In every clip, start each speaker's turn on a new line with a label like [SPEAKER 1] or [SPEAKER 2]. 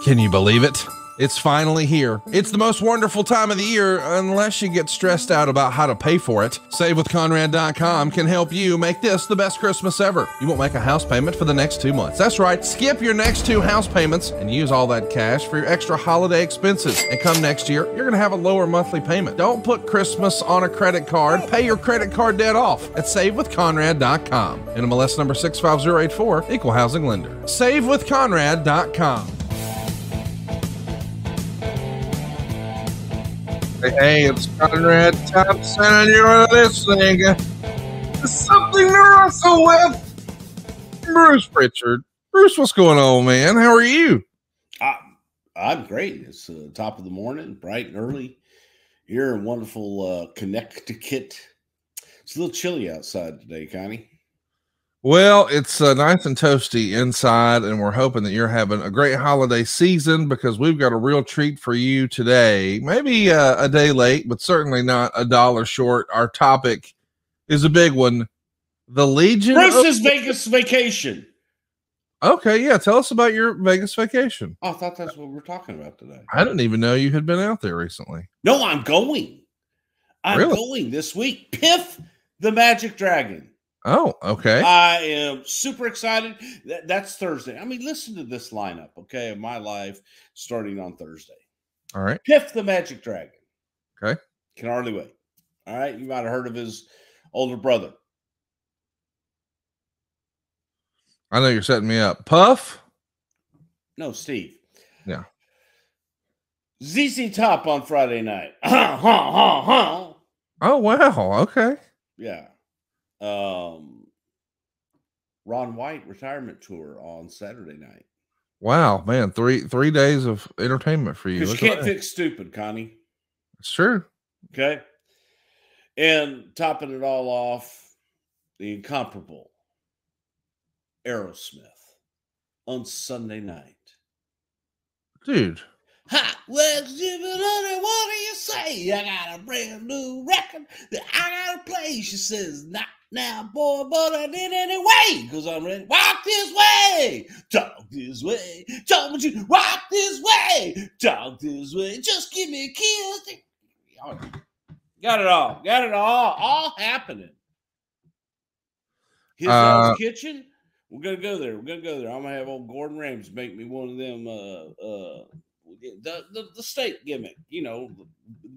[SPEAKER 1] Can you believe it? It's finally here. It's the most wonderful time of the year, unless you get stressed out about how to pay for it. SaveWithConrad.com can help you make this the best Christmas ever. You won't make a house payment for the next 2 months. That's right, skip your next 2 house payments and use all that cash for your extra holiday expenses. And come next year, you're gonna have a lower monthly payment. Don't put Christmas on a credit card. Pay your credit card debt off at SaveWithConrad.com. NMLS number 65084, Equal Housing Lender. SaveWithConrad.com. Hey, it's Conrad Thompson, and you're listening to Something to Wrestle with Bruce Prichard. Bruce, what's going on, man? How are you?
[SPEAKER 2] I'm great. It's top of the morning, bright and early here in wonderful Connecticut. It's a little chilly outside today, Connie.
[SPEAKER 1] Well, it's nice and toasty inside, and we're hoping that you're having a great holiday season because we've got a real treat for you today. Maybe a day late, but certainly not a dollar short. Our topic is a big one. The Legion
[SPEAKER 2] Bruce's Vegas vacation.
[SPEAKER 1] Okay, yeah. Tell us about your Vegas vacation.
[SPEAKER 2] Oh, I thought that's what we're talking about today.
[SPEAKER 1] I didn't even know you had been out there recently.
[SPEAKER 2] No, I'm going. I'm going this week. Piff the Magic Dragon.
[SPEAKER 1] Oh, okay.
[SPEAKER 2] I am super excited. That's Thursday. I mean, listen to this lineup, okay, of my life starting on Thursday.
[SPEAKER 1] All right.
[SPEAKER 2] Piff the Magic Dragon.
[SPEAKER 1] Okay.
[SPEAKER 2] Can hardly wait. All right. You might have heard of his older brother.
[SPEAKER 1] I know you're setting me up. Puff?
[SPEAKER 2] No, Steve.
[SPEAKER 1] Yeah.
[SPEAKER 2] ZZ Top on Friday night. Oh,
[SPEAKER 1] wow. Okay.
[SPEAKER 2] Yeah. Ron White retirement tour on Saturday night.
[SPEAKER 1] Wow, man, three days of entertainment for you.
[SPEAKER 2] Because you can't fix stupid, Connie.
[SPEAKER 1] It's true.
[SPEAKER 2] Okay. And topping it all off, the incomparable Aerosmith on Sunday night.
[SPEAKER 1] Dude.
[SPEAKER 2] Ha! Well, what do you say? I got a brand new record that I gotta play. She says, not now, boy, but I did anyway. Because I'm ready. Walk this way. Talk this way. Told you, walk this way. Talk this way. Just give me a kiss. Got it all. Got it all happening. His kitchen. We're gonna go there. I'm gonna have old Gordon Ramsay make me one of them the steak gimmick, you know,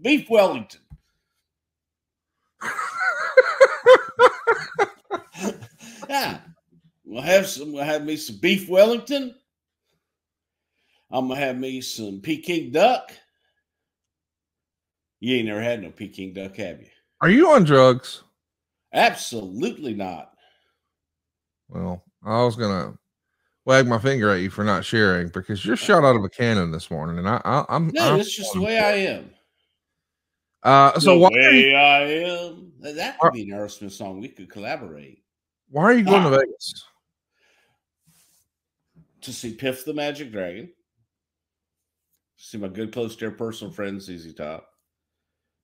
[SPEAKER 2] beef Wellington. Yeah, we'll have me some beef Wellington. I'm gonna have me some Peking duck. You ain't never had no Peking duck, have you?
[SPEAKER 1] Are you on drugs?
[SPEAKER 2] Absolutely not.
[SPEAKER 1] Well, I was gonna wag my finger at you for not sharing because you're shot out of a cannon this morning, and I'm
[SPEAKER 2] that's just the way I am.
[SPEAKER 1] So why
[SPEAKER 2] I am. That could be an Aerosmith song. We could collaborate.
[SPEAKER 1] Why are you going to Vegas?
[SPEAKER 2] To see Piff the Magic Dragon. See my good, close, dear personal friend ZZ Top.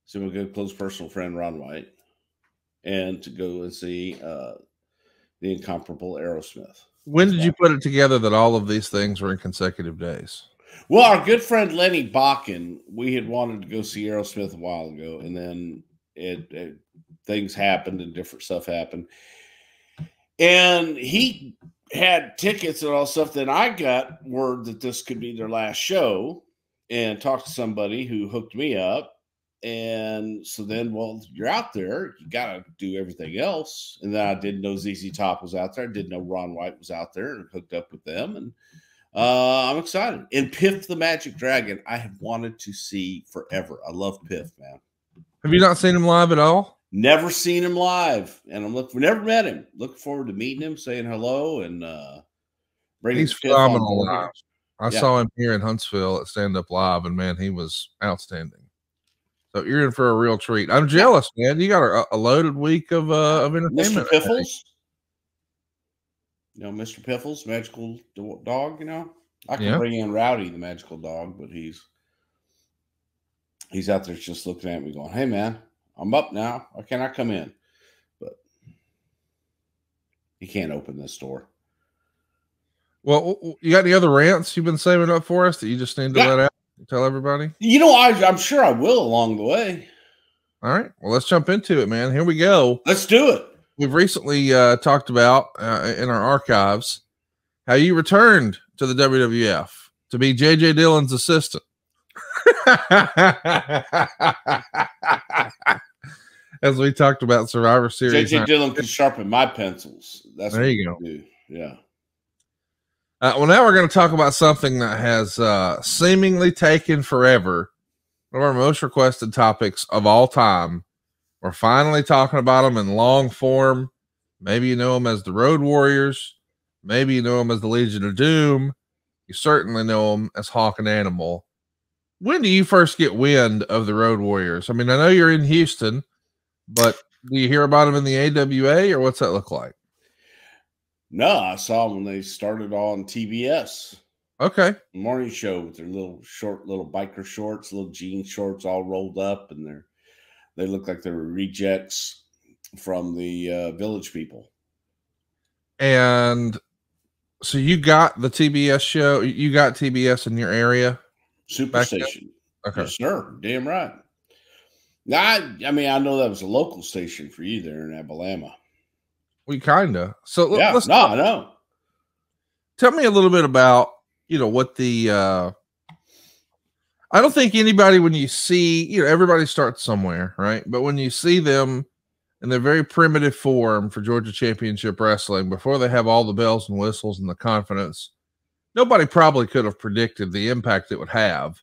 [SPEAKER 2] See my good, close, personal friend Ron White, and to go and see the incomparable Aerosmith.
[SPEAKER 1] When did you put it together that all of these things were in consecutive days?
[SPEAKER 2] Well, our good friend Lenny Bakken, we had wanted to go see Aerosmith a while ago, and then things happened and different stuff happened. And he had tickets and all stuff. Then I got word that this could be their last show and talked to somebody who hooked me up. And so then, well, you're out there, you got to do everything else. And then I didn't know ZZ Top was out there. I didn't know Ron White was out there, and hooked up with them. And I'm excited. And Piff the Magic Dragon, I have wanted to see forever. I love Piff, man. Have
[SPEAKER 1] you not seen him live at all?
[SPEAKER 2] Never seen him live. And never met him. Looking forward to meeting him, saying hello, and bringing
[SPEAKER 1] He's phenomenal live. I saw him here in Huntsville at Stand Up Live, and man, he was outstanding. So you're in for a real treat. I'm jealous, man. You got a loaded week of entertainment.
[SPEAKER 2] Mr. Piffles. You know, Mr. Piffles, magical dog, you know. I can bring in Rowdy, the magical dog, but he's out there just looking at me going, hey, man, I'm up now. Why can't I come in? But he can't open this door.
[SPEAKER 1] Well, you got any other rants you've been saving up for us that you just need to let out? Tell everybody.
[SPEAKER 2] You know, I'm sure I will along the way.
[SPEAKER 1] All right. Well, let's jump into it, man. Here we go.
[SPEAKER 2] Let's do it.
[SPEAKER 1] We've recently talked about in our archives how you returned to the WWF to be JJ Dillon's assistant. As we talked about Survivor Series.
[SPEAKER 2] JJ Dillon can sharpen my pencils. That's
[SPEAKER 1] there you go.
[SPEAKER 2] Do. Yeah.
[SPEAKER 1] Well, now we're going to talk about something that has seemingly taken forever. One of our most requested topics of all time. We're finally talking about them in long form. Maybe you know them as the Road Warriors. Maybe you know them as the Legion of Doom. You certainly know them as Hawk and Animal. When do you first get wind of the Road Warriors? I mean, I know you're in Houston, but do you hear about them in the AWA, or what's that look like?
[SPEAKER 2] No, I saw them when they started on TBS.
[SPEAKER 1] Okay.
[SPEAKER 2] Morning show with their little biker shorts, little jean shorts all rolled up, and they look like they were rejects from the Village People.
[SPEAKER 1] And so you got the TBS show, you got TBS in your area?
[SPEAKER 2] Superstation.
[SPEAKER 1] Okay.
[SPEAKER 2] Yes, sir. Damn right. Now, I mean, I know that was a local station for you there in Alabama.
[SPEAKER 1] We kinda. So
[SPEAKER 2] yeah,
[SPEAKER 1] let's
[SPEAKER 2] I know.
[SPEAKER 1] Tell me a little bit about, what the I don't think anybody, when you see, everybody starts somewhere, right? But when you see them in their very primitive form for Georgia Championship Wrestling, before they have all the bells and whistles and the confidence, nobody probably could have predicted the impact it would have.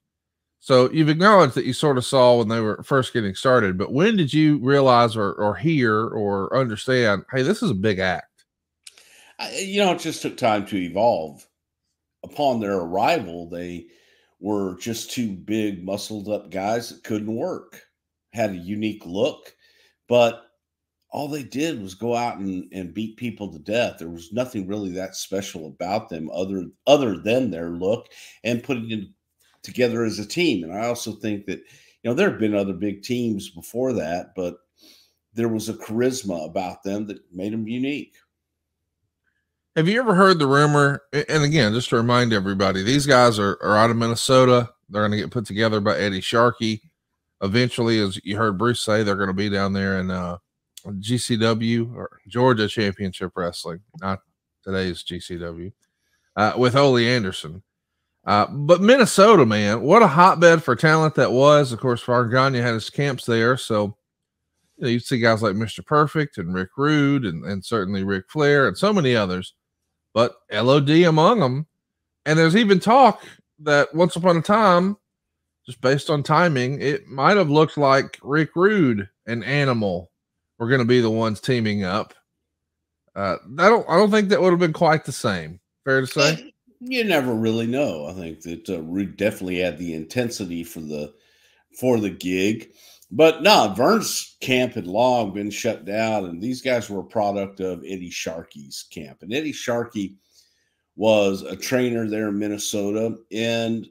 [SPEAKER 1] So you've acknowledged that you sort of saw when they were first getting started, but when did you realize or hear or understand, hey, this is a big act?
[SPEAKER 2] It just took time to evolve. Upon their arrival, they were just two big, muscled up guys that couldn't work, had a unique look, but all they did was go out and beat people to death. There was nothing really that special about them other than their look and putting it together as a team. And I also think that, there have been other big teams before that, but there was a charisma about them that made them unique.
[SPEAKER 1] Have you ever heard the rumor? And again, just to remind everybody, these guys are out of Minnesota. They're going to get put together by Eddie Sharkey. Eventually, as you heard Bruce say, they're going to be down there in GCW or Georgia Championship Wrestling, not today's GCW, with Ole Anderson. But Minnesota, man, what a hotbed for talent that was. Of course, Varganya had his camps there. So, you see guys like Mr. Perfect and Rick Rude and certainly Ric Flair and so many others, but LOD among them. And there's even talk that once upon a time, just based on timing, it might have looked like Rick Rude and Animal were going to be the ones teaming up. I don't think that would have been quite the same. Fair to say?
[SPEAKER 2] You never really know. I think that Rude definitely had the intensity for the gig, but no, Vern's camp had long been shut down, and these guys were a product of Eddie Sharkey's camp. And Eddie Sharkey was a trainer there in Minnesota, and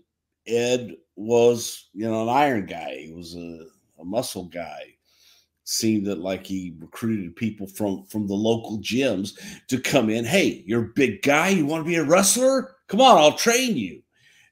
[SPEAKER 2] Ed was, an iron guy. He was a muscle guy. Seemed that like he recruited people from the local gyms to come in. Hey, you're a big guy. You want to be a wrestler? Come on, I'll train you.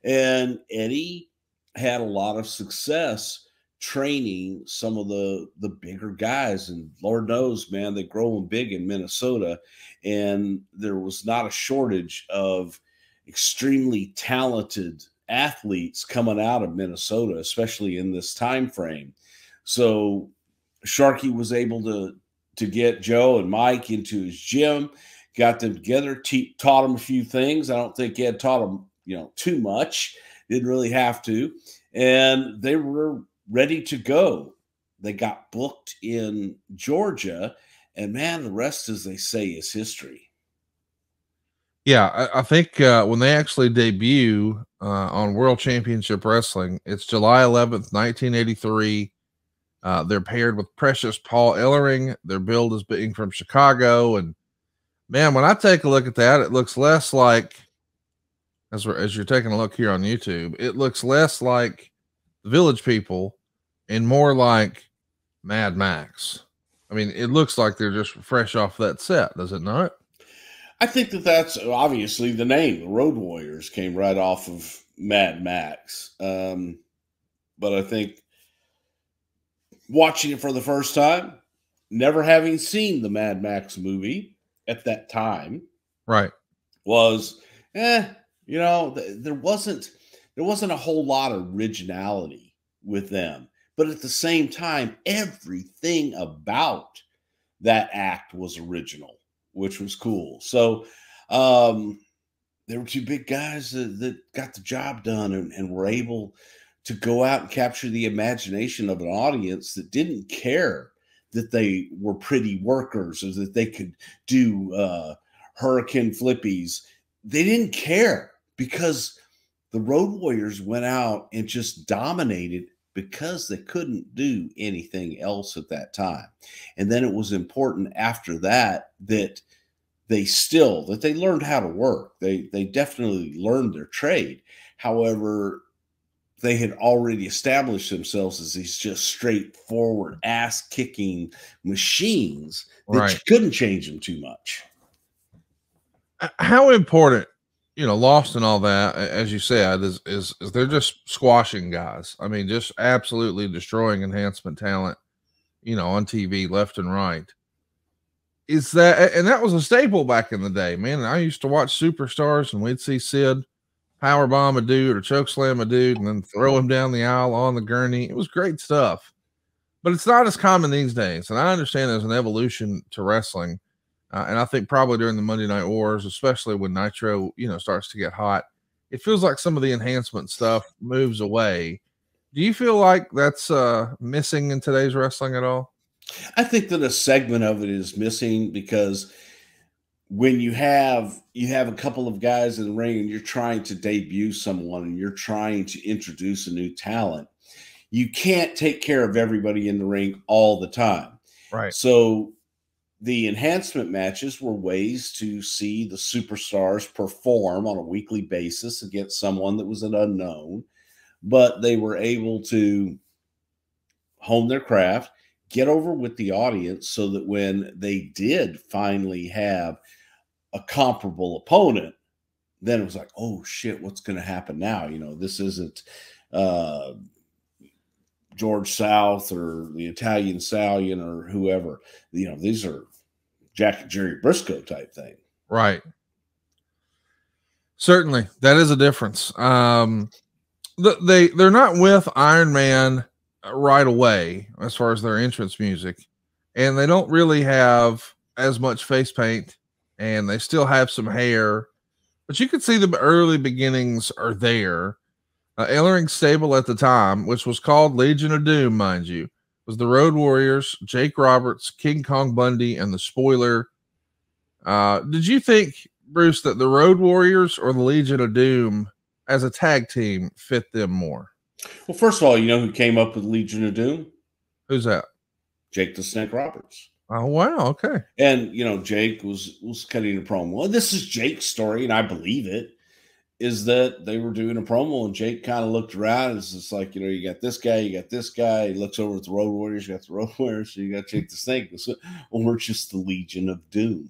[SPEAKER 2] And Eddie had a lot of success training some of the bigger guys. And Lord knows, man, they grow them big in Minnesota. And there was not a shortage of extremely talented athletes coming out of Minnesota, especially in this time frame. So Sharkey was able to get Joe and Mike into his gym, got them together, taught them a few things. I don't think Ed taught them, too much. Didn't really have to. And they were ready to go. They got booked in Georgia, and man, the rest, as they say, is history.
[SPEAKER 1] Yeah, I think when they actually debut on World Championship Wrestling, it's July 11th, 1983. They're paired with Precious Paul Ellering. Their build is being from Chicago. And man, when I take a look at that, it looks less like, as you're taking a look here on YouTube, it looks less like the Village People and more like Mad Max. I mean, it looks like they're just fresh off that set, does it not?
[SPEAKER 2] I think that that's obviously the name. The Road Warriors came right off of Mad Max. But I think watching it for the first time, never having seen the Mad Max movie at that time,
[SPEAKER 1] Right.
[SPEAKER 2] was, there wasn't a whole lot of originality with them. But at the same time, everything about that act was original, which was cool. So there were two big guys that got the job done and were able to go out and capture the imagination of an audience that didn't care that they were pretty workers or that they could do hurricane flippies. They didn't care because the Road Warriors went out and just dominated because they couldn't do anything else at that time. And then it was important after that that they learned how to work. They definitely learned their trade. However, they had already established themselves as these just straightforward ass kicking machines that
[SPEAKER 1] Right.
[SPEAKER 2] you couldn't change them too much.
[SPEAKER 1] How important, Lost and all that, as you said, is they're just squashing guys. I mean, just absolutely destroying enhancement talent, on TV left and right. Is that, and that was a staple back in the day, man. I used to watch Superstars and we'd see Sid powerbomb a dude or choke slam a dude and then throw him down the aisle on the gurney. It was great stuff, but it's not as common these days. And I understand there's an evolution to wrestling. And I think probably during the Monday Night Wars, especially when Nitro, starts to get hot, it feels like some of the enhancement stuff moves away. Do you feel like that's missing in today's wrestling at all?
[SPEAKER 2] I think that a segment of it is missing because when you have a couple of guys in the ring and you're trying to debut someone and you're trying to introduce a new talent, you can't take care of everybody in the ring all the time.
[SPEAKER 1] Right.
[SPEAKER 2] So the enhancement matches were ways to see the superstars perform on a weekly basis against someone that was an unknown, but they were able to hone their craft, get over with the audience so that when they did finally have a comparable opponent, then it was like, oh shit, what's going to happen now? This isn't George South or the Italian Stallion or whoever. These are Jack and Jerry Briscoe type thing.
[SPEAKER 1] Right. Certainly, that is a difference. They're not with Iron Man right away as far as their entrance music, and they don't really have as much face paint, and they still have some hair, but you can see the early beginnings are there. Ellering's stable at the time, which was called Legion of Doom, mind you, was the Road Warriors, Jake Roberts, King Kong Bundy, and the Spoiler. Did you think, Bruce, that the Road Warriors or the Legion of Doom as a tag team fit them more?
[SPEAKER 2] Well, first of all, you know who came up with Legion of Doom?
[SPEAKER 1] Who's that?
[SPEAKER 2] Jake the Snake Roberts.
[SPEAKER 1] Oh, wow. Okay.
[SPEAKER 2] And, Jake was cutting a promo. Well, this is Jake's story, and I believe it, is that they were doing a promo, and Jake kind of looked around, and it's just like, you got this guy, you got this guy. He looks over at the Road Warriors, you got the Road Warriors, so you got Jake the Snake. So, well, we're just the Legion of Doom.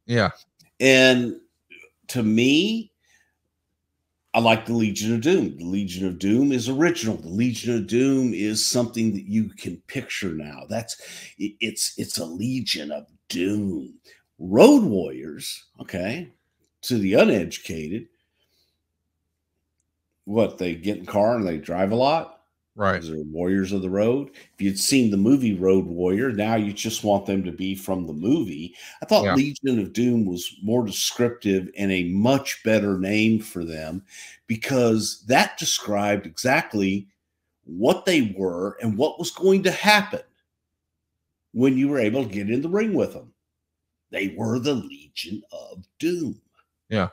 [SPEAKER 1] Yeah.
[SPEAKER 2] And to me, I like the Legion of Doom. The Legion of Doom is original. The Legion of Doom is something that you can picture now. It's a Legion of Doom. Road Warriors, okay, to the uneducated, they get in a car and they drive a lot?
[SPEAKER 1] Right.
[SPEAKER 2] They're warriors of the road. If you'd seen the movie Road Warrior, now you just want them to be from the movie. I thought Legion of Doom was more descriptive and a much better name for them because that described exactly what they were and what was going to happen when you were able to get in the ring with them. They were the Legion of Doom.
[SPEAKER 1] Yeah.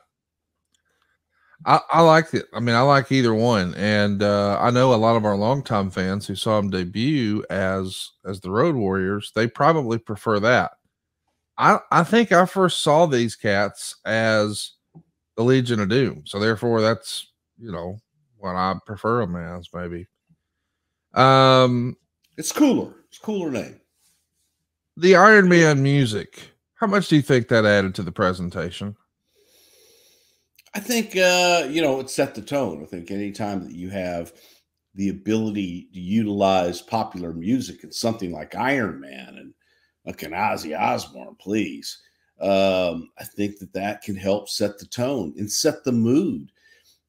[SPEAKER 1] I liked it. I mean, I like either one. And I know a lot of our longtime fans who saw them debut as the Road Warriors, they probably prefer that. I think I first saw these cats as the Legion of Doom. So therefore that's, what I prefer them as, maybe.
[SPEAKER 2] It's cooler. It's a cooler name.
[SPEAKER 1] The Iron Man music. How much do you think that added to the presentation?
[SPEAKER 2] I think, it set the tone. I think anytime that you have the ability to utilize popular music and something like Iron Man and like an Ozzy Osbourne, please, I think that that can help set the tone and set the mood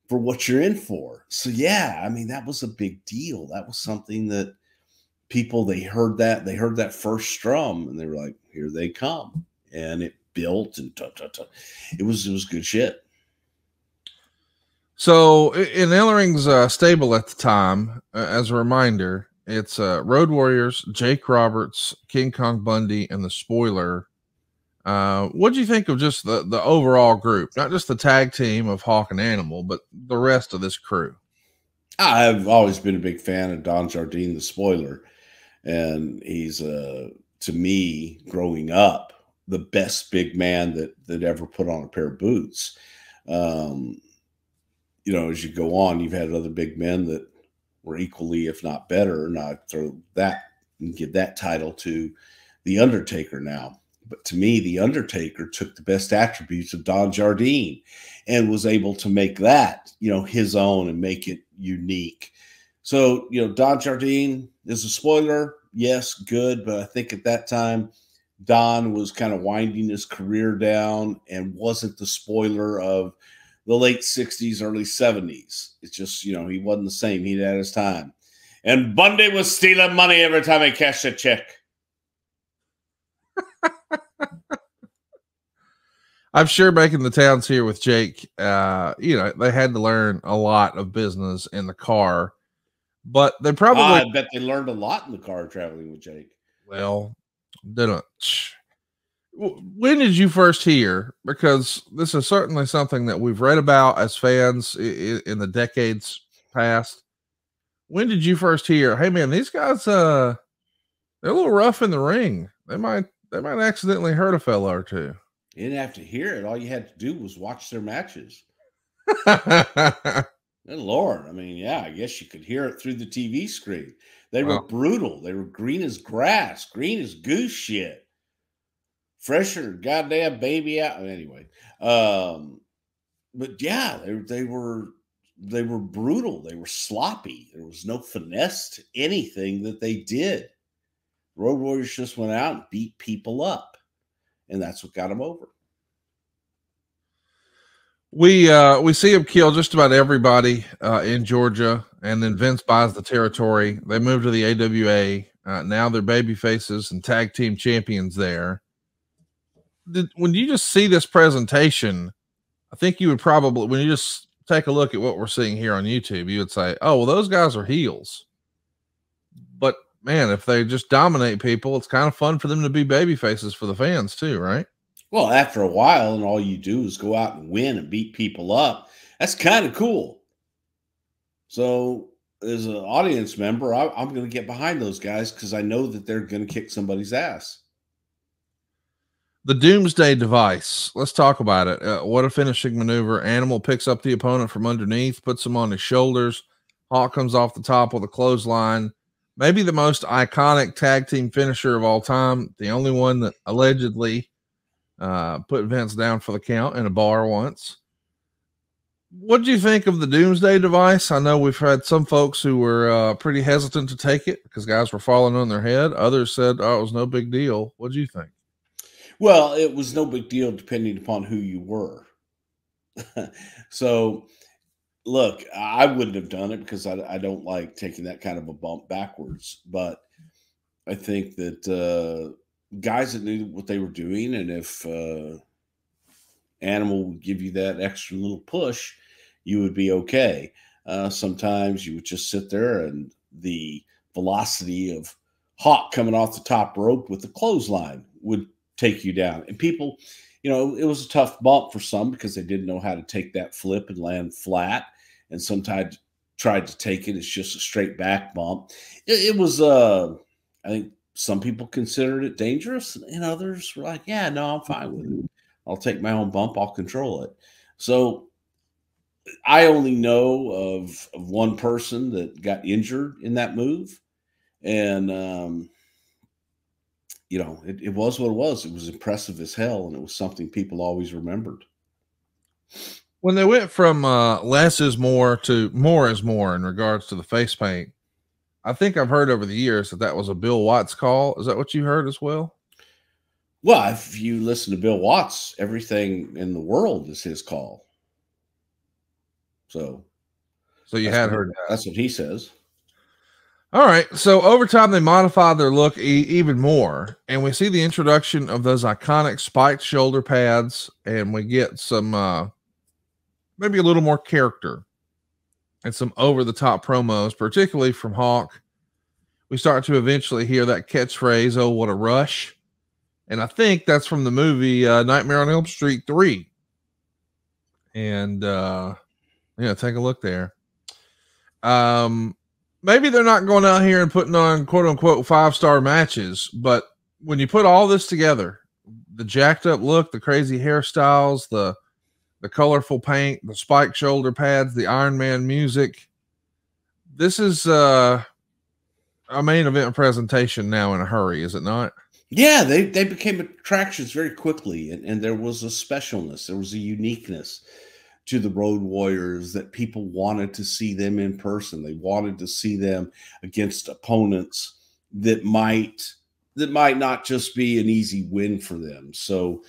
[SPEAKER 2] for what you're in for. So, yeah, I mean, that was a big deal. That was something that people, they heard that first strum and they were like, here they come. And it built and it was good shit.
[SPEAKER 1] So in Ellering's stable at the time, as a reminder, it's Road Warriors, Jake Roberts, King Kong Bundy, and the Spoiler. What do you think of just the overall group, not just the tag team of Hawk and Animal, but the rest of this crew?
[SPEAKER 2] I've always been a big fan of Don Jardine, the Spoiler, and he's to me, growing up, the best big man that ever put on a pair of boots. As you go on, you've had other big men that were equally, if not better, and I throw that and give that title to The Undertaker now. But to me, The Undertaker took the best attributes of Don Jardine and was able to make that, his own and make it unique. So, Don Jardine is a Spoiler. Yes, good. But I think at that time, Don was kind of winding his career down and wasn't the Spoiler of the late 60s, early 70s. It's just, he wasn't the same. He'd had his time. And Bundy was stealing money every time he cashed a check.
[SPEAKER 1] I'm sure making the towns here with Jake, they had to learn a lot of business in the car, but they probably,
[SPEAKER 2] I bet they learned a lot in the car traveling with Jake.
[SPEAKER 1] Well, didn't. When did you first hear? Because this is certainly something that we've read about as fans in the decades past. When did you first hear, hey man, these guys, they're a little rough in the ring. They might accidentally hurt a fella or two.
[SPEAKER 2] You didn't have to hear it. All you had to do was watch their matches. Good Lord. I mean, yeah, I guess you could hear it through the TV screen. They were brutal. They were green as grass, green as goose shit. Fresher goddamn baby out. Anyway. But yeah, they were brutal. They were sloppy. There was no finesse to anything that they did. Road Warriors just went out and beat people up. And that's what got them over.
[SPEAKER 1] We see him kill just about everybody in Georgia, and then Vince buys the territory. They move to the AWA. Now they're baby faces and tag team champions there. When you just see this presentation, I think you would probably, when you just take a look at what we're seeing here on YouTube, you would say, oh, well, those guys are heels. But man, if they just dominate people, it's kind of fun for them to be baby faces for the fans too, right?
[SPEAKER 2] Well, after a while, and all you do is go out and win and beat people up, that's kind of cool. So as an audience member, I'm going to get behind those guys because I know that they're going to kick somebody's ass.
[SPEAKER 1] The Doomsday Device. Let's talk about it. What a finishing maneuver. Animal picks up the opponent from underneath, puts him on his shoulders. Hawk comes off the top with a clothesline. Maybe the most iconic tag team finisher of all time. The only one that allegedly put Vince down for the count in a bar once. What do you think of the Doomsday Device? I know we've had some folks who were pretty hesitant to take it because guys were falling on their head. Others said, oh, it was no big deal. What do you think?
[SPEAKER 2] Well, it was no big deal depending upon who you were. So, look, I wouldn't have done it because I don't like taking that kind of a bump backwards. But I think that guys that knew what they were doing, and if Animal would give you that extra little push, you would be okay. Sometimes you would just sit there and the velocity of Hawk coming off the top rope with the clothesline would take you down. And people, it was a tough bump for some because they didn't know how to take that flip and land flat. And sometimes tried to take it. It's just a straight back bump. It was, I think some people considered it dangerous and others were like, yeah, no, I'm fine with it. I'll take my own bump. I'll control it. So I only know of one person that got injured in that move. And you know, it was what it was. It was impressive as hell, and it was something people always remembered.
[SPEAKER 1] When they went from less is more to more is more in regards to the face paint, I think I've heard over the years that was a Bill Watts call. Is that what you heard as well?
[SPEAKER 2] Well, if you listen to Bill Watts, everything in the world is his call. So
[SPEAKER 1] you had heard that.
[SPEAKER 2] That's what he says.
[SPEAKER 1] All right. So over time, they modified their look even more. And we see the introduction of those iconic spiked shoulder pads. And we get some, maybe a little more character and some over the top promos, particularly from Hawk. We start to eventually hear that catchphrase, "Oh, what a rush." And I think that's from the movie Nightmare on Elm Street 3. And yeah, take a look there. Maybe they're not going out here and putting on quote unquote 5-star matches, but when you put all this together, the jacked up look, the crazy hairstyles, the colorful paint, the spiked shoulder pads, the Iron Man music, this is a main event presentation now in a hurry, is it not?
[SPEAKER 2] Yeah, they became attractions very quickly, and there was a specialness, there was a uniqueness to the Road Warriors that people wanted to see them in person. They wanted to see them against opponents that might not just be an easy win for them. So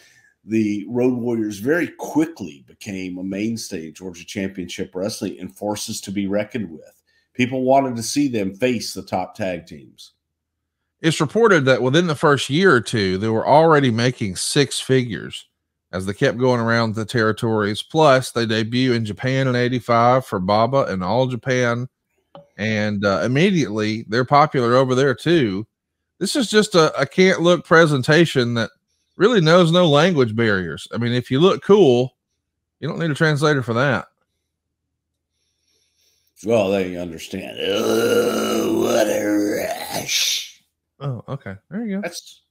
[SPEAKER 2] the Road Warriors very quickly became a mainstay in Georgia Championship Wrestling and forces to be reckoned with. People wanted to see them face the top tag teams.
[SPEAKER 1] It's reported that within the first year or two, they were already making 6 figures as they kept going around the territories. Plus, they debut in Japan in '85 for Baba and All Japan. And immediately, they're popular over there, too. This is just a can't-look presentation that really knows no language barriers. I mean, if you look cool, you don't need a translator for that.
[SPEAKER 2] Well, they understand. Oh, what a rush.
[SPEAKER 1] Oh, okay. There you go.
[SPEAKER 2] That's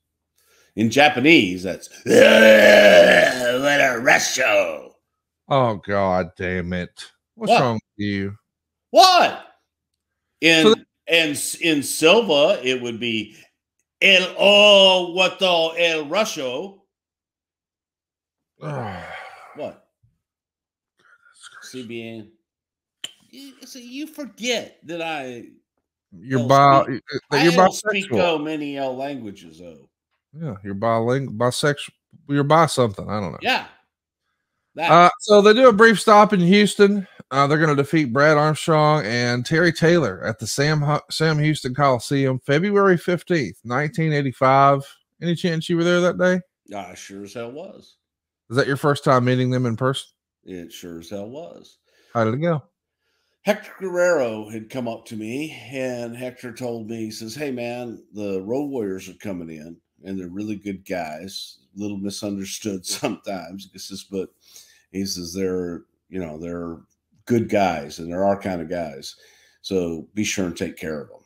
[SPEAKER 2] in Japanese. That's what a rush show.
[SPEAKER 1] Oh, God damn it. What's wrong with you?
[SPEAKER 2] What? In Silva, it would be what the El Rusho. What? CBN. You forget that I don't speak many languages, though.
[SPEAKER 1] Yeah, you're bisexual. You're bi something. I don't know.
[SPEAKER 2] Yeah.
[SPEAKER 1] So they do a brief stop in Houston. They're going to defeat Brad Armstrong and Terry Taylor at the Sam Houston Coliseum, February 15th, 1985. Any chance you were there that day?
[SPEAKER 2] I sure as hell was.
[SPEAKER 1] Is that your first time meeting them in person?
[SPEAKER 2] It sure as hell was.
[SPEAKER 1] How did it go?
[SPEAKER 2] Hector Guerrero had come up to me, and Hector told me, he says, "Hey, man, the Road Warriors are coming in, and they're really good guys. A little misunderstood sometimes." He says, but he says they're good guys, and they're our kind of guys. So be sure and take care of them.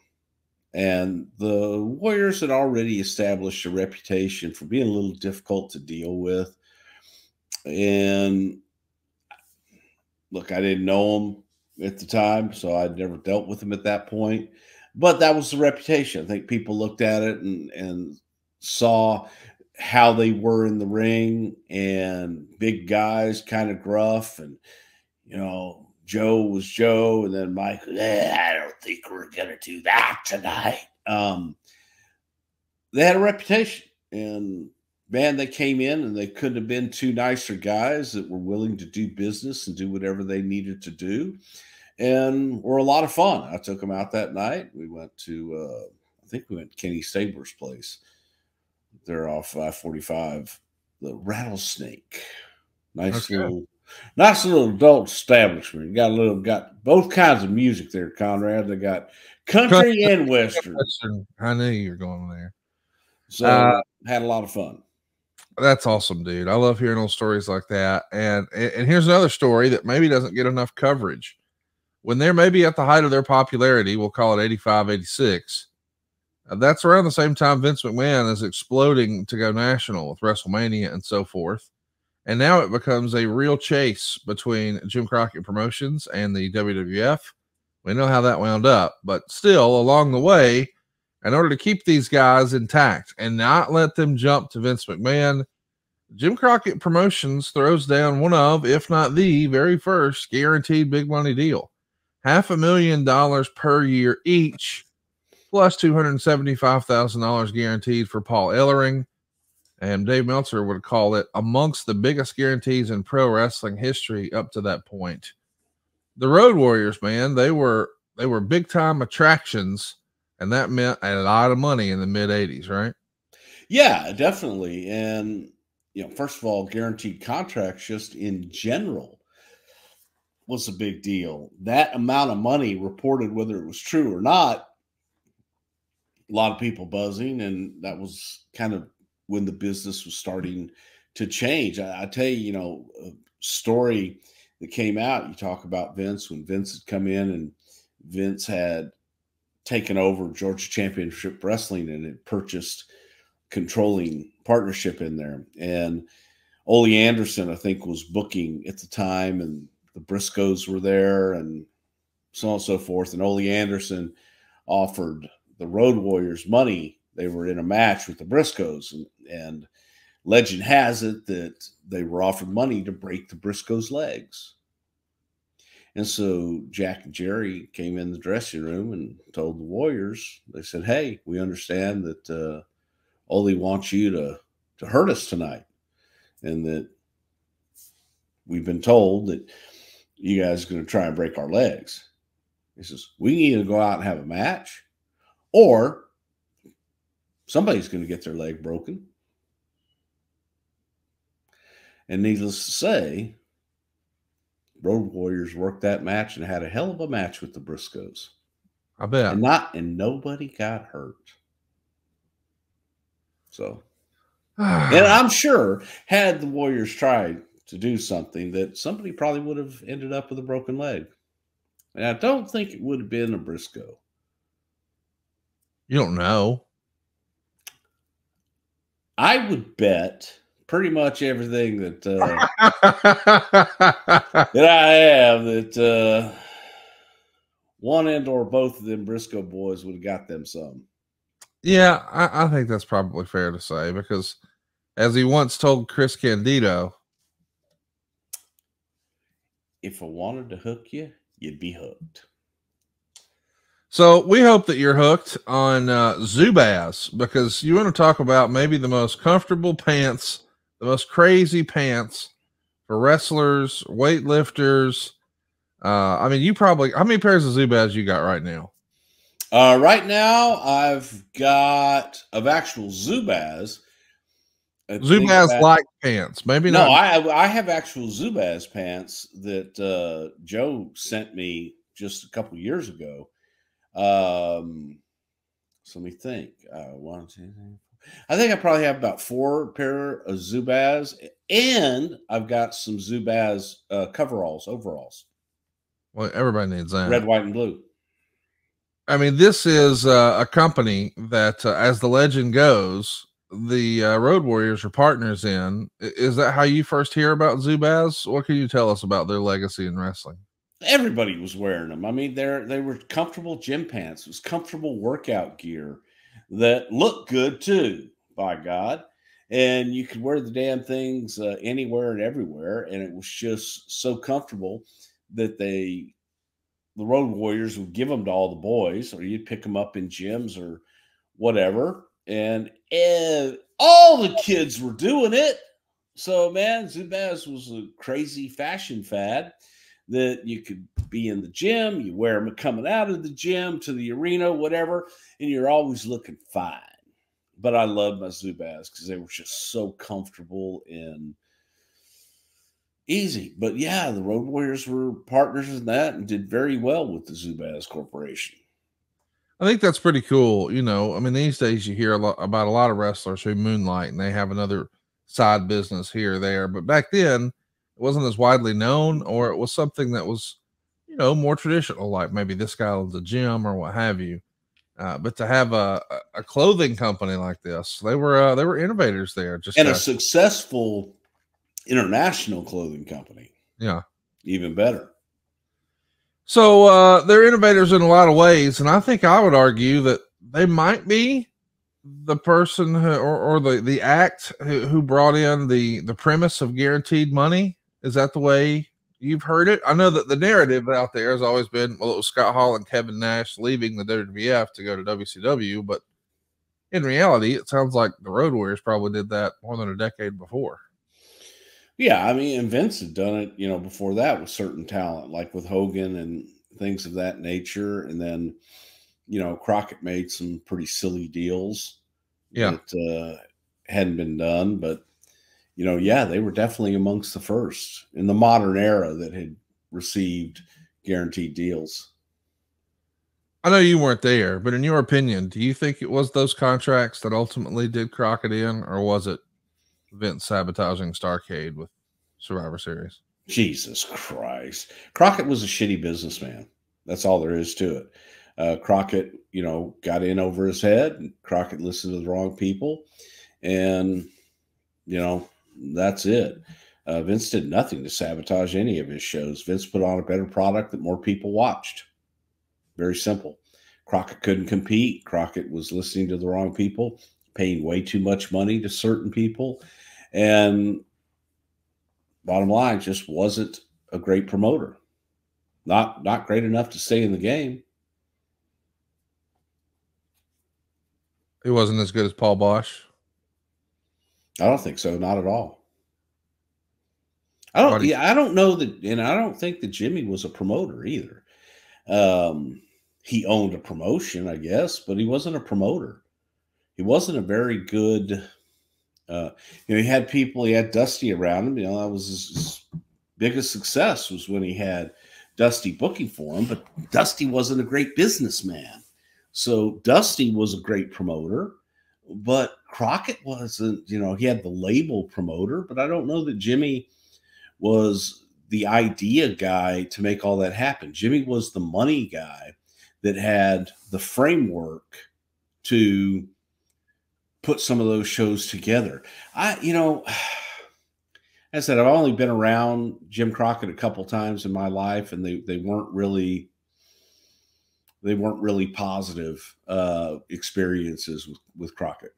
[SPEAKER 2] And the Warriors had already established a reputation for being a little difficult to deal with. And look, I didn't know them at the time, so I'd never dealt with them at that point. But that was the reputation. I think people looked at it and saw how they were in the ring, and big guys, kind of gruff, and Joe was Joe, and then Mike, I don't think we're gonna do that tonight. They had a reputation, and man, they came in, and they couldn't have been two nicer guys that were willing to do business and do whatever they needed to do, and were a lot of fun. I took them out that night. We went to, I think we went to Kenny Stabler's place. They're off I-45, the Rattlesnake. Nice little adult establishment. Got both kinds of music there, Conrad. They got country and western.
[SPEAKER 1] I knew you were going there.
[SPEAKER 2] So had a lot of fun.
[SPEAKER 1] That's awesome, dude. I love hearing those stories like that. And here's another story that maybe doesn't get enough coverage. When they're maybe at the height of their popularity, we'll call it 85, 86. That's around the same time Vince McMahon is exploding to go national with WrestleMania and so forth. And now it becomes a real chase between Jim Crockett Promotions and the WWF. We know how that wound up, but still along the way, in order to keep these guys intact and not let them jump to Vince McMahon. Jim Crockett Promotions throws down one of, if not the very first guaranteed big money deal. $500,000 per year each, plus $275,000 guaranteed for Paul Ellering. And Dave Meltzer would call it amongst the biggest guarantees in pro wrestling history up to that point. The Road Warriors, man, they were big time attractions, and that meant a lot of money in the mid 80s, right?
[SPEAKER 2] Yeah, definitely. And, you know, first of all, guaranteed contracts just in general was a big deal. That amount of money reported, whether it was true or not, a lot of people buzzing, and that was kind of when the business was starting to change. I tell you, you know, a story that came out, you talk about Vince, when Vince had come in and Vince had taken over Georgia Championship Wrestling and had purchased controlling partnership in there. And Ole Anderson, I think, was booking at the time, and the Briscoes were there and so on and so forth. And Ole Anderson offered the Road Warriors money. They were in a match with the Briscoes, and legend has it that they were offered money to break the Briscoes' legs. And so Jack and Jerry came in the dressing room and told the Warriors, they said, hey, we understand that Ole wants you to hurt us tonight, and that we've been told that you guys are going to try and break our legs. He says, we can either go out and have a match, or somebody's going to get their leg broken. And needless to say, Road Warriors worked that match and had a hell of a match with the Briscoes.
[SPEAKER 1] I bet.
[SPEAKER 2] And nobody got hurt. So, and I'm sure had the Warriors tried to do something, that somebody probably would have ended up with a broken leg. And I don't think it would have been a Briscoe.
[SPEAKER 1] You don't know.
[SPEAKER 2] I would bet pretty much everything that that I have that one and or both of them Briscoe boys would have got them some.
[SPEAKER 1] Yeah, I think that's probably fair to say, because as he once told Chris Candido,
[SPEAKER 2] if I wanted to hook you, you'd be hooked.
[SPEAKER 1] So we hope that you're hooked on Zubaz, because you want to talk about maybe the most comfortable pants, the most crazy pants for wrestlers, weightlifters. I mean, you probably, how many pairs of Zubaz you got right now?
[SPEAKER 2] Right now, I've got of actual Zubaz.
[SPEAKER 1] Zubaz-like pants. Maybe
[SPEAKER 2] no,
[SPEAKER 1] not.
[SPEAKER 2] I have actual Zubaz pants that Joe sent me just a couple years ago. So let me think. 1, 2, 3, 4. I think I probably have about 4 pair of Zubaz, and I've got some Zubaz overalls.
[SPEAKER 1] Well, everybody needs that.
[SPEAKER 2] Red, white, and blue.
[SPEAKER 1] I mean, this is a company that, as the legend goes, the Road Warriors are partners in. Is that how you first hear about Zubaz? What can you tell us about their legacy in wrestling?
[SPEAKER 2] Everybody was wearing them. I mean, they were comfortable gym pants. It was comfortable workout gear that looked good too, by God. And you could wear the damn things anywhere and everywhere. And it was just so comfortable that the Road Warriors would give them to all the boys, or you'd pick them up in gyms or whatever. And all the kids were doing it. So, man, Zubaz was a crazy fashion fad that you could be in the gym, you wear them coming out of the gym to the arena, whatever, and you're always looking fine. But I love my Zubaz because they were just so comfortable and easy. But yeah, the Road Warriors were partners in that and did very well with the Zubaz Corporation.
[SPEAKER 1] I think that's pretty cool. You know, I mean, these days you hear about a lot of wrestlers who moonlight and they have another side business here or there. But back then, it wasn't as widely known, or it was something that was, you know, more traditional, like maybe this guy owns a gym or what have you. But to have a clothing company like this, they were innovators there. Just
[SPEAKER 2] and a successful international clothing company.
[SPEAKER 1] Yeah,
[SPEAKER 2] even better.
[SPEAKER 1] So they're innovators in a lot of ways, and I think I would argue that they might be the person who, or the act who brought in the premise of guaranteed money. Is that the way you've heard it? I know that the narrative out there has always been, well, it was Scott Hall and Kevin Nash leaving the WWF to go to WCW, but in reality, it sounds like the Road Warriors probably did that more than a decade before.
[SPEAKER 2] Yeah, I mean, and Vince had done it, before that with certain talent, like with Hogan and things of that nature. And then, Crockett made some pretty silly deals that hadn't been done. But, they were definitely amongst the first in the modern era that had received guaranteed deals.
[SPEAKER 1] I know you weren't there, but in your opinion, do you think it was those contracts that ultimately did Crockett in, or was it Vince sabotaging Starrcade with Survivor Series?
[SPEAKER 2] Jesus Christ. Crockett was a shitty businessman. That's all there is to it. Crockett, got in over his head. And Crockett listened to the wrong people. And, that's it. Vince did nothing to sabotage any of his shows. Vince put on a better product that more people watched. Very simple. Crockett couldn't compete. Crockett was listening to the wrong people, paying way too much money to certain people. And bottom line, just wasn't a great promoter. Not great enough to stay in the game.
[SPEAKER 1] He wasn't as good as Paul Bosch.
[SPEAKER 2] I don't think so. Not at all. I don't know that, and I don't think that Jimmy was a promoter either. He owned a promotion, I guess, but he wasn't a promoter. He wasn't a very good. He had people. He had Dusty around him. That was his biggest success was when he had Dusty booking for him. But Dusty wasn't a great businessman. So Dusty was a great promoter, but Crockett wasn't. He had the label promoter, but I don't know that Jimmy was the idea guy to make all that happen. Jimmy was the money guy that had the framework to put some of those shows together. As I said, I've only been around Jim Crockett a couple times in my life, and they weren't really positive experiences with Crockett.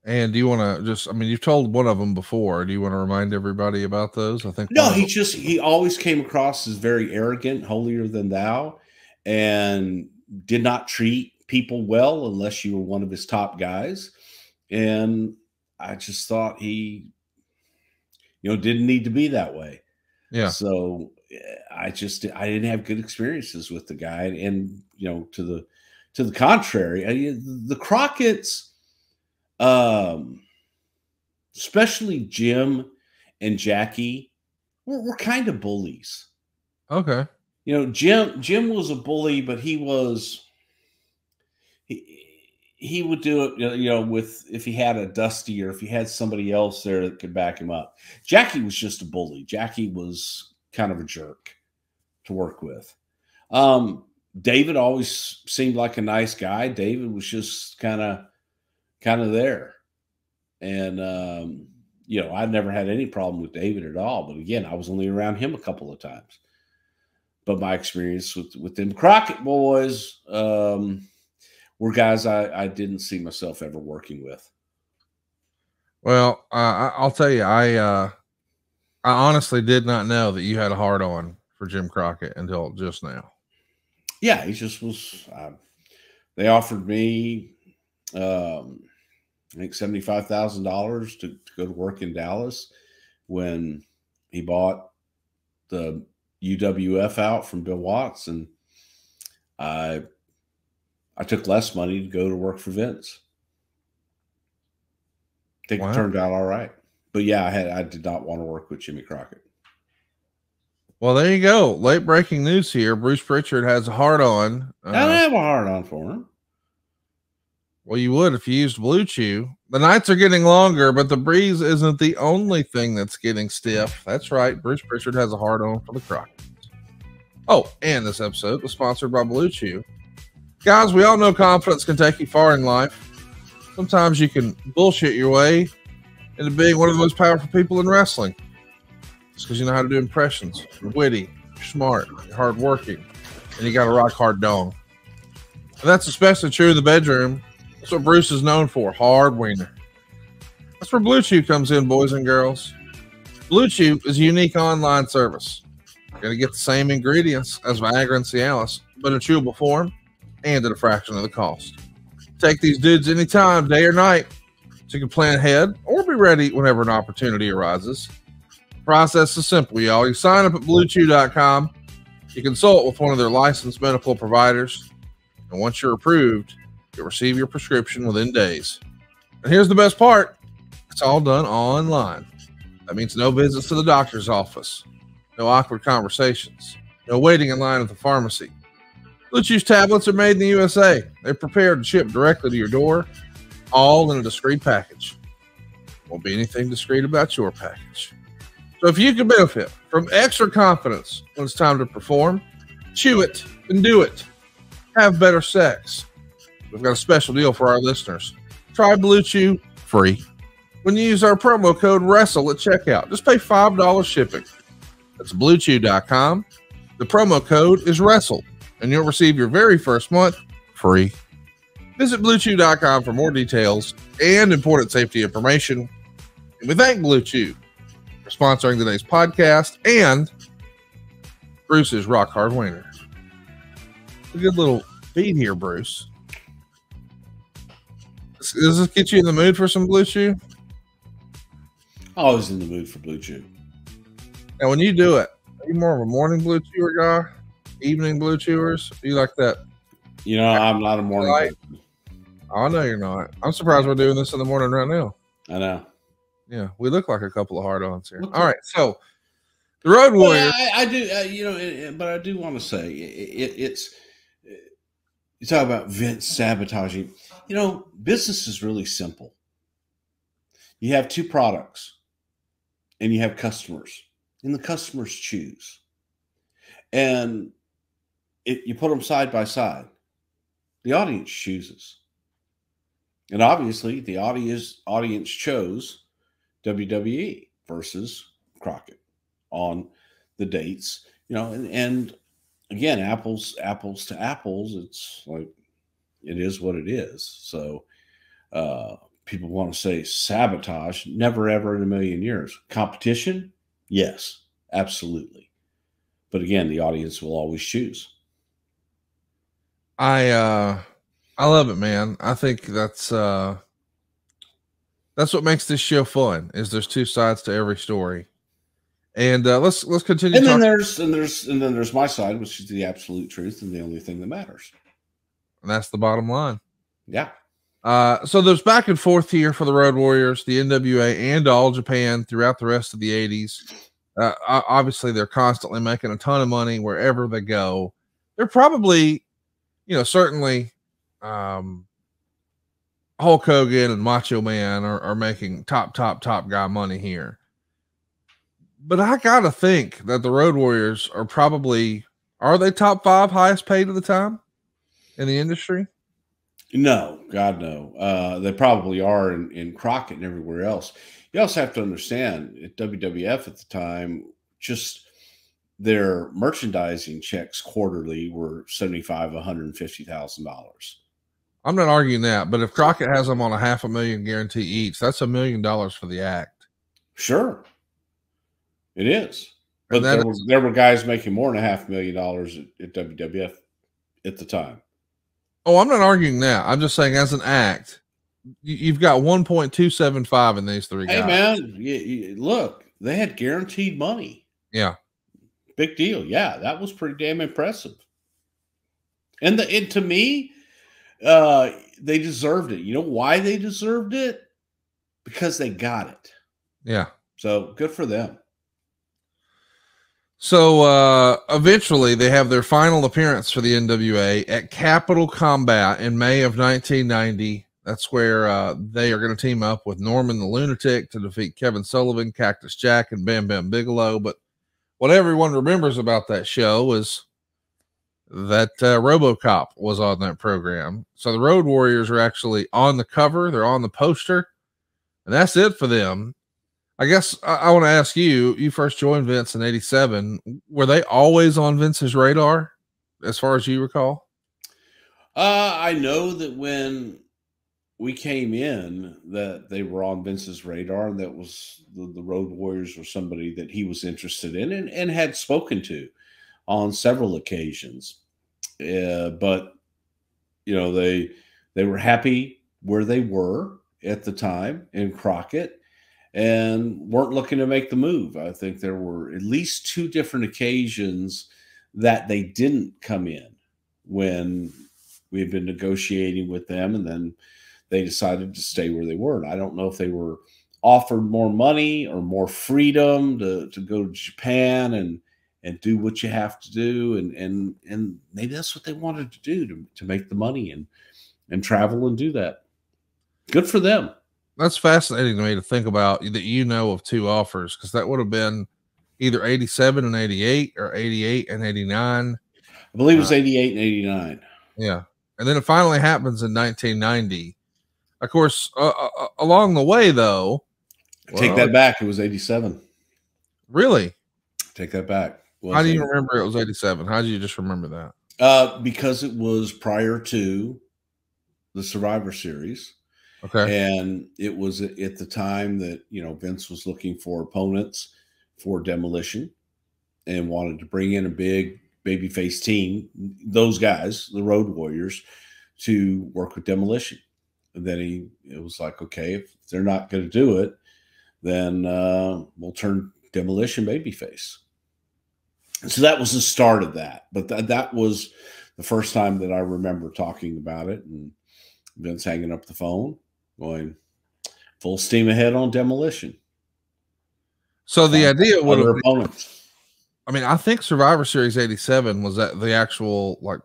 [SPEAKER 1] And do you want to you've told one of them before. Do you want to remind everybody about those? I think
[SPEAKER 2] no, he always came across as very arrogant, holier than thou, and did not treat people well unless you were one of his top guys. And I just thought he, didn't need to be that way.
[SPEAKER 1] Yeah.
[SPEAKER 2] So I didn't have good experiences with the guy. And, to the contrary, the Crockett's, especially Jim and Jackie were kind of bullies.
[SPEAKER 1] Okay.
[SPEAKER 2] Jim was a bully, but he would do it, with if he had a Dusty or if he had somebody else there that could back him up. Jackie was just a bully. Jackie was kind of a jerk to work with. David always seemed like a nice guy. David was just kind of there. And, I never had any problem with David at all. But again, I was only around him a couple of times. But my experience with them Crockett boys were guys I didn't see myself ever working with.
[SPEAKER 1] Well, I'll tell you, I honestly did not know that you had a hard on for Jim Crockett until just now.
[SPEAKER 2] Yeah, he just was. They offered me, I think $75,000 to go to work in Dallas when he bought the UWF out from Bill Watts, and I took less money to go to work for Vince. I think it turned out all right. But yeah, I did not want to work with Jimmy Crockett.
[SPEAKER 1] Well, there you go. Late breaking news here. Bruce Prichard has a hard on.
[SPEAKER 2] I don't have a hard on for him.
[SPEAKER 1] Well, you would if you used Blue Chew. The nights are getting longer, but the breeze isn't the only thing that's getting stiff. That's right. Bruce Prichard has a hard on for the Crockett's. Oh, and this episode was sponsored by Blue Chew. Guys, we all know confidence can take you far in life. Sometimes you can bullshit your way into being one of the most powerful people in wrestling. It's because you know how to do impressions. You're witty, you're smart, you're hardworking, and you got a rock hard dong. And that's especially true in the bedroom. That's what Bruce is known for, hard wiener. That's where Blue Chew comes in, boys and girls. Blue Chew is a unique online service. You're going to get the same ingredients as Viagra and Cialis, but in chewable form and at a fraction of the cost. Take these dudes anytime, day or night, so you can plan ahead or be ready whenever an opportunity arises. The process is simple, y'all. You sign up at BlueChew.com. You consult with one of their licensed medical providers, and once you're approved, you'll receive your prescription within days. And here's the best part. It's all done online. That means no visits to the doctor's office, no awkward conversations, no waiting in line at the pharmacy. Blue Chew's tablets are made in the USA. They're prepared and shipped directly to your door, all in a discreet package. Won't be anything discreet about your package. So if you can benefit from extra confidence when it's time to perform, chew it and do it. Have better sex. We've got a special deal for our listeners. Try Blue Chew free when you use our promo code WRESTLE at checkout. Just pay $5 shipping. That's BlueChew.com. The promo code is WRESTLE, and you'll receive your very first month free. Visit BlueChew.com for more details and important safety information. And we thank Blue Chew for sponsoring today's podcast and Bruce's Rock Hard Wiener. A good little beat here, Bruce. Does this get you in the mood for some Blue Chew?
[SPEAKER 2] Always in the mood for Blue Chew.
[SPEAKER 1] Now, when you do it, are you more of a morning Blue Chewer guy? Evening Blue Chewers? Do you like that?
[SPEAKER 2] You know, I'm not a morning person.
[SPEAKER 1] Oh, no, you're not. I'm surprised we're doing this in the morning right now.
[SPEAKER 2] I know.
[SPEAKER 1] Yeah, we look like a couple of hard-ons here. All right, so the Road Warriors.
[SPEAKER 2] Well, I do, but I do want to say it's you talk about Vince sabotaging. You know, business is really simple. You have two products, and you have customers, and the customers choose. And you put them side by side. The audience chooses. And obviously, the audience chose WWE versus Crockett on the dates. You know, and again, apples to apples, it's like it is what it is. So people want to say sabotage. Never, ever in a million years. Competition? Yes, absolutely. But again, the audience will always choose.
[SPEAKER 1] I love it, man. I think that's what makes this show fun. Is there's two sides to every story, and let's continue.
[SPEAKER 2] And then there's my side, which is the absolute truth and the only thing that matters.
[SPEAKER 1] And that's the bottom line.
[SPEAKER 2] Yeah.
[SPEAKER 1] So there's back and forth here for the Road Warriors, the NWA, and All Japan throughout the rest of the 80s. Obviously, they're constantly making a ton of money wherever they go. They're probably, certainly Hulk Hogan and Macho Man are making top guy money here. But I got to think that the Road Warriors are they top 5 highest paid at the time in the industry?
[SPEAKER 2] No, God, no. They probably are in Crockett and everywhere else. You also have to understand at WWF at the time, just their merchandising checks quarterly were $75,000, $150,000.
[SPEAKER 1] I'm not arguing that, but if Crockett has them on a $500,000 guarantee each, that's $1 million for the act.
[SPEAKER 2] Sure, it is. But there were guys making more than $500,000 at WWF at the time.
[SPEAKER 1] Oh, I'm not arguing that. I'm just saying as an act, you've got 1.275 in these three guys.
[SPEAKER 2] Hey, man, look, they had guaranteed money.
[SPEAKER 1] Yeah.
[SPEAKER 2] Big deal. Yeah, that was pretty damn impressive. And to me, they deserved it. You know why they deserved it? Because they got it.
[SPEAKER 1] Yeah.
[SPEAKER 2] So good for them.
[SPEAKER 1] So eventually they have their final appearance for the NWA at Capital Combat in May of 1990. That's where they are going to team up with Norman the Lunatic to defeat Kevin Sullivan, Cactus Jack, and Bam Bam Bigelow. But what everyone remembers about that show is that RoboCop was on that program. So the Road Warriors are actually on the cover. They're on the poster. And that's it for them. I guess I want to ask you, you first joined Vince in 87. Were they always on Vince's radar as far as you recall?
[SPEAKER 2] I know that when we came in, that they were on Vince's radar, and that was the Road Warriors were somebody that he was interested in and had spoken to on several occasions. But you know, they were happy where they were at the time in Crockett and weren't looking to make the move. I think there were at least two different occasions that they didn't come in when we had been negotiating with them, and then they decided to stay where they were. And I don't know if they were offered more money or more freedom to go to Japan and do what you have to do. And maybe that's what they wanted to do, to make the money and travel and do that. Good for them.
[SPEAKER 1] That's fascinating to me to think about that, you know, of two offers, because that would have been either 87 and 88 or 88 and 89.
[SPEAKER 2] I believe it was 88 and 89.
[SPEAKER 1] Yeah. And then it finally happens in 1990. Of course, along the way, though.
[SPEAKER 2] Take that back. It was 87.
[SPEAKER 1] Really?
[SPEAKER 2] Take that back.
[SPEAKER 1] How do you remember it was 87? How do you just remember that?
[SPEAKER 2] Because it was prior to the Survivor Series.
[SPEAKER 1] Okay.
[SPEAKER 2] And it was at the time that, you know, Vince was looking for opponents for Demolition and wanted to bring in a big babyface team, those guys, the Road Warriors, to work with Demolition. And then it was like, okay, if they're not going to do it, then we'll turn Demolition babyface. And so that was the start of that. But that was the first time that I remember talking about it, and Vince hanging up the phone, going full steam ahead on Demolition.
[SPEAKER 1] So the idea would have
[SPEAKER 2] opponents.
[SPEAKER 1] I mean, I think Survivor Series 87 was that the actual, like,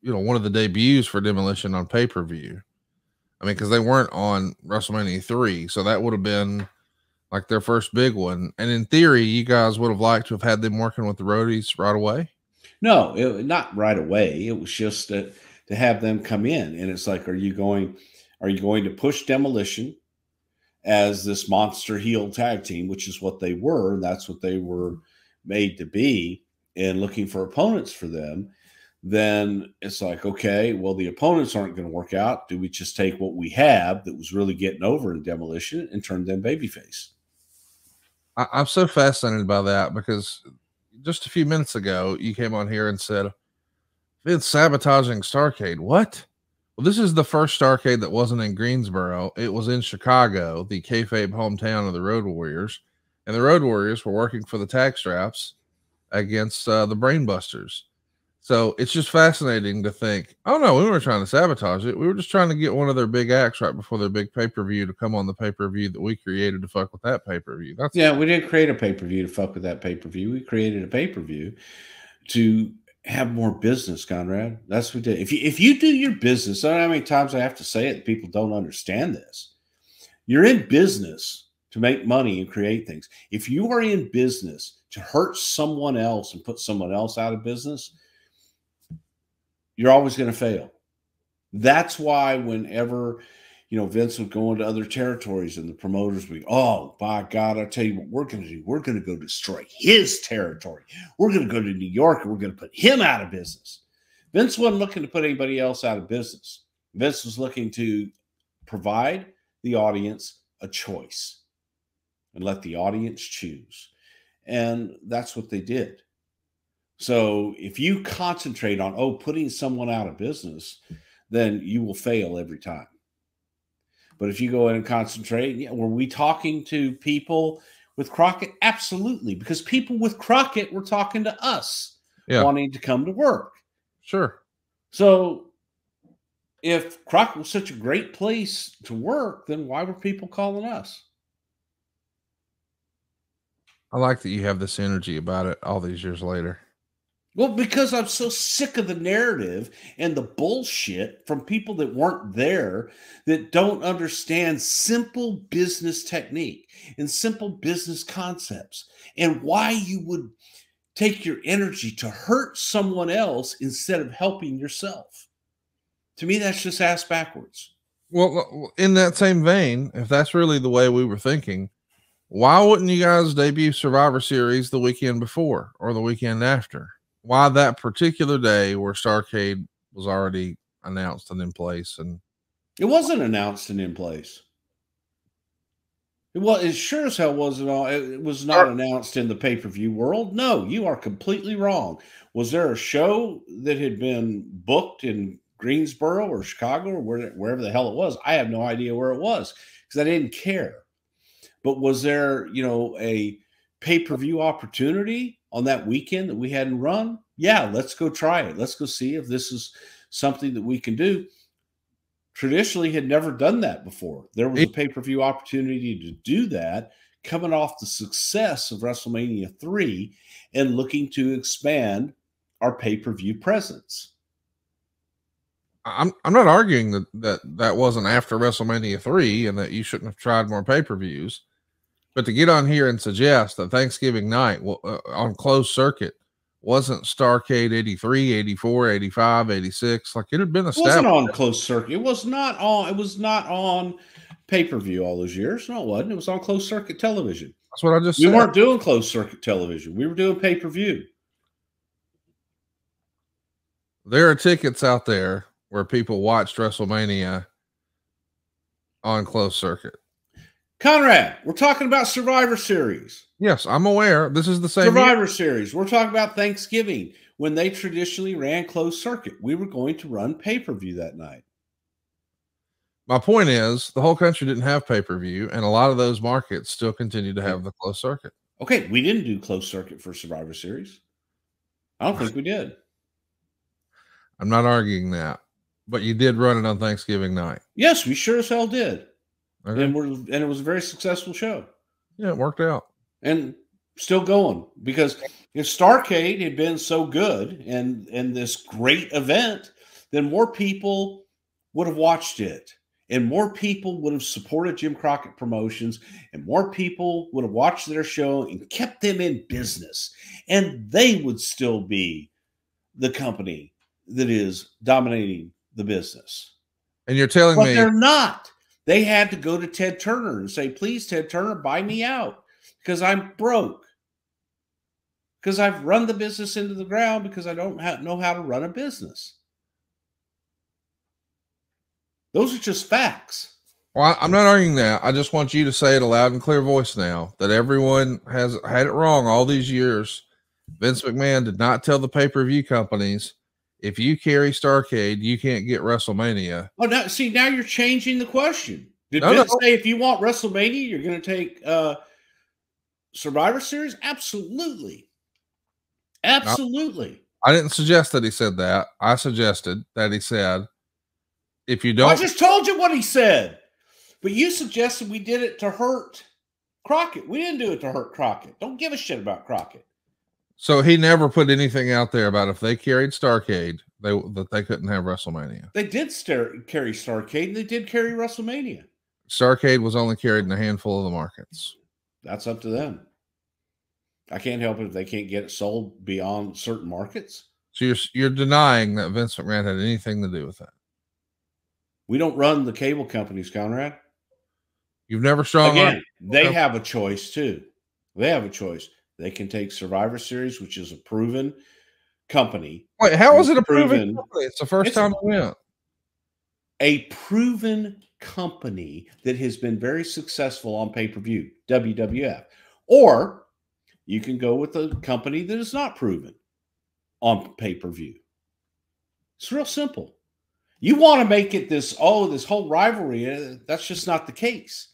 [SPEAKER 1] you know, one of the debuts for Demolition on pay-per-view. I mean, because they weren't on WrestleMania 3, so that would have been like their first big one. And in theory, you guys would have liked to have had them working with the roadies right away.
[SPEAKER 2] No, not right away. It was just to have them come in, and it's like, are you going to push Demolition as this monster heel tag team, which is what they were, and that's what they were made to be, and looking for opponents for them? Then it's like, okay, well, the opponents aren't going to work out. Do we just take what we have that was really getting over in Demolition and turn them babyface?
[SPEAKER 1] I'm so fascinated by that, because just a few minutes ago, you came on here and said, Vince sabotaging Starrcade. What? Well, this is the first Starrcade that wasn't in Greensboro. It was in Chicago, the kayfabe hometown of the Road Warriors. And the Road Warriors were working for the tag straps against the Brainbusters. So it's just fascinating to think, oh no, we weren't trying to sabotage it. We were just trying to get one of their big acts right before their big pay-per-view to come on the pay-per-view that we created to fuck with that pay-per-view.
[SPEAKER 2] We didn't create a pay-per-view to fuck with that pay-per-view. We created a pay-per-view to have more business, Conrad. That's what we did. If you do your business, I don't know how many times I have to say it, people don't understand this. You're in business to make money and create things. If you are in business to hurt someone else and put someone else out of business, you're always going to fail. That's why whenever, you know, Vince would go into other territories and the promoters would, oh, by God, I'll tell you what we're going to do. We're going to go destroy his territory. We're going to go to New York and we're going to put him out of business. Vince wasn't looking to put anybody else out of business. Vince was looking to provide the audience a choice and let the audience choose. And that's what they did. So if you concentrate on, putting someone out of business, then you will fail every time. But if you go in and concentrate, were we talking to people with Crockett? Absolutely. Because people with Crockett were talking to us, wanting to come to work.
[SPEAKER 1] Sure.
[SPEAKER 2] So if Crockett was such a great place to work, then why were people calling us?
[SPEAKER 1] I like that you have this energy about it all these years later.
[SPEAKER 2] Well, because I'm so sick of the narrative and the bullshit from people that weren't there, that don't understand simple business technique and simple business concepts, and why you would take your energy to hurt someone else instead of helping yourself. To me, that's just ass backwards.
[SPEAKER 1] Well, in that same vein, if that's really the way we were thinking, why wouldn't you guys debut Survivor Series the weekend before or the weekend after? Why that particular day where Starrcade was already announced and in place. And
[SPEAKER 2] it wasn't announced and in place. It sure as hell wasn't. It was not announced in the pay-per-view world. No, you are completely wrong. Was there a show that had been booked in Greensboro or Chicago or wherever the hell it was? I have no idea where it was because I didn't care. But was there, a pay-per-view opportunity on that weekend that we hadn't run? Yeah, let's go try it. Let's go see if this is something that we can do. Traditionally had never done that before. There was a pay-per-view opportunity to do that coming off the success of WrestleMania 3 and looking to expand our pay-per-view presence.
[SPEAKER 1] I'm not arguing that wasn't after WrestleMania 3 and that you shouldn't have tried more pay-per-views, but to get on here and suggest that Thanksgiving night on closed circuit wasn't Starrcade 83, 84, 85, 86. Like it had been established.
[SPEAKER 2] It wasn't on closed circuit. It was not on pay-per-view all those years. No, it wasn't. It was on closed circuit television.
[SPEAKER 1] That's what I just said.
[SPEAKER 2] We weren't doing closed circuit television. We were doing pay-per-view.
[SPEAKER 1] There are tickets out there where people watched WrestleMania on closed circuit.
[SPEAKER 2] Conrad, we're talking about Survivor Series.
[SPEAKER 1] Yes, I'm aware. This is the same
[SPEAKER 2] Survivor Series. We're talking about Thanksgiving when they traditionally ran closed circuit. We were going to run pay-per-view that night.
[SPEAKER 1] My point is the whole country didn't have pay-per-view, and a lot of those markets still continue to have the closed circuit.
[SPEAKER 2] Okay, we didn't do closed circuit for Survivor Series. I don't think we did.
[SPEAKER 1] I'm not arguing that, but you did run it on Thanksgiving night.
[SPEAKER 2] Yes, we sure as hell did.
[SPEAKER 1] Okay.
[SPEAKER 2] And it was a very successful show.
[SPEAKER 1] Yeah, it worked out.
[SPEAKER 2] And still going, because if Starrcade had been so good and this great event, then more people would have watched it, and more people would have supported Jim Crockett Promotions, and more people would have watched their show and kept them in business, and they would still be the company that is dominating the business.
[SPEAKER 1] And you're telling me
[SPEAKER 2] they're not. They had to go to Ted Turner and say, please, Ted Turner, buy me out because I'm broke. Because I've run the business into the ground because I don't know how to run a business. Those are just facts.
[SPEAKER 1] Well, I'm not arguing that. I just want you to say it a loud and clear voice now that everyone has had it wrong all these years. Vince McMahon did not tell the pay-per-view companies, if you carry Starrcade, you can't get WrestleMania.
[SPEAKER 2] Oh, now you're changing the question. Did Vince say if you want WrestleMania, you're going to take Survivor Series? Absolutely. Absolutely.
[SPEAKER 1] No, I didn't suggest that he said that. I suggested that he said, if you don't.
[SPEAKER 2] I just told you what he said. But you suggested we did it to hurt Crockett. We didn't do it to hurt Crockett. Don't give a shit about Crockett.
[SPEAKER 1] So he never put anything out there about if they carried Starrcade, that they couldn't have WrestleMania.
[SPEAKER 2] They did carry Starrcade, and they did carry WrestleMania.
[SPEAKER 1] Starrcade was only carried in a handful of the markets.
[SPEAKER 2] That's up to them. I can't help it if they can't get it sold beyond certain markets.
[SPEAKER 1] So you're denying that Vince McMahon had anything to do with that.
[SPEAKER 2] We don't run the cable companies, Conrad.
[SPEAKER 1] You've never strong.
[SPEAKER 2] Again, they have a choice too. They have a choice. They can take Survivor Series, which is a proven company.
[SPEAKER 1] Wait, how is it a proven company? It's the first time we went.
[SPEAKER 2] A proven company that has been very successful on pay-per-view, WWF. Or you can go with a company that is not proven on pay-per-view. It's real simple. You want to make it this whole rivalry. That's just not the case.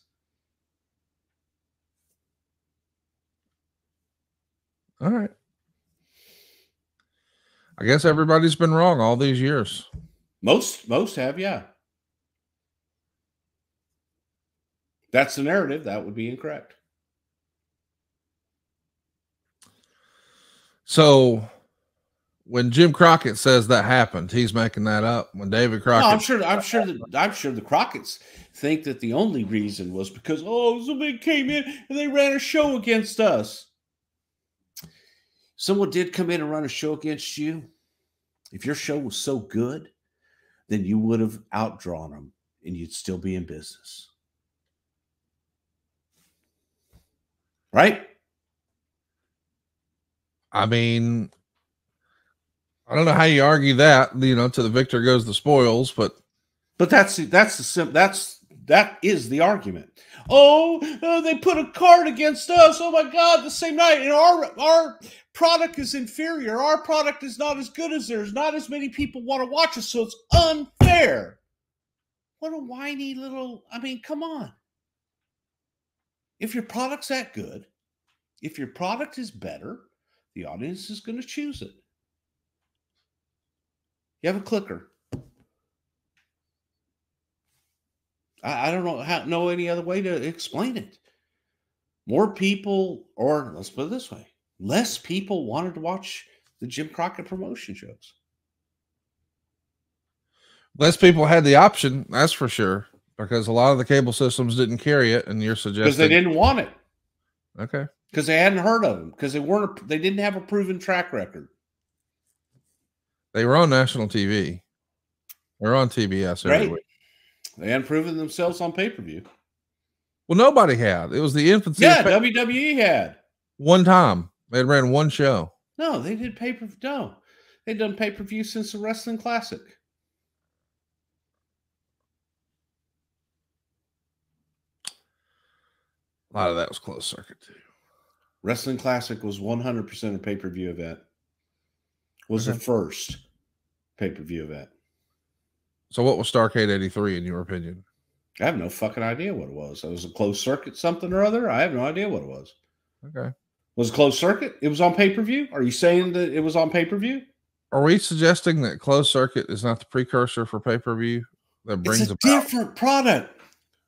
[SPEAKER 1] All right. I guess everybody's been wrong all these years.
[SPEAKER 2] Most have, yeah. That's the narrative. That would be incorrect.
[SPEAKER 1] So when Jim Crockett says that happened, he's making that up. When David Crockett,
[SPEAKER 2] no, I'm sure the Crockett's think that the only reason was because somebody came in and they ran a show against us. Someone did come in and run a show against you. If your show was so good, then you would have outdrawn them and you'd still be in business. Right?
[SPEAKER 1] I mean, I don't know how you argue that, you know, to the victor goes the spoils, but
[SPEAKER 2] that is the argument. Oh, they put a card against us. Oh my God, the same night. And our product is inferior. Our product is not as good as theirs. Not as many people want to watch us, so it's unfair. What a whiny little, I mean, come on. If your product's that good, if your product is better, the audience is going to choose it. You have a clicker. I don't know any other way to explain it. More people, or let's put it this way, less people wanted to watch the Jim Crockett promotion shows.
[SPEAKER 1] Less people had the option, that's for sure, because a lot of the cable systems didn't carry it, and you're suggesting
[SPEAKER 2] because they didn't want it.
[SPEAKER 1] Okay.
[SPEAKER 2] Because they hadn't heard of them. Because they didn't have a proven track record.
[SPEAKER 1] They were on national TV. They're on TBS every week.
[SPEAKER 2] They hadn't proven themselves on pay-per-view.
[SPEAKER 1] Well, nobody had. It was the infancy.
[SPEAKER 2] Yeah, WWE had.
[SPEAKER 1] One time. They had ran one show.
[SPEAKER 2] No, they did pay-per-view. No. They'd done pay-per-view since the Wrestling Classic.
[SPEAKER 1] A lot of that was closed circuit, too.
[SPEAKER 2] Wrestling Classic was 100% a pay-per-view event. Was the first pay-per-view event.
[SPEAKER 1] So what was Starrcade 83 in your opinion?
[SPEAKER 2] I have no fucking idea what it was. It was a closed circuit something or other. I have no idea what it was.
[SPEAKER 1] Okay.
[SPEAKER 2] Was it closed circuit? It was on pay-per-view? Are you saying that it was on pay-per-view?
[SPEAKER 1] Are we suggesting that closed circuit is not the precursor for pay-per-view that brings
[SPEAKER 2] it's a different product?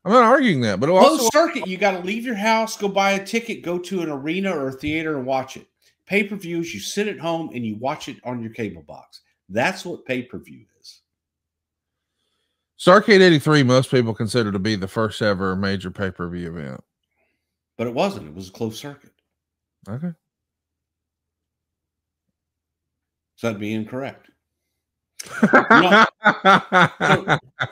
[SPEAKER 1] I'm not arguing that, but
[SPEAKER 2] closed circuit, you got to leave your house, go buy a ticket, go to an arena or a theater and watch it. Pay-per-views, you sit at home and you watch it on your cable box. That's what pay-per-view is.
[SPEAKER 1] Starrcade 83, most people consider to be the first ever major pay-per-view event.
[SPEAKER 2] But it wasn't. It was a closed circuit.
[SPEAKER 1] Okay.
[SPEAKER 2] So that'd be incorrect. So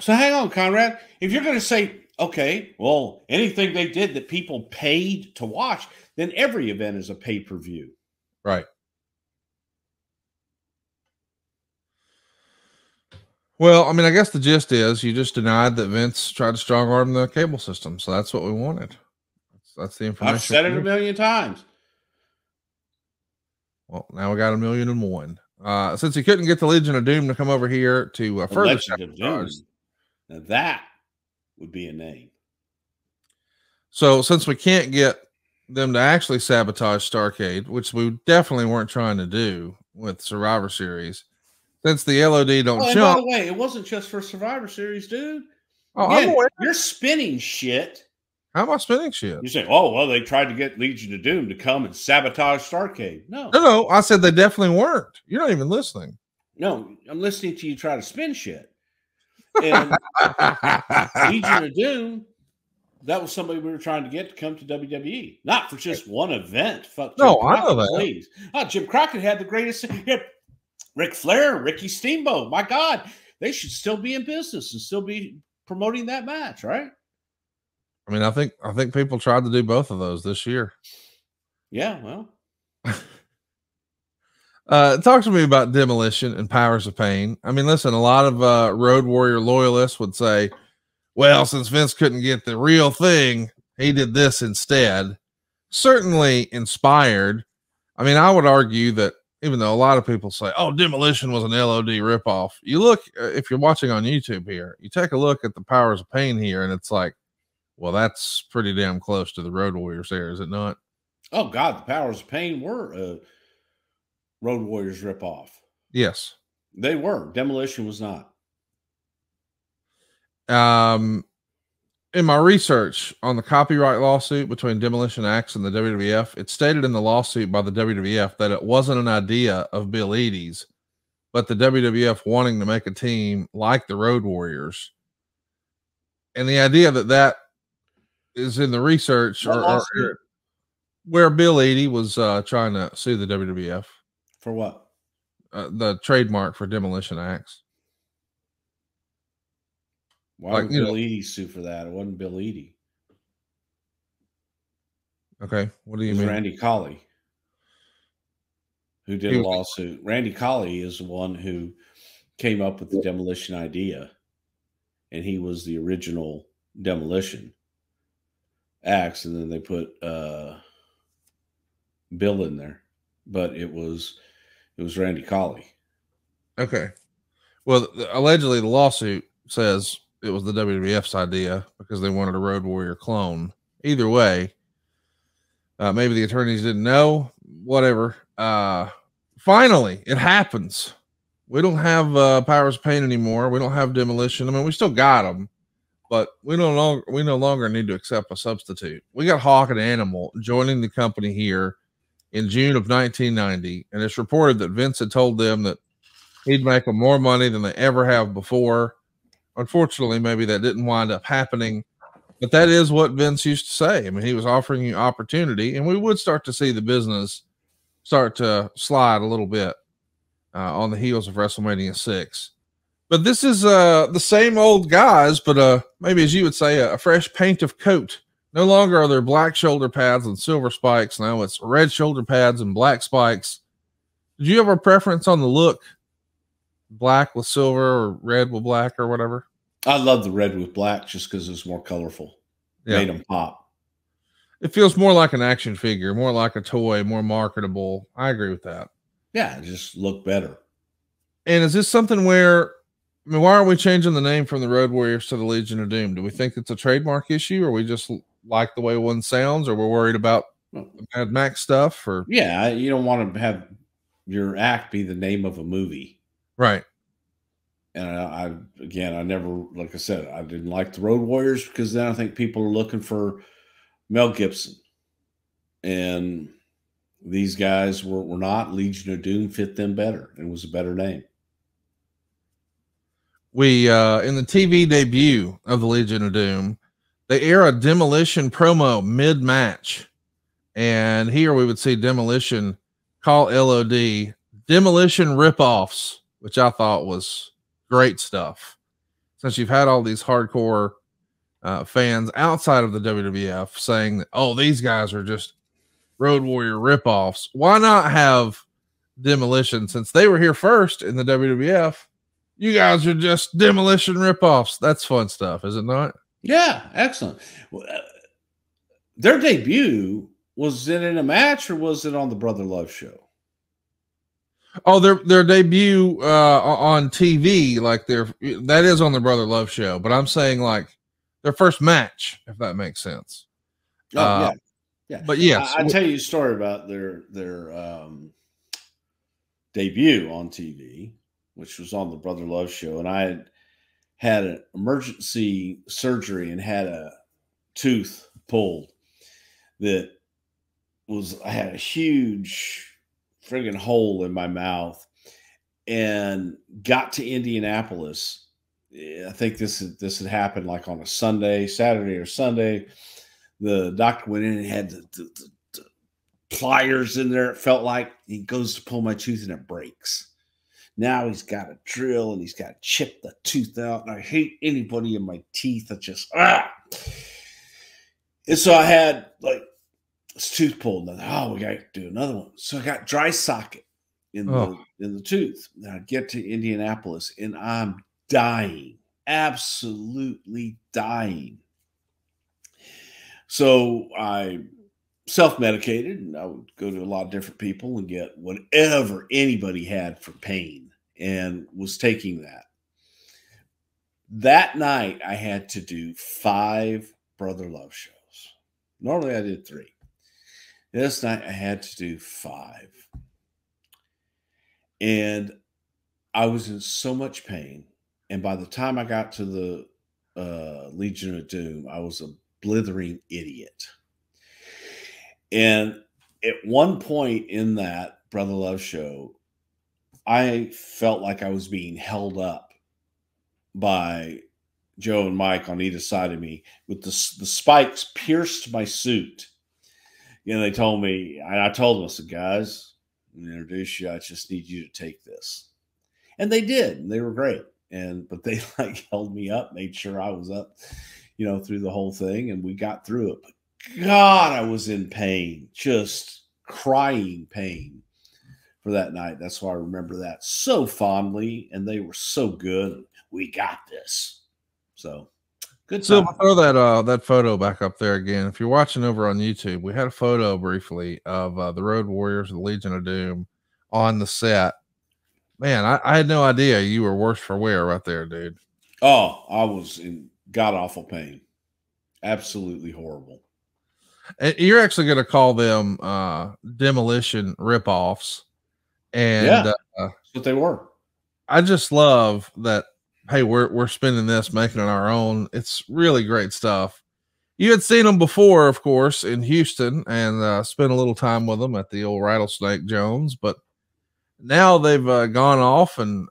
[SPEAKER 2] hang on, Conrad. If you're going to say, okay, well, anything they did that people paid to watch, then every event is a pay-per-view.
[SPEAKER 1] Right. Well, I mean, I guess the gist is you just denied that Vince tried to strong arm the cable system. So that's what we wanted. That's the information.
[SPEAKER 2] I've said it a million times.
[SPEAKER 1] Well, now we got 1,000,001. Since he couldn't get the Legion of Doom to come over here to further sabotage.
[SPEAKER 2] Now that would be a name.
[SPEAKER 1] So since we can't get them to actually sabotage Starrcade, which we definitely weren't trying to do with Survivor Series, since the LOD don't jump.
[SPEAKER 2] By the way, it wasn't just for Survivor Series, dude.
[SPEAKER 1] Oh,
[SPEAKER 2] again, you're spinning shit.
[SPEAKER 1] How am I spinning shit?
[SPEAKER 2] You say, oh, well, they tried to get Legion of Doom to come and sabotage Starrcade.
[SPEAKER 1] No, I said they definitely weren't. You're not even listening.
[SPEAKER 2] No, I'm listening to you try to spin shit. And Legion of Doom, that was somebody we were trying to get to come to WWE. Not for just one event. Fuck Jim
[SPEAKER 1] I know that.
[SPEAKER 2] Please. Oh, Jim Crockett had the greatest. Ric Flair, Ricky Steamboat. My God, they should still be in business and still be promoting that match, right?
[SPEAKER 1] I mean, I think people tried to do both of those this year.
[SPEAKER 2] Yeah, well.
[SPEAKER 1] Talk to me about Demolition and Powers of Pain. I mean, listen, a lot of Road Warrior loyalists would say, well, since Vince couldn't get the real thing, he did this instead. Certainly inspired. I mean, I would argue that even though a lot of people say, oh, Demolition was an LOD ripoff, you look, if you're watching on YouTube here, you take a look at the Powers of Pain here, and it's like, well, that's pretty damn close to the Road Warriors there, is it not? Oh,
[SPEAKER 2] God, the Powers of Pain were Road Warriors ripoff.
[SPEAKER 1] Yes.
[SPEAKER 2] They were. Demolition was not.
[SPEAKER 1] In my research on the copyright lawsuit between Demolition Axe and the WWF, it stated in the lawsuit by the WWF that it wasn't an idea of Bill Eadie's, but the WWF wanting to make a team like the Road Warriors. And the idea that is in the research or where Bill Eadie was trying to sue the WWF.
[SPEAKER 2] For what?
[SPEAKER 1] The trademark for Demolition Axe.
[SPEAKER 2] Why would Bill Eadie sue for that? It wasn't Bill Eadie.
[SPEAKER 1] Okay. What do you mean?
[SPEAKER 2] Randy Colley. who did a lawsuit. Randy Colley is the one who came up with the demolition idea, and he was the original demolition acts, and then they put Bill in there, but it was Randy Colley.
[SPEAKER 1] Okay. Well, allegedly the lawsuit says it was the WWF's idea because they wanted a Road Warrior clone. Either way, maybe the attorneys didn't know, whatever. Finally, it happens. We don't have Powers of Pain anymore. We don't have Demolition. I mean, we still got them, but we no longer need to accept a substitute. We got Hawk and Animal joining the company here in June of 1990, and it's reported that Vince had told them that he'd make them more money than they ever have before. Unfortunately, maybe that didn't wind up happening, but that is what Vince used to say. I mean, he was offering you opportunity, and we would start to see the business start to slide a little bit on the heels of WrestleMania 6. But this is the same old guys, but maybe, as you would say, a fresh paint of coat. No longer are there black shoulder pads and silver spikes. Now it's red shoulder pads and black spikes. Did you have a preference on the look? Black with silver or red with black or whatever?
[SPEAKER 2] I love the red with black just because it's more colorful. Yeah. Made them pop.
[SPEAKER 1] It feels more like an action figure, more like a toy, more marketable. I agree with that.
[SPEAKER 2] Yeah, it just look better.
[SPEAKER 1] And is this something where, I mean, why aren't we changing the name from the Road Warriors to the Legion of Doom? Do we think it's a trademark issue, or we just like the way one sounds, or we're worried about the Mad Max stuff? Or
[SPEAKER 2] yeah, you don't want to have your act be the name of a movie.
[SPEAKER 1] Right.
[SPEAKER 2] And I never, like I said, I didn't like the Road Warriors because then I think people are looking for Mel Gibson. And these guys were not. Legion of Doom fit them better. It was a better name.
[SPEAKER 1] We, in the TV debut of the Legion of Doom, they air a Demolition promo mid-match. And here we would see Demolition call LOD Demolition ripoffs, which I thought was great stuff. Since you've had all these hardcore fans outside of the WWF saying that, oh, these guys are just Road Warrior ripoffs. Why not have Demolition, since they were here first in the WWF? You guys are just Demolition ripoffs. That's fun stuff, is it not?
[SPEAKER 2] Yeah, excellent. Their debut, was it in a match or was it on the Brother Love show?
[SPEAKER 1] Oh, their debut on TV, like that is on the Brother Love show, but I'm saying like their first match, if that makes sense.
[SPEAKER 2] Oh, yeah.
[SPEAKER 1] But yes,
[SPEAKER 2] I'll tell you a story about their debut on TV, which was on the Brother Love show, and I had an emergency surgery and had a tooth pulled that I had a huge friggin' hole in my mouth, and got to Indianapolis. I think this had happened like on a Saturday or Sunday. The doctor went in and had the pliers in there. It felt like he goes to pull my tooth and it breaks. Now he's got a drill and he's got to chip the tooth out. And I hate anybody in my teeth that just, And so I had like this tooth pulled. And I thought, we got to do another one. So I got dry socket in the tooth. And I get to Indianapolis and I'm dying, absolutely dying. So I self-medicated, and I would go to a lot of different people and get whatever anybody had for pain, and was taking that. That night, I had to do 5 Brother Love shows. Normally, I did 3. This night, I had to do 5. And I was in so much pain. And by the time I got to the Legion of Doom, I was a blithering idiot. And at one point in that Brother Love show, I felt like I was being held up by Joe and Mike on either side of me with the spikes pierced my suit. You know, they told me, and I told them, I said, guys, I'm going to introduce you. I just need you to take this. And they did. And they were great. But they like held me up, made sure I was up, through the whole thing. And we got through it. But God, I was in pain, just crying pain for that night. That's why I remember that so fondly, and they were so good. We got this. So good
[SPEAKER 1] So
[SPEAKER 2] time.
[SPEAKER 1] throw that photo back up there again. If you're watching over on YouTube, we had a photo briefly of the Road Warriors of the Legion of Doom on the set. Man, I had no idea you were worse for wear right there, dude.
[SPEAKER 2] Oh, I was in god awful pain. Absolutely horrible.
[SPEAKER 1] And you're actually going to call them demolition ripoffs. And
[SPEAKER 2] Yeah, that's what they were.
[SPEAKER 1] I just love that. Hey, we're spending this, making it our own. It's really great stuff. You had seen them before, of course, in Houston, and spent a little time with them at the old Rattlesnake Jones. But now they've gone off and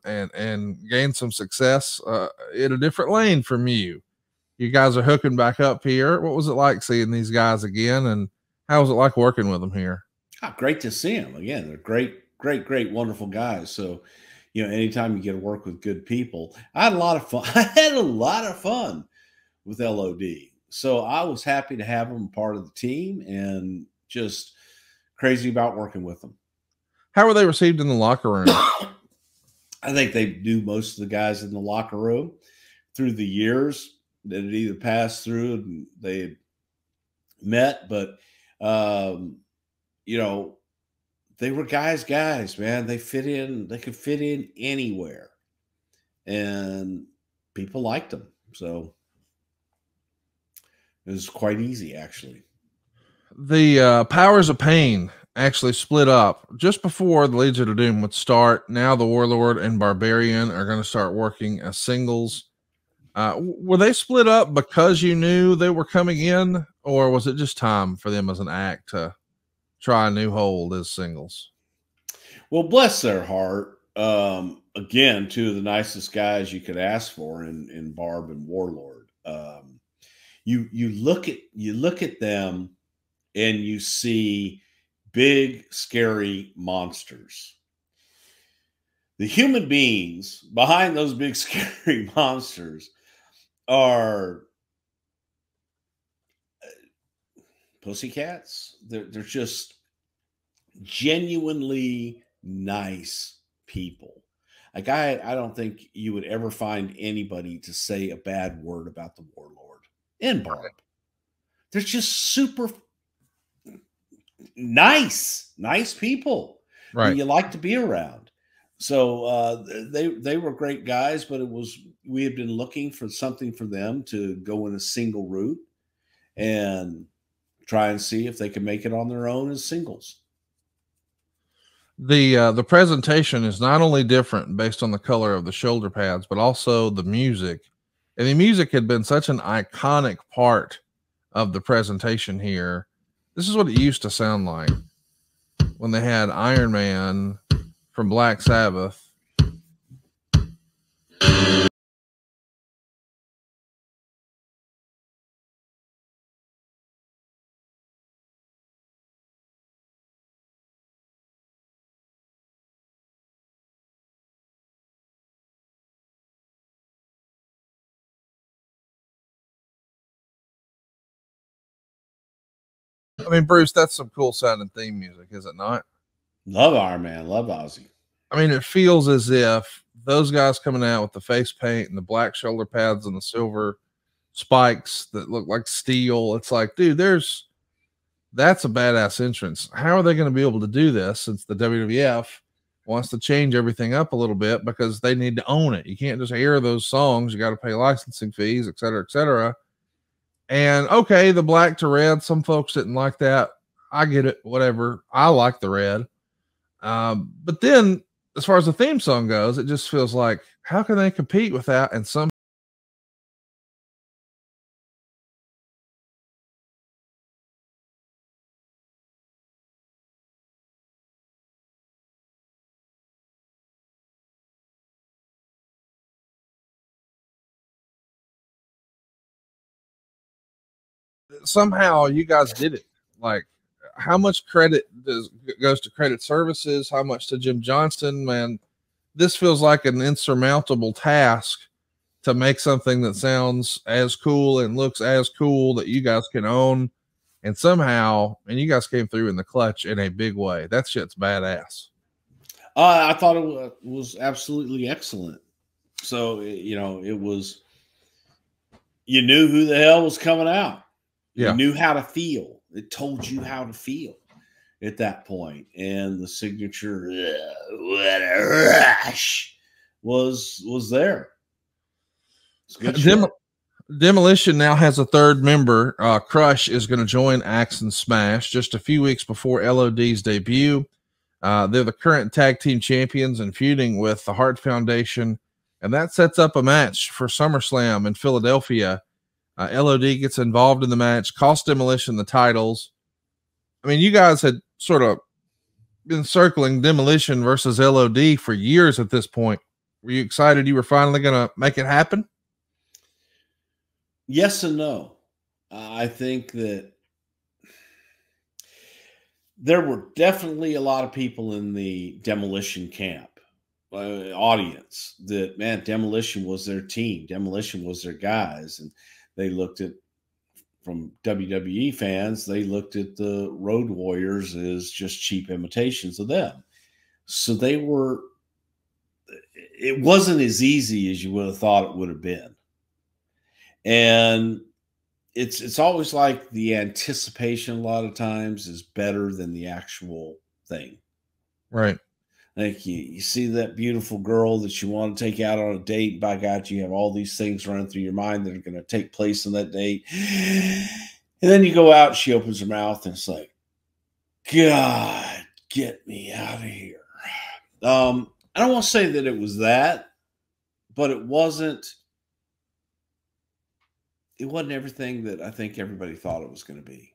[SPEAKER 1] gained some success in a different lane from you. You guys are hooking back up here. What was it like seeing these guys again, and how was it like working with them here?
[SPEAKER 2] Oh, great to see them again. They're great, wonderful guys. So, anytime you get to work with good people, I had a lot of fun. I had a lot of fun with LOD. So I was happy to have them part of the team and just crazy about working with them.
[SPEAKER 1] How were they received in the locker room?
[SPEAKER 2] I think they knew most of the guys in the locker room through the years that had either passed through and they had met, but they were guys, man. They fit in, they could fit in anywhere. And people liked them. So it was quite easy, actually.
[SPEAKER 1] The Powers of Pain actually split up just before the Legion of Doom would start. Now the Warlord and Barbarian are going to start working as singles. Were they split up because you knew they were coming in, or was it just time for them as an act to try a new hold as singles?
[SPEAKER 2] Well, bless their heart. Again, two of the nicest guys you could ask for in Barb and Warlord. You look at them and you see big, scary monsters. The human beings behind those big, scary monsters are pussycats. They're just genuinely nice people. Like I don't think you would ever find anybody to say a bad word about the Warlord and Barb. They're just super nice people.
[SPEAKER 1] Right.
[SPEAKER 2] That you like to be around. So they were great guys, but we had been looking for something for them to go in a single route and try and see if they can make it on their own as singles.
[SPEAKER 1] The presentation is not only different based on the color of the shoulder pads, but also the music. And the music had been such an iconic part of the presentation here. This is what it used to sound like when they had Iron Man from Black Sabbath. I mean, Bruce, that's some cool sounding theme music, is it not?
[SPEAKER 2] Love Iron Man, love Ozzy.
[SPEAKER 1] I mean, it feels as if those guys coming out with the face paint and the black shoulder pads and the silver spikes that look like steel. It's like, dude, that's a badass entrance. How are they going to be able to do this since the WWF wants to change everything up a little bit because they need to own it? You can't just air those songs. You got to pay licensing fees, et cetera, et cetera. And okay, the black to red, some folks didn't like that. I get it, whatever. I like the red. But then as far as the theme song goes, it just feels like, how can they compete with that? And somehow you guys did it. Like, how much credit goes to credit services? How much to Jim Johnston? Man, this feels like an insurmountable task to make something that sounds as cool and looks as cool that you guys can own. And somehow, and you guys came through in the clutch in a big way. That shit's badass.
[SPEAKER 2] I thought it was absolutely excellent. So, it was, you knew who the hell was coming out. You knew how to feel. It told you how to feel at that point. And the signature, what a rush, was there. It's good shit.
[SPEAKER 1] Demolition now has a third member. Crush is going to join Axe and Smash just a few weeks before LOD's debut. They're the current tag team champions and feuding with the Hart Foundation, and that sets up a match for SummerSlam in Philadelphia. LOD gets involved in the match, costs Demolition the titles. I mean, you guys had sort of been circling Demolition versus LOD for years at this point. Were you excited you were finally going to make it happen?
[SPEAKER 2] Yes and no. I think that there were definitely a lot of people in the Demolition camp, audience, that, man, Demolition was their team. Demolition was their guys. And they looked at, from WWE fans, they looked at the Road Warriors as just cheap imitations of them. So it wasn't as easy as you would have thought it would have been. And it's always like the anticipation a lot of times is better than the actual thing.
[SPEAKER 1] Right.
[SPEAKER 2] Like you see that beautiful girl that you want to take out on a date. By God, you have all these things running through your mind that are going to take place on that date. And then you go out, she opens her mouth, and it's like, God, get me out of here. I don't want to say that it was that, but it wasn't everything that I think everybody thought it was going to be.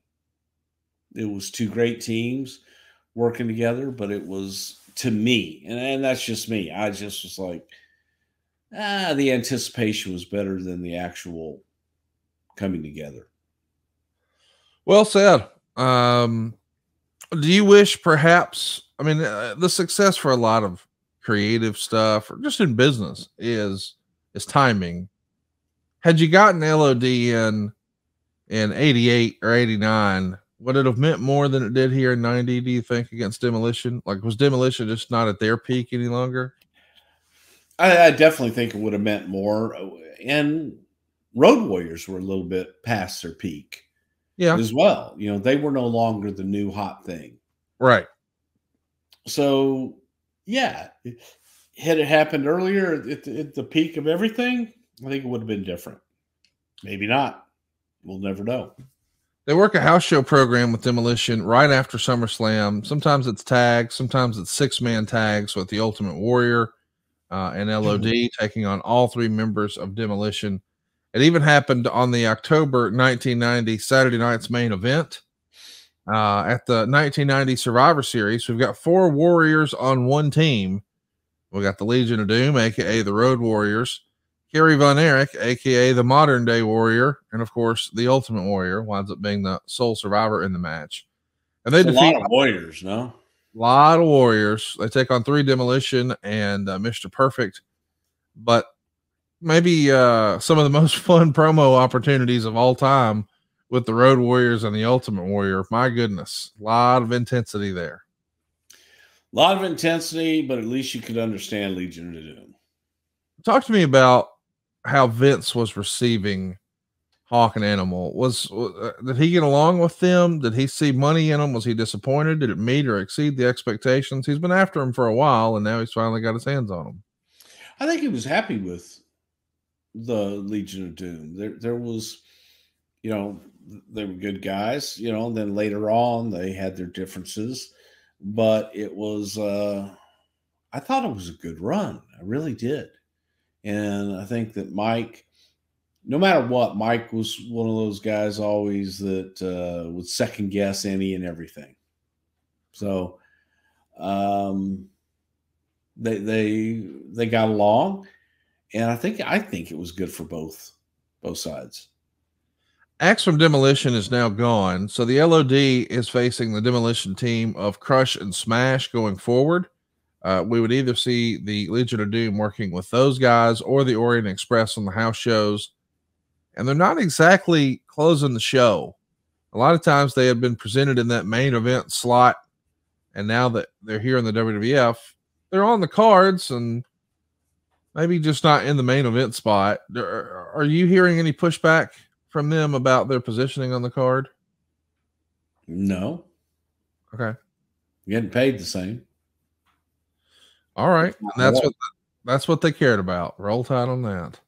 [SPEAKER 2] It was two great teams working together, but it was, to me, and that's just me, I just was like, the anticipation was better than the actual coming together.
[SPEAKER 1] Well said. Do you wish perhaps, I mean, the success for a lot of creative stuff or just in business is timing. Had you gotten LOD in 88 or 89, would it have meant more than it did here in 90, do you think, against Demolition? Like, was Demolition just not at their peak any longer?
[SPEAKER 2] I definitely think it would have meant more. And Road Warriors were a little bit past their peak as well. They were no longer the new hot thing.
[SPEAKER 1] Right.
[SPEAKER 2] So, yeah, had it happened earlier at the peak of everything, I think it would have been different. Maybe not. We'll never know.
[SPEAKER 1] They work a house show program with Demolition right after SummerSlam. Sometimes it's tags, sometimes it's 6-man tags with the Ultimate Warrior and LOD taking on all 3 members of Demolition. It even happened on the October 1990 Saturday night's main event at the 1990 Survivor Series. We've got 4 Warriors on one team. We got the Legion of Doom, aka the Road Warriors, Kerry Von Erich, aka the Modern Day Warrior, and of course the Ultimate Warrior winds up being the sole survivor in the match. And they defeat
[SPEAKER 2] a lot of warriors, no?
[SPEAKER 1] A lot of warriors. They take on 3 Demolition and Mr. Perfect. But maybe some of the most fun promo opportunities of all time with the Road Warriors and the Ultimate Warrior. My goodness, a lot of intensity there.
[SPEAKER 2] A lot of intensity, but at least you could understand Legion of Doom.
[SPEAKER 1] Talk to me about how Vince was receiving Hawk and Animal. Did he get along with them? Did he see money in them? Was he disappointed? Did it meet or exceed the expectations? He's been after them for a while, and now he's finally got his hands on them.
[SPEAKER 2] I think he was happy with the Legion of Doom. There was, they were good guys, and then later on they had their differences, but it was, I thought it was a good run. I really did. And I think that Mike, no matter what, Mike was one of those guys always that would second guess any and everything. So they got along, and I think it was good for both sides.
[SPEAKER 1] Axe from Demolition is now gone, so the LOD is facing the Demolition team of Crush and Smash going forward. We would either see the Legion of Doom working with those guys or the Orient Express on the house shows. And they're not exactly closing the show. A lot of times they had been presented in that main event slot. And now that they're here in the WWF, they're on the cards and maybe just not in the main event spot. Are you hearing any pushback from them about their positioning on the card?
[SPEAKER 2] No.
[SPEAKER 1] Okay.
[SPEAKER 2] Getting paid the same.
[SPEAKER 1] All right. And that's what they cared about. Roll Tide on that.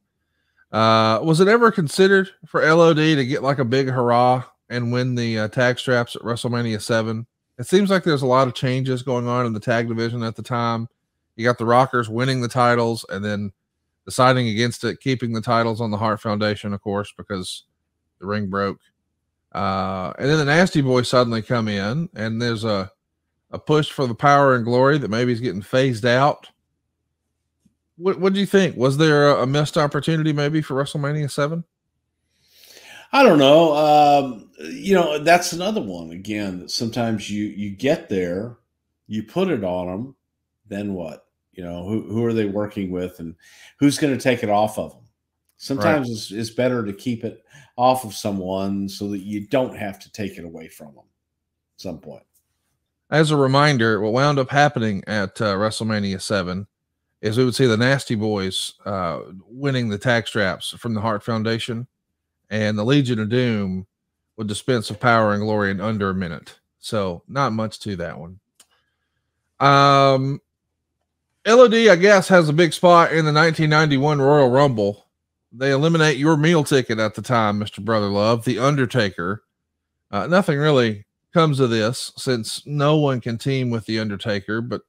[SPEAKER 1] Was it ever considered for LOD to get like a big hurrah and win the tag straps at WrestleMania 7? It seems like there's a lot of changes going on in the tag division at the time. You got the Rockers winning the titles and then deciding against it, keeping the titles on the Hart Foundation, of course, because the ring broke. And then the Nasty Boys suddenly come in, and there's a push for the Power and Glory that maybe is getting phased out. What do you think? Was there a missed opportunity maybe for WrestleMania 7?
[SPEAKER 2] I don't know. That's another one. Again, sometimes you get there, you put it on them, then what? Who are they working with and who's going to take it off of them? Sometimes it's better to keep it off of someone so that you don't have to take it away from them at some point.
[SPEAKER 1] As a reminder, what wound up happening at WrestleMania 7 is we would see the Nasty Boys winning the tag straps from the Hart Foundation, and the Legion of Doom would dispense of Power and Glory in under a minute. So not much to that one. LOD, I guess, has a big spot in the 1991 Royal Rumble. They eliminate your meal ticket at the time, Mr. Brother Love, The Undertaker. Nothing really comes of this since no one can team with The Undertaker, but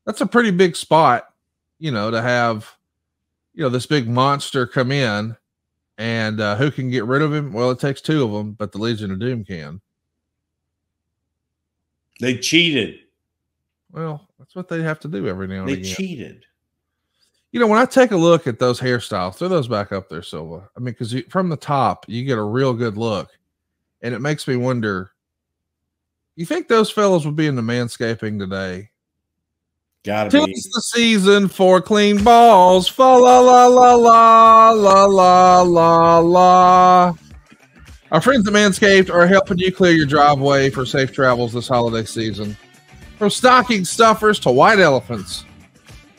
[SPEAKER 1] that's a pretty big spot, to have, this big monster come in, and who can get rid of him? Well, it takes two of them, but the Legion of Doom can.
[SPEAKER 2] They cheated.
[SPEAKER 1] Well, that's what they have to do every now and again.
[SPEAKER 2] They cheated.
[SPEAKER 1] When I take a look at those hairstyles, throw those back up there, Silva. I mean, because from the top, you get a real good look. And it makes me wonder, you think those fellas would be into manscaping today?
[SPEAKER 2] Gotta be.
[SPEAKER 1] Tis the season for clean balls. Fa la la la la la la la la. Our friends at Manscaped are helping you clear your driveway for safe travels this holiday season. From stocking stuffers to white elephants,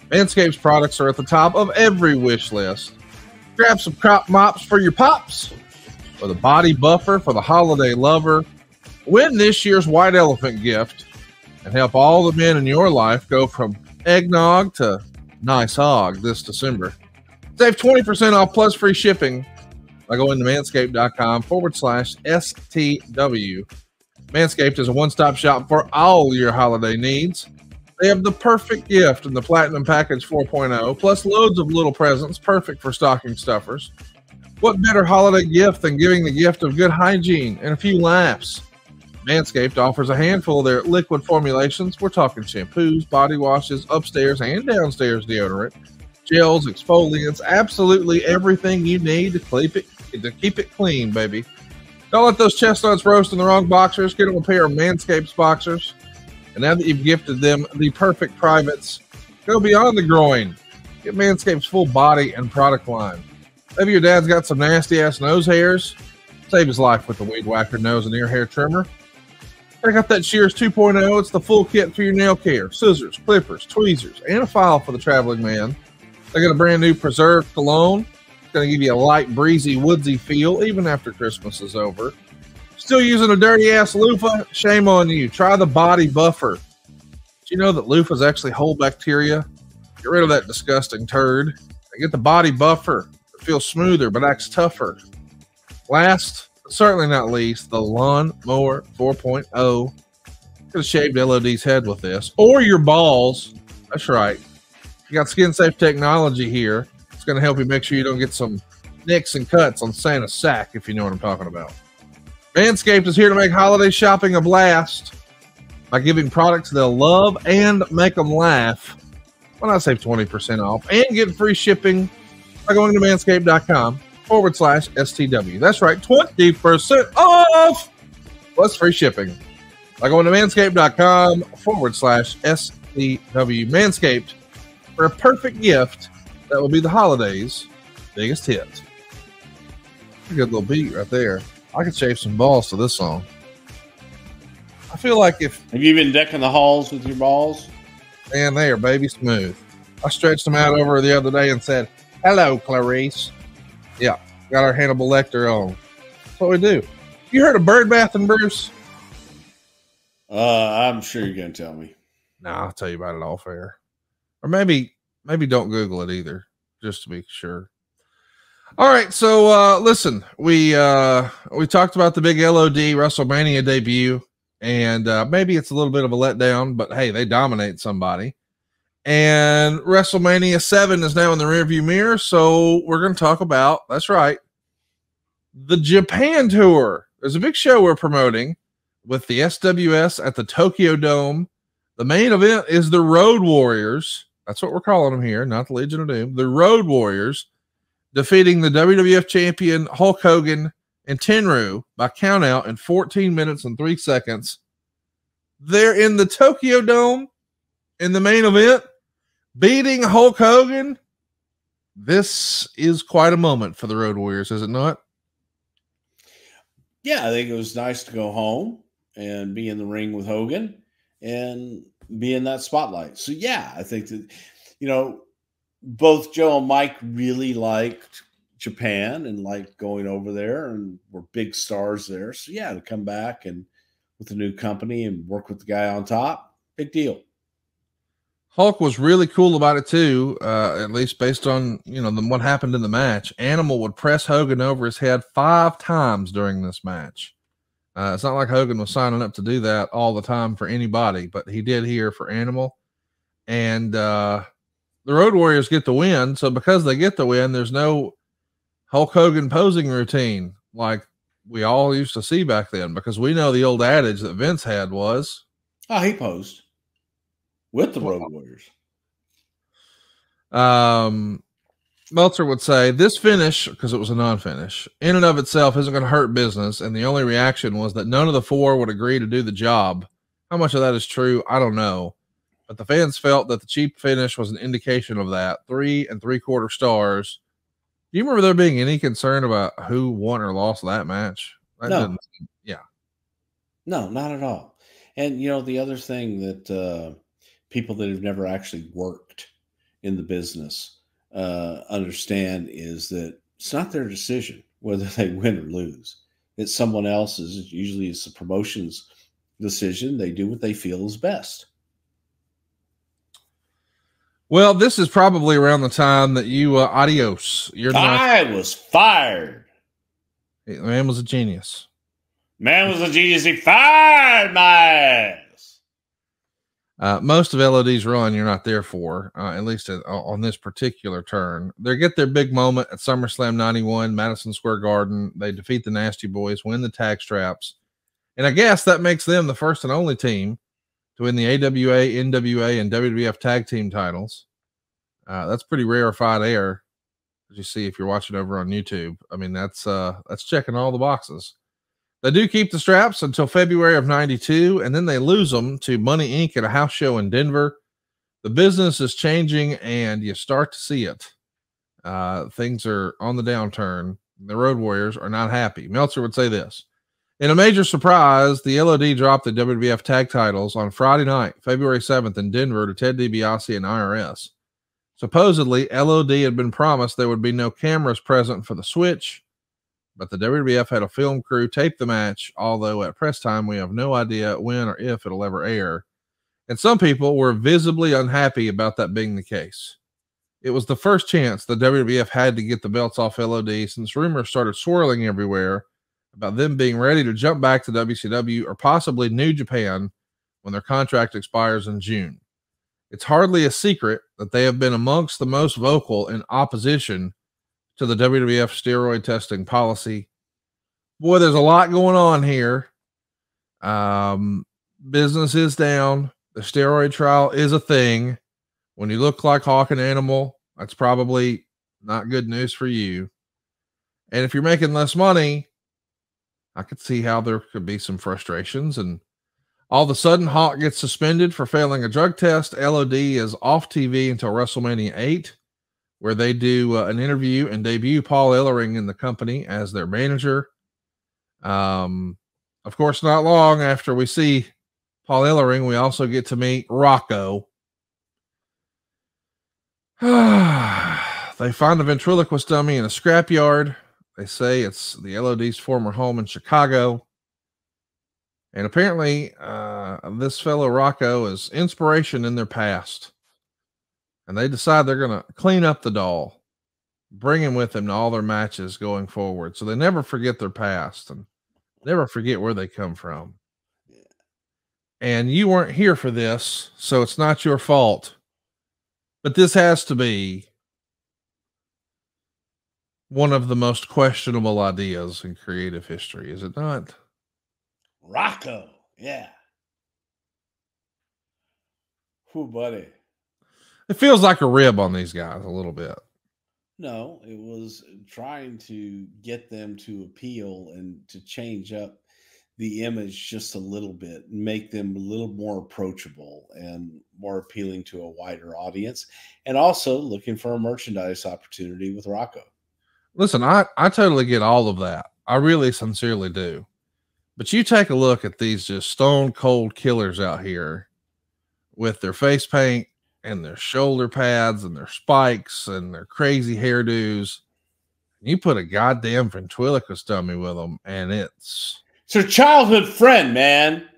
[SPEAKER 1] Manscaped's products are at the top of every wish list. Grab some crop mops for your pops, or the body buffer for the holiday lover. Win this year's white elephant gift and help all the men in your life go from eggnog to nice hog this December. Save 20% off plus free shipping by going to manscaped.com/STW. Manscaped is a one-stop shop for all your holiday needs. They have the perfect gift in the Platinum Package 4.0, plus loads of little presents, perfect for stocking stuffers. What better holiday gift than giving the gift of good hygiene and a few laughs? Manscaped offers a handful of their liquid formulations. We're talking shampoos, body washes, upstairs and downstairs deodorant, gels, exfoliants, absolutely everything you need to keep it clean, baby. Don't let those chestnuts roast in the wrong boxers. Get them a pair of Manscaped boxers. And now that you've gifted them the perfect privates, go beyond the groin. Get Manscaped's full body and product line. Maybe your dad's got some nasty-ass nose hairs. Save his life with the Weed Whacker nose and ear hair trimmer. Check out that Shears 2.0. It's the full kit for your nail care. Scissors, clippers, tweezers, and a file for the traveling man. They got a brand new Preserve cologne. It's going to give you a light, breezy, woodsy feel even after Christmas is over. Still using a dirty-ass loofah? Shame on you. Try the body buffer. Did you know that loofahs actually hold bacteria? Get rid of that disgusting turd. And get the body buffer. It feels smoother but acts tougher. Last, but certainly not least, the Lawnmower 4.0. Could have shaved LOD's head with this. Or your balls. That's right. You got skin-safe technology here. It's going to help you make sure you don't get some nicks and cuts on Santa's sack, if you know what I'm talking about. Manscaped is here to make holiday shopping a blast by giving products they'll love and make them laugh. Why not save 20% off and get free shipping by going to manscaped.com/STW. That's right, 20% off plus free shipping by going to manscaped.com/STW. Manscaped, for a perfect gift that will be the holidays' biggest hit. A good little beat right there. I could shave some balls to this song. I feel like
[SPEAKER 2] have you been decking the halls with your balls?
[SPEAKER 1] And they are baby smooth. I stretched them out over the other day and said, "Hello, Clarice." Yeah, got our Hannibal Lecter on. That's what we do. You heard of bird bathing, Bruce?
[SPEAKER 2] I'm sure you're going to tell me.
[SPEAKER 1] No, I'll tell you about it off air. Or maybe don't Google it either, just to be sure. All right, so listen, we talked about the big LOD WrestleMania debut, and maybe it's a little bit of a letdown, but hey, they dominate somebody. And WrestleMania 7 is now in the rearview mirror, so we're going to talk about, that's right, the Japan tour. There's a big show we're promoting with the SWS at the Tokyo Dome. The main event is the Road Warriors. That's what we're calling them here, not the Legion of Doom. The Road Warriors defeating the WWF champion Hulk Hogan and Tenryu by countout in 14 minutes and 3 seconds. They're in the Tokyo Dome in the main event, beating Hulk Hogan. This is quite a moment for the Road Warriors, is it not?
[SPEAKER 2] Yeah, I think it was nice to go home and be in the ring with Hogan and be in that spotlight. So, yeah, I think that, you know, both Joe and Mike really liked Japan and liked going over there and were big stars there. So, yeah, to come back and with the new company and work with the guy on top, big deal.
[SPEAKER 1] Hulk was really cool about it too, at least based on, you know, what happened in the match. Animal would press Hogan over his head 5 times during this match. It's not like Hogan was signing up to do that all the time for anybody, but he did here for Animal. And the Road Warriors get the win. So because they get the win, there's no Hulk Hogan posing routine like we all used to see back then, because we know the old adage that Vince had was,
[SPEAKER 2] oh, he posed with the Road Warriors.
[SPEAKER 1] Meltzer would say this finish, because it was a non-finish, in and of itself isn't going to hurt business. And the only reaction was that none of the 4 would agree to do the job. How much of that is true, I don't know. But the fans felt that the cheap finish was an indication of that. 3 3/4 stars. Do you remember there being any concern about who won or lost that match?
[SPEAKER 2] No.
[SPEAKER 1] Yeah.
[SPEAKER 2] No, not at all. And, you know, the other thing that people that have never actually worked in the business understand is that it's not their decision whether they win or lose. It's someone else's. Usually it's the promotion's decision. They do what they feel is best.
[SPEAKER 1] Well, this is probably around the time that you adios.
[SPEAKER 2] I was fired.
[SPEAKER 1] The man was a genius.
[SPEAKER 2] Man was a genius. He fired my ass.
[SPEAKER 1] Most of LOD's run you're not there for, at least on this particular turn. They get their big moment at SummerSlam 91, Madison Square Garden. They defeat the Nasty Boys, win the tag straps. And I guess that makes them the first and only team to win the AWA, NWA, and WWF tag team titles. That's pretty rarefied air, as you see if you're watching over on YouTube. I mean, that's checking all the boxes. They do keep the straps until February of 92, and then they lose them to Money Inc. at a house show in Denver. The business is changing, and you start to see it. Things are on the downturn. The Road Warriors are not happy. Meltzer would say this. In a major surprise, the LOD dropped the WWF tag titles on Friday night, February 7th in Denver to Ted DiBiase and IRS. Supposedly, LOD had been promised there would be no cameras present for the switch, but the WWF had a film crew tape the match, although at press time we have no idea when or if it'll ever air. And some people were visibly unhappy about that being the case. It was the first chance the WWF had to get the belts off LOD, since rumors started swirling everywhere about them being ready to jump back to WCW or possibly New Japan when their contract expires in June. It's hardly a secret that they have been amongst the most vocal in opposition to the WWF steroid testing policy. Boy, there's a lot going on here. Business is down. The steroid trial is a thing. When you look like Hawk and Animal, that's probably not good news for you. And if you're making less money, I could see how there could be some frustrations. And all of a sudden, Hawk gets suspended for failing a drug test. LOD is off TV until WrestleMania 8, where they do an interview and debut Paul Ellering in the company as their manager. Of course, not long after we see Paul Ellering, we also get to meet Rocco. They find a ventriloquist dummy in a scrapyard. They say it's the LOD's former home in Chicago. And apparently, this fellow Rocco is inspiration in their past. And they decide they're going to clean up the doll, bring him with them to all their matches going forward. So they never forget their past and never forget where they come from. And you weren't here for this, so it's not your fault. But this has to be one of the most questionable ideas in creative history, is it not?
[SPEAKER 2] Rocco, yeah. Whew, buddy.
[SPEAKER 1] It feels like a rib on these guys a little bit.
[SPEAKER 2] No, it was trying to get them to appeal and to change up the image just a little bit and make them a little more approachable and more appealing to a wider audience, and also looking for a merchandise opportunity with Rocco.
[SPEAKER 1] Listen, I totally get all of that. I really sincerely do. But you take a look at these just stone cold killers out here with their face paint and their shoulder pads and their spikes and their crazy hairdos. You put a goddamn ventriloquist dummy with them, and it's
[SPEAKER 2] their childhood friend, man.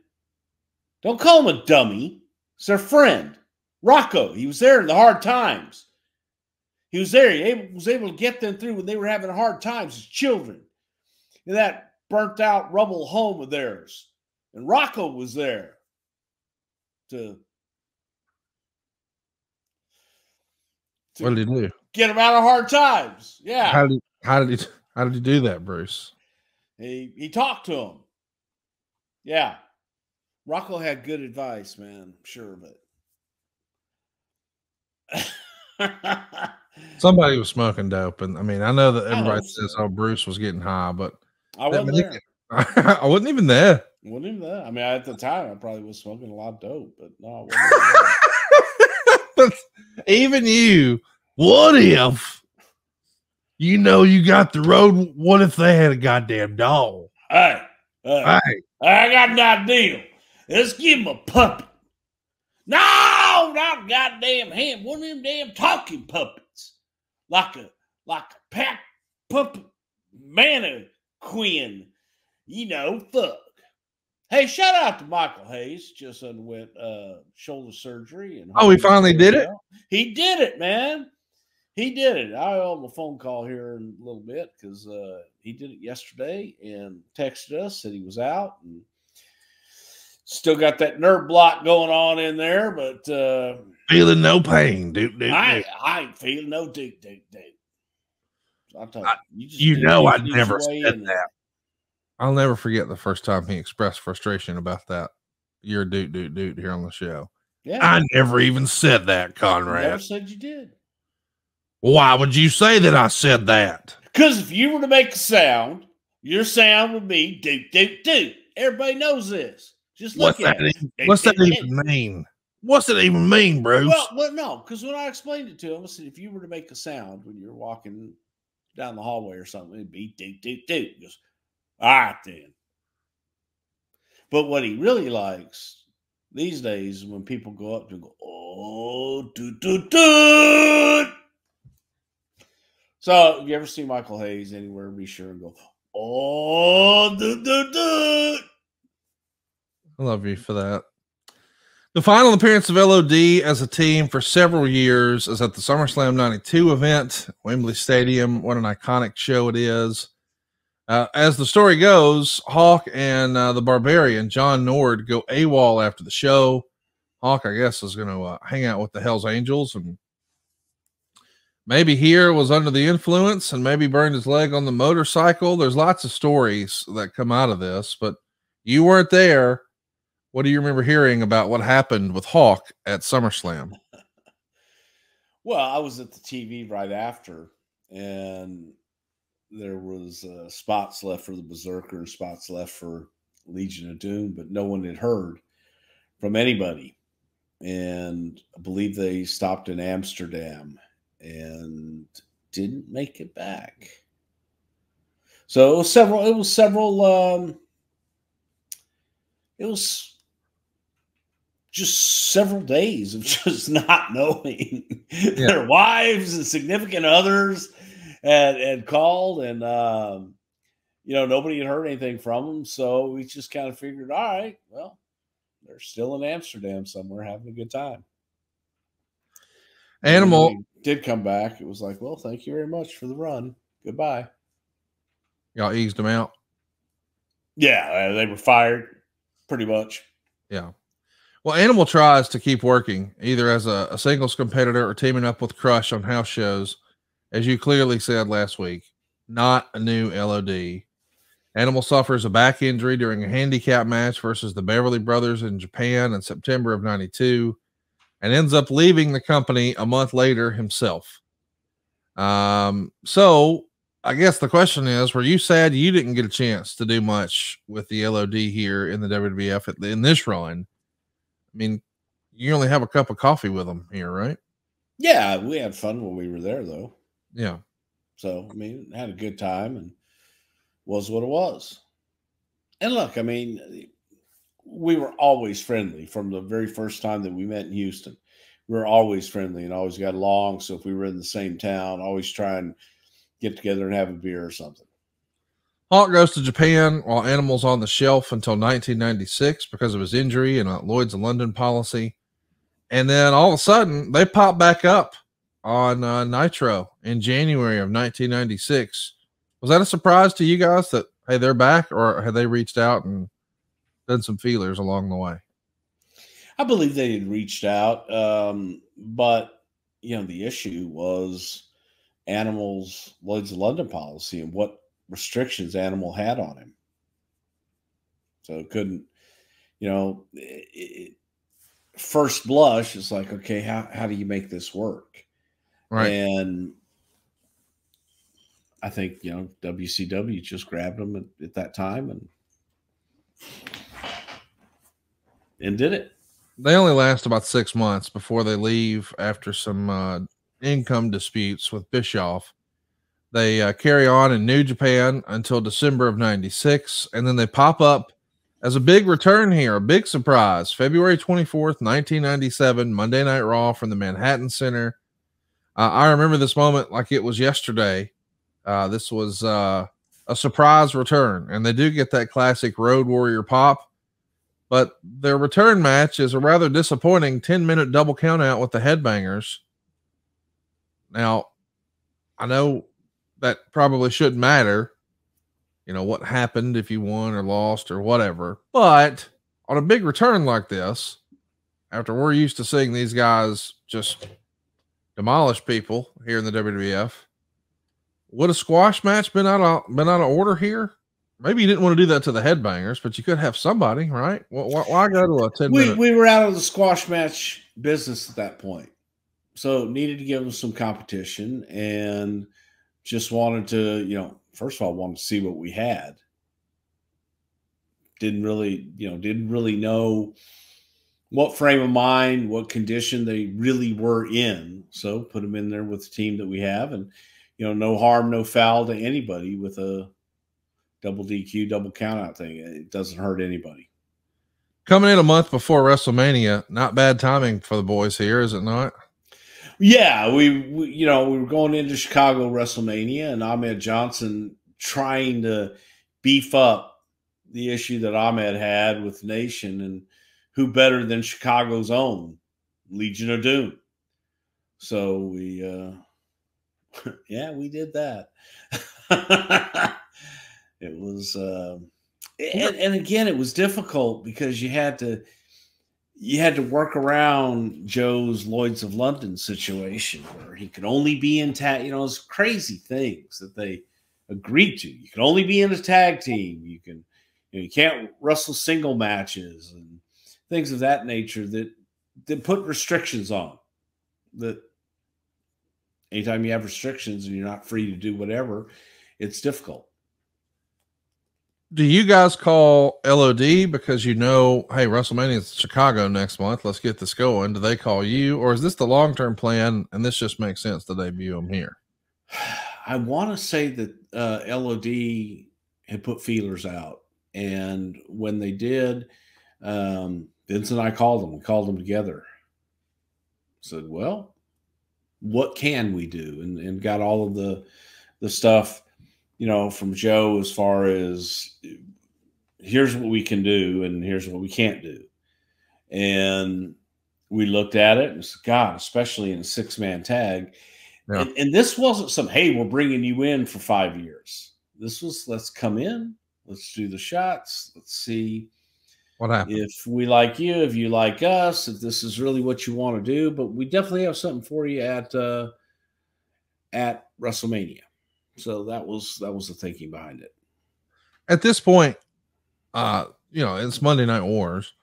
[SPEAKER 2] Don't call him a dummy. It's their friend. Rocco, he was there in the hard times. He was there. He was able to get them through when they were having hard times as children in that burnt out rubble home of theirs. And Rocco was there to
[SPEAKER 1] what did he do?
[SPEAKER 2] Get them out of hard times. Yeah.
[SPEAKER 1] How did he do that, Bruce?
[SPEAKER 2] He talked to him. Yeah. Rocco had good advice, man. I'm sure of it.
[SPEAKER 1] Somebody was smoking dope, and I mean, I know that everybody says, "Oh, Bruce was getting high," but
[SPEAKER 2] I wasn't there.
[SPEAKER 1] I wasn't even there.
[SPEAKER 2] Wasn't even there. I mean, at the time, I probably was smoking a lot of dope, but no,
[SPEAKER 1] but even you, what if you know you got the road? What if they had a goddamn doll?
[SPEAKER 2] Hey, I got an idea. Let's give him a puppet. No, not goddamn him. One of them damn talking puppets, like a pack puppet mannequin. You know, fuck. Hey, shout out to Michael Hayes. Just underwent shoulder surgery. And
[SPEAKER 1] he finally did it?
[SPEAKER 2] He did it, man. He did it. I owe him a phone call here in a little bit because he did it yesterday and texted us, said he was out and still got that nerve block going on in there, but
[SPEAKER 1] feeling no pain, dude.
[SPEAKER 2] I ain't feeling no dude. I'll tell
[SPEAKER 1] you know, I never said that. I'll never forget the first time he expressed frustration about that. You're a dude here on the show.
[SPEAKER 2] Yeah,
[SPEAKER 1] I never even said that, Conrad.
[SPEAKER 2] You never said you did.
[SPEAKER 1] Why would you say that I said that?
[SPEAKER 2] Because if you were to make a sound, your sound would be do. Everybody knows this. Just look at it.
[SPEAKER 1] What's that even mean? What's it even mean, Bruce?
[SPEAKER 2] Well, no, because when I explained it to him, I said, if you were to make a sound when you're walking down the hallway or something, it'd be do. He goes, all right, then. But what he really likes these days is when people go up to go, oh, do. So if you ever see Michael Hayes anywhere, be sure and go, oh, do.
[SPEAKER 1] I love you for that. The final appearance of LOD as a team for several years is at the SummerSlam 92 event, Wembley Stadium. What an iconic show it is. As the story goes, Hawk and the Barbarian, John Nord, go AWOL after the show. Hawk, I guess, is going to hang out with the Hells Angels, and maybe here was under the influence and maybe burned his leg on the motorcycle. There's lots of stories that come out of this, but you weren't there. What do you remember hearing about what happened with Hawk at SummerSlam?
[SPEAKER 2] Well, I was at the TV right after, and there was spots left for the Berserker, spots left for Legion of Doom, but no one had heard from anybody. And I believe they stopped in Amsterdam and didn't make it back. So it was just several days of just not knowing. Their wives and significant others had called, and nobody had heard anything from them. So we just kind of figured, all right, well, they're still in Amsterdam somewhere having a good time.
[SPEAKER 1] Animal
[SPEAKER 2] when they did come back. It was like, well, thank you very much for the run. Goodbye.
[SPEAKER 1] Y'all eased them out.
[SPEAKER 2] Yeah, they were fired pretty much.
[SPEAKER 1] Yeah. Well, Animal tries to keep working either as a singles competitor or teaming up with Crush on house shows, as you clearly said last week. Not a new LOD. Animal suffers a back injury during a handicap match versus the Beverly Brothers in Japan in September of '92 and ends up leaving the company a month later himself. So I guess the question is, were you sad you didn't get a chance to do much with the LOD here in the WWF in this run? I mean, you only have a cup of coffee with them here, right?
[SPEAKER 2] Yeah, we had fun when we were there, though.
[SPEAKER 1] Yeah.
[SPEAKER 2] So, I mean, had a good time and was what it was. And look, I mean, we were always friendly from the very first time that we met in Houston. We were always friendly and always got along. So if we were in the same town, always try and get together and have a beer or something.
[SPEAKER 1] Hawk goes to Japan while Animal's on the shelf until 1996 because of his injury and a Lloyd's of London policy. And then all of a sudden, they pop back up on Nitro in January of 1996. Was that a surprise to you guys that, hey, they're back, or had they reached out and done some feelers along the way?
[SPEAKER 2] I believe they had reached out, but, the issue was Animal's Lloyd's of London policy and what restrictions Animal had on him. So it couldn't, first blush, it's like, okay, how do you make this work?
[SPEAKER 1] Right.
[SPEAKER 2] And I think, WCW just grabbed him at that time and did it.
[SPEAKER 1] They only last about 6 months before they leave after some income disputes with Bischoff. They carry on in New Japan until December of '96, and then they pop up as a big return here, a big surprise. February 24th, 1997, Monday Night Raw from the Manhattan Center. I remember this moment like it was yesterday. This was a surprise return, and they do get that classic Road Warrior pop. But their return match is a rather disappointing 10-minute double countout with the Headbangers. Now, I know that probably shouldn't matter, what happened if you won or lost or whatever. But on a big return like this, after we're used to seeing these guys just demolish people here in the WWF, would a squash match been out of order here? Maybe you didn't want to do that to the Headbangers, but you could have somebody, right? Why go to a 10-minute?
[SPEAKER 2] We were out of the squash match business at that point. So needed to give them some competition and just wanted to, first of all, wanted to see what we had. Didn't really know what frame of mind, what condition they really were in. So put them in there with the team that we have, and, no harm, no foul to anybody with a double DQ, double countout thing. It doesn't hurt anybody.
[SPEAKER 1] Coming in a month before WrestleMania, not bad timing for the boys here, is it not?
[SPEAKER 2] Yeah, we were going into Chicago WrestleMania, and Ahmed Johnson trying to beef up the issue that Ahmed had with Nation, and who better than Chicago's own Legion of Doom. So we did that. It was and again, it was difficult because you had to work around Joe's Lloyd's of London situation where he could only be in tag, those crazy things that they agreed to. You can only be in a tag team. You can't wrestle single matches and things of that nature that put restrictions on. That anytime you have restrictions and you're not free to do whatever, it's difficult.
[SPEAKER 1] Do you guys call LOD because hey, WrestleMania is Chicago next month, let's get this going? Do they call you, or is this the long-term plan and this just makes sense to debut them here?
[SPEAKER 2] I want to say that LOD had put feelers out, and when they did, Vince and I called them. We called them together. Said, well, what can we do? And got all of the stuff, you know, from Joe as far as here's what we can do and here's what we can't do. And we looked at it and said, God, especially in a 6-man tag.
[SPEAKER 1] Yeah.
[SPEAKER 2] And this wasn't some, hey, we're bringing you in for 5 years. This was, let's come in, let's do the shots, let's see
[SPEAKER 1] what happened.
[SPEAKER 2] If we like you, if you like us, if this is really what you want to do. But we definitely have something for you at WrestleMania. So that was the thinking behind it.
[SPEAKER 1] At this point, you know, it's Monday Night Wars.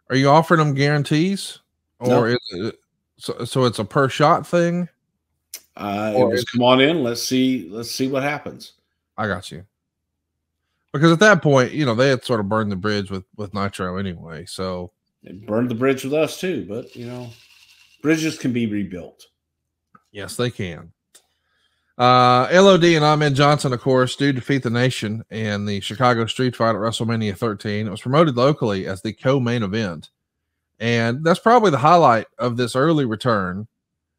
[SPEAKER 1] Are you offering them guarantees, or is it so it's a per shot thing?
[SPEAKER 2] It was come on in. Let's see what happens.
[SPEAKER 1] I got you. Because at that point, you know, they had sort of burned the bridge with Nitro anyway. So
[SPEAKER 2] they burned the bridge with us too, but you know, bridges can be rebuilt.
[SPEAKER 1] Yes, they can. LOD and Ahmed Johnson, of course, do defeat the Nation in the Chicago Street Fight at WrestleMania 13. It was promoted locally as the co-main event. And that's probably the highlight of this early return.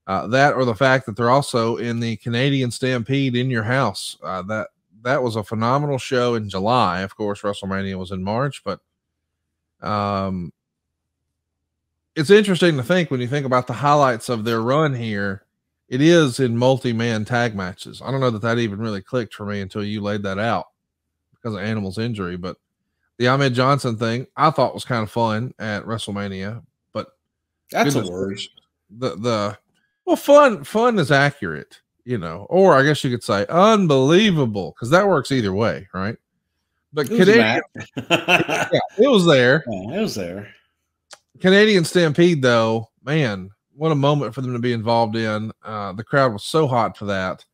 [SPEAKER 1] That or the fact that they're also in the Canadian Stampede in your house. That was a phenomenal show in July. Of course, WrestleMania was in March, but it's interesting to think when you think about the highlights of their run here. It is in multi-man tag matches. I don't know that even really clicked for me until you laid that out because of Animal's injury. But the Ahmed Johnson thing I thought was kind of fun at WrestleMania. But
[SPEAKER 2] that's a word.
[SPEAKER 1] Well, fun is accurate, you know, or I guess you could say unbelievable because that works either way, right? But Canadian, yeah, it was there.
[SPEAKER 2] Yeah, it was there.
[SPEAKER 1] Canadian Stampede, though, man. What a moment for them to be involved in. The crowd was so hot for that.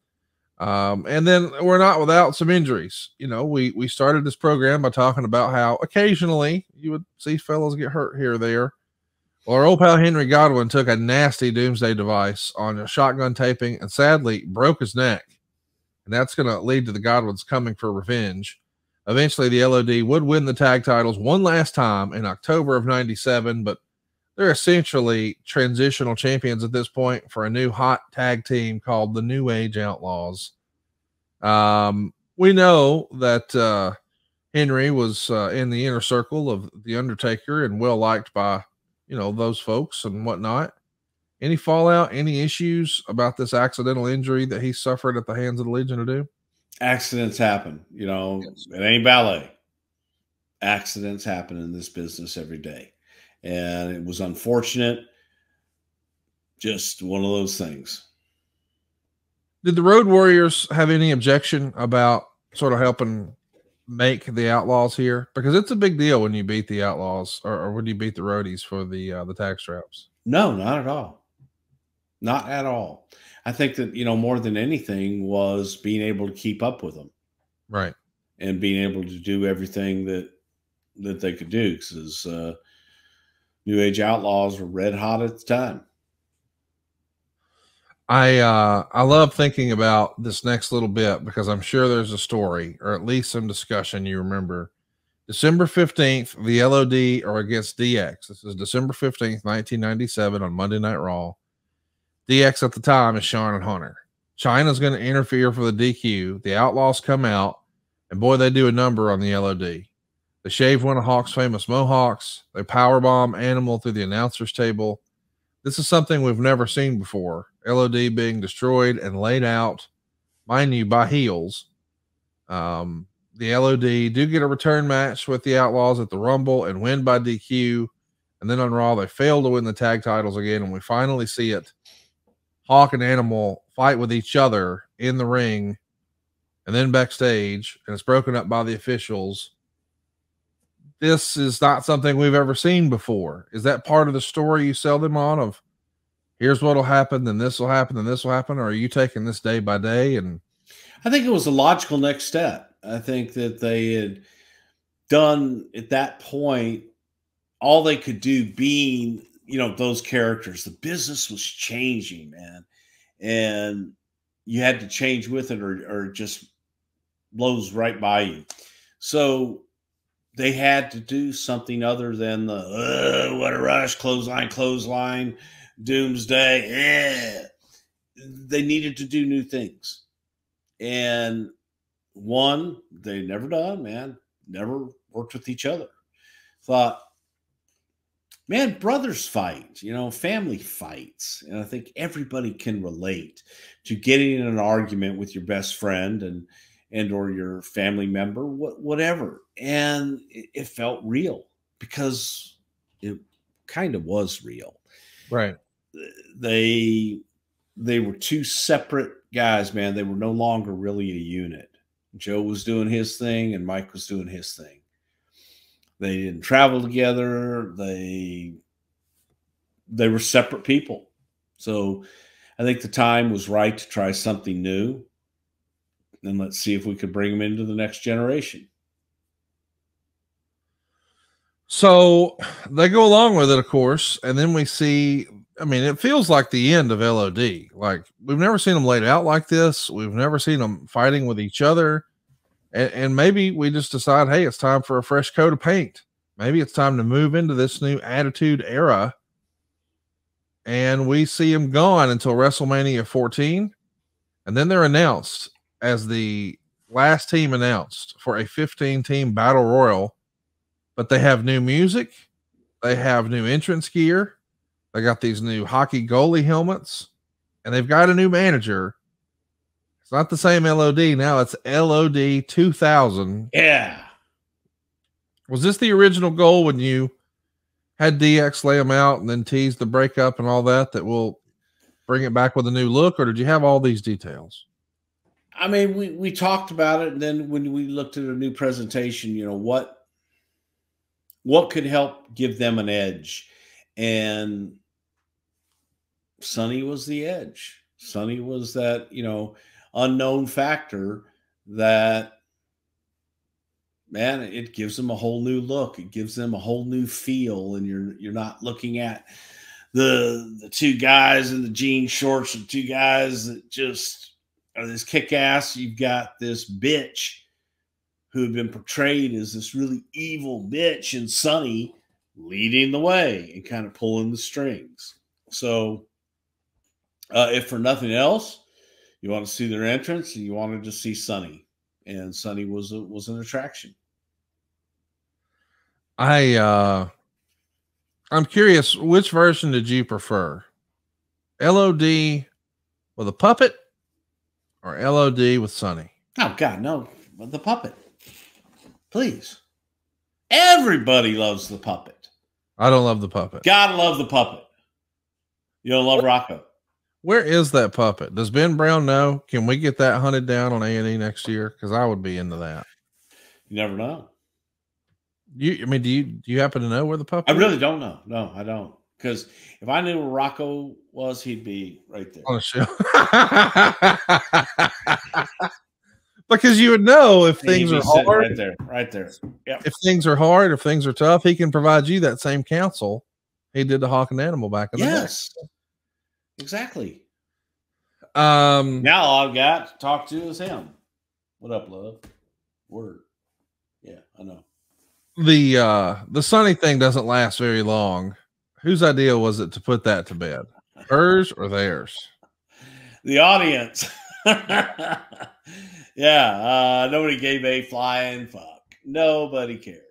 [SPEAKER 1] And then we're not without some injuries. You know, we started this program by talking about how occasionally you would see fellows get hurt here or there. Well, our old pal Henry Godwin took a nasty doomsday device on a shotgun taping and sadly broke his neck. And that's going to lead to the Godwins coming for revenge. Eventually, the LOD would win the tag titles one last time in October of 97, but they're essentially transitional champions at this point for a new hot tag team called the New Age Outlaws. We know that Henry was in the inner circle of The Undertaker and well liked by, you know, those folks and whatnot. Any fallout, any issues about this accidental injury that he suffered at the hands of the Legion of Doom?
[SPEAKER 2] Accidents happen. You know, yes. It ain't ballet. Accidents happen in this business every day. And it was unfortunate. Just one of those things.
[SPEAKER 1] Did the Road Warriors have any objection about sort of helping make the Outlaws here? Because it's a big deal when you beat the Outlaws or when you beat the Roadies for the tag straps.
[SPEAKER 2] No, not at all. Not at all. I think that, you know, more than anything was being able to keep up with them.
[SPEAKER 1] Right.
[SPEAKER 2] And being able to do everything that they could do. Because New Age Outlaws were red hot at the time.
[SPEAKER 1] I love thinking about this next little bit because I'm sure there's a story or at least some discussion you remember. December 15th, the LOD are against DX. This is December 15th, 1997 on Monday Night Raw. DX at the time is Shawn and Hunter. Chyna's going to interfere for the DQ. The Outlaws come out, and boy, they do a number on the LOD. They shave one of Hawk's famous mohawks. They powerbomb Animal through the announcer's table. This is something we've never seen before. LOD being destroyed and laid out, mind you, by heels. The LOD do get a return match with the Outlaws at the Rumble and win by DQ. And then on Raw, they fail to win the tag titles again. And we finally see it. Hawk and Animal fight with each other in the ring and then backstage. And it's broken up by the officials. This is not something we've ever seen before. Is that part of the story you sell them on of here's what will happen, then this will happen, then this will happen? Or are you taking this day by day? And
[SPEAKER 2] I think it was a logical next step. I think that they had done at that point all they could do being, you know, those characters. The business was changing, man. And you had to change with it or just blows right by you. So they had to do something other than the what a rush, clothesline, doomsday. Yeah. They needed to do new things. And one, they never done, man. Never worked with each other. Thought, man, brothers fight, family fights. And I think everybody can relate to getting in an argument with your best friend and or your family member, whatever. And it felt real because it kind of was real.
[SPEAKER 1] Right.
[SPEAKER 2] They were two separate guys, man. They were no longer really a unit. Joe was doing his thing and Mike was doing his thing. They didn't travel together. They were separate people. So I think the time was right to try something new. And let's see if we could bring them into the next generation.
[SPEAKER 1] So they go along with it, of course. And then we see, I mean, it feels like the end of LOD. Like, we've never seen them laid out like this. We've never seen them fighting with each other. And maybe we just decide, hey, it's time for a fresh coat of paint. Maybe it's time to move into this new attitude era. And we see them gone until WrestleMania 14. And then they're announced as the last team announced for a 15-team battle royal. But they have new music. They have new entrance gear. They got these new hockey goalie helmets. And they've got a new manager. It's not the same LOD. Now it's LOD 2000.
[SPEAKER 2] Yeah.
[SPEAKER 1] Was this the original goal when you had DX lay them out and then tease the breakup and all that we'll bring it back with a new look? Or did you have all these details?
[SPEAKER 2] I mean, we talked about it. And then when we looked at a new presentation, what could help give them an edge? And Sonny was the edge. Sonny was that, unknown factor that, man, it gives them a whole new look. It gives them a whole new feel. And you're not looking at the two guys in the jean shorts and two guys that just are this kick-ass. You've got this bitch who had been portrayed as this really evil bitch, and Sonny leading the way and kind of pulling the strings. So if for nothing else, you want to see their entrance and you wanted to see Sonny, and Sonny was an attraction.
[SPEAKER 1] I'm curious, which version did you prefer? LOD with a puppet or LOD with Sonny?
[SPEAKER 2] Oh God, no, the puppet. Please. Everybody loves the puppet.
[SPEAKER 1] I don't love the puppet.
[SPEAKER 2] Gotta love the puppet. You don't love Rocco.
[SPEAKER 1] Where is that puppet? Does Ben Brown know? Can we get that hunted down on A&E next year? Because I would be into that.
[SPEAKER 2] You never know.
[SPEAKER 1] Do you happen to know where the puppet
[SPEAKER 2] I really don't know. No, I don't. Because if I knew where Rocco was, he'd be right there.
[SPEAKER 1] On the show. Because you would know if things are hard.
[SPEAKER 2] Right there. Yep.
[SPEAKER 1] If things are hard, if things are tough, he can provide you that same counsel he did to Hawk and Animal back in the day.
[SPEAKER 2] Yes. Exactly.
[SPEAKER 1] Now
[SPEAKER 2] all I've got to talk to is him. What up, love? Word. Yeah, I know.
[SPEAKER 1] The Sonny thing doesn't last very long. Whose idea was it to put that to bed? Hers or theirs?
[SPEAKER 2] The audience. Yeah, nobody gave a flying fuck. Nobody cared.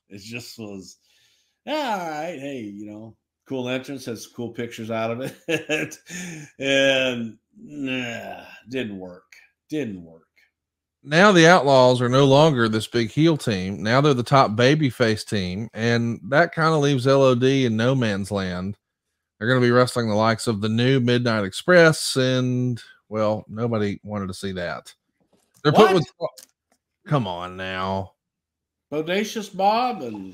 [SPEAKER 2] It just was, yeah, all right, hey, cool entrance, has cool pictures out of it. And didn't work. Now
[SPEAKER 1] the Outlaws are no longer this big heel team. Now they're the top babyface team, and that kind of leaves LOD in no man's land. They're going to be wrestling the likes of the New Midnight Express, and well, nobody wanted to see that. They're put with, come on now,
[SPEAKER 2] Bodacious Bob, and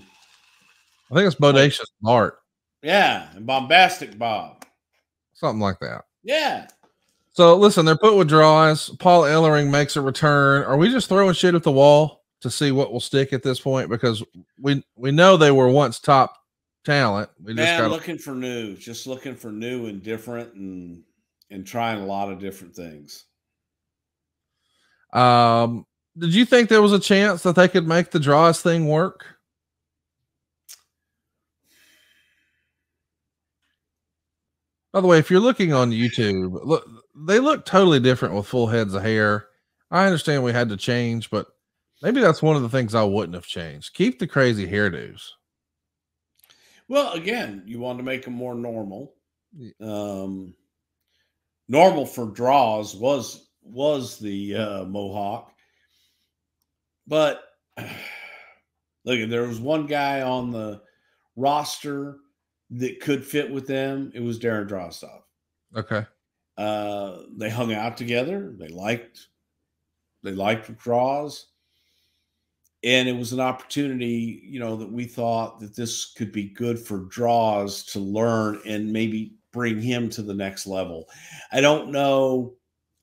[SPEAKER 1] I think it's Bodacious Bart.
[SPEAKER 2] Yeah, and Bombastic Bob,
[SPEAKER 1] something like that.
[SPEAKER 2] Yeah.
[SPEAKER 1] So listen, they're put with draws. Paul Ellering makes a return. Are we just throwing shit at the wall to see what will stick at this point? Because we know they were once top talent. We just got
[SPEAKER 2] looking for new, and different, and trying a lot of different things.
[SPEAKER 1] Did you think there was a chance that they could make the draws thing work? By the way, if you're looking on YouTube, look, they look totally different with full heads of hair. I understand we had to change, but maybe that's one of the things I wouldn't have changed. Keep the crazy hairdos.
[SPEAKER 2] Well, again, you want to make them more normal. Normal for draws was the mohawk, but look, there was one guy on the roster that could fit with them. It was Darren Drozdov.
[SPEAKER 1] Okay.
[SPEAKER 2] They hung out together. They liked draws. And it was an opportunity, you know, that we thought that this could be good for draws to learn and maybe bring him to the next level. I don't know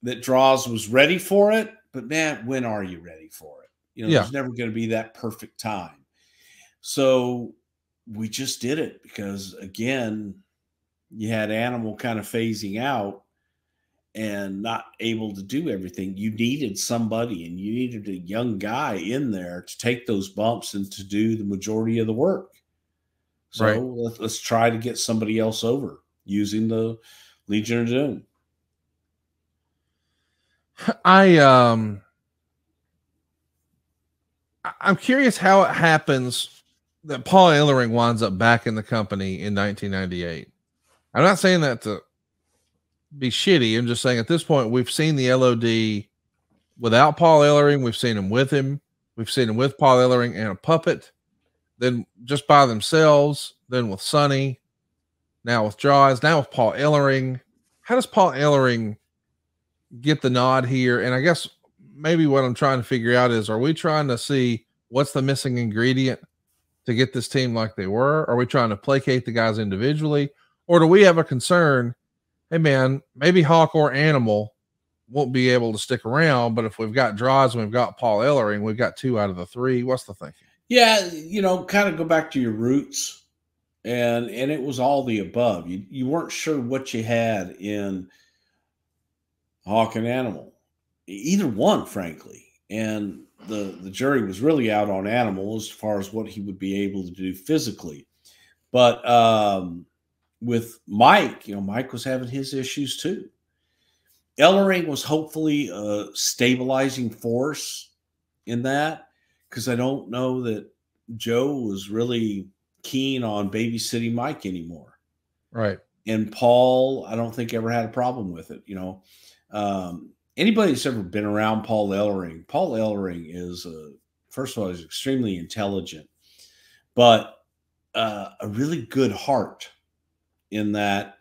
[SPEAKER 2] that draws was ready for it, but man, when are you ready for it? You know, there's never going to be that perfect time. So we just did it because, again, you had Animal kind of phasing out and not able to do everything. You needed somebody, and you needed a young guy in there to take those bumps and to do the majority of the work. So let's try to get somebody else over using the Legion of Doom.
[SPEAKER 1] I'm curious how it happens that Paul Ellering winds up back in the company in 1998. I'm not saying that to be shitty. I'm just saying at this point, we've seen the LOD without Paul Ellering. We've seen him with him. We've seen him with Paul Ellering and a puppet, then just by themselves, then with Sonny, now with Jaws, now with Paul Ellering. How does Paul Ellering get the nod here? And I guess maybe what I'm trying to figure out is, are we trying to see what's the missing ingredient to get this team like they were? Are we trying to placate the guys individually? Or do we have a concern, hey man, maybe Hawk or Animal won't be able to stick around, but if we've got Draws and we've got Paul Ellering, we've got 2 out of the 3. What's the thinking?
[SPEAKER 2] Yeah, you know, kind of go back to your roots, and it was all the above. You weren't sure what you had in Hawk and Animal, either one, frankly. And the jury was really out on Animal as far as what he would be able to do physically. But with Mike, you know, Mike was having his issues too. Ellering was hopefully a stabilizing force in that, because I don't know that Joe was really keen on babysitting Mike anymore.
[SPEAKER 1] Right.
[SPEAKER 2] And Paul, I don't think ever had a problem with it. You know, anybody that's ever been around Paul Ellering is, first of all, he's extremely intelligent, but a really good heart, in that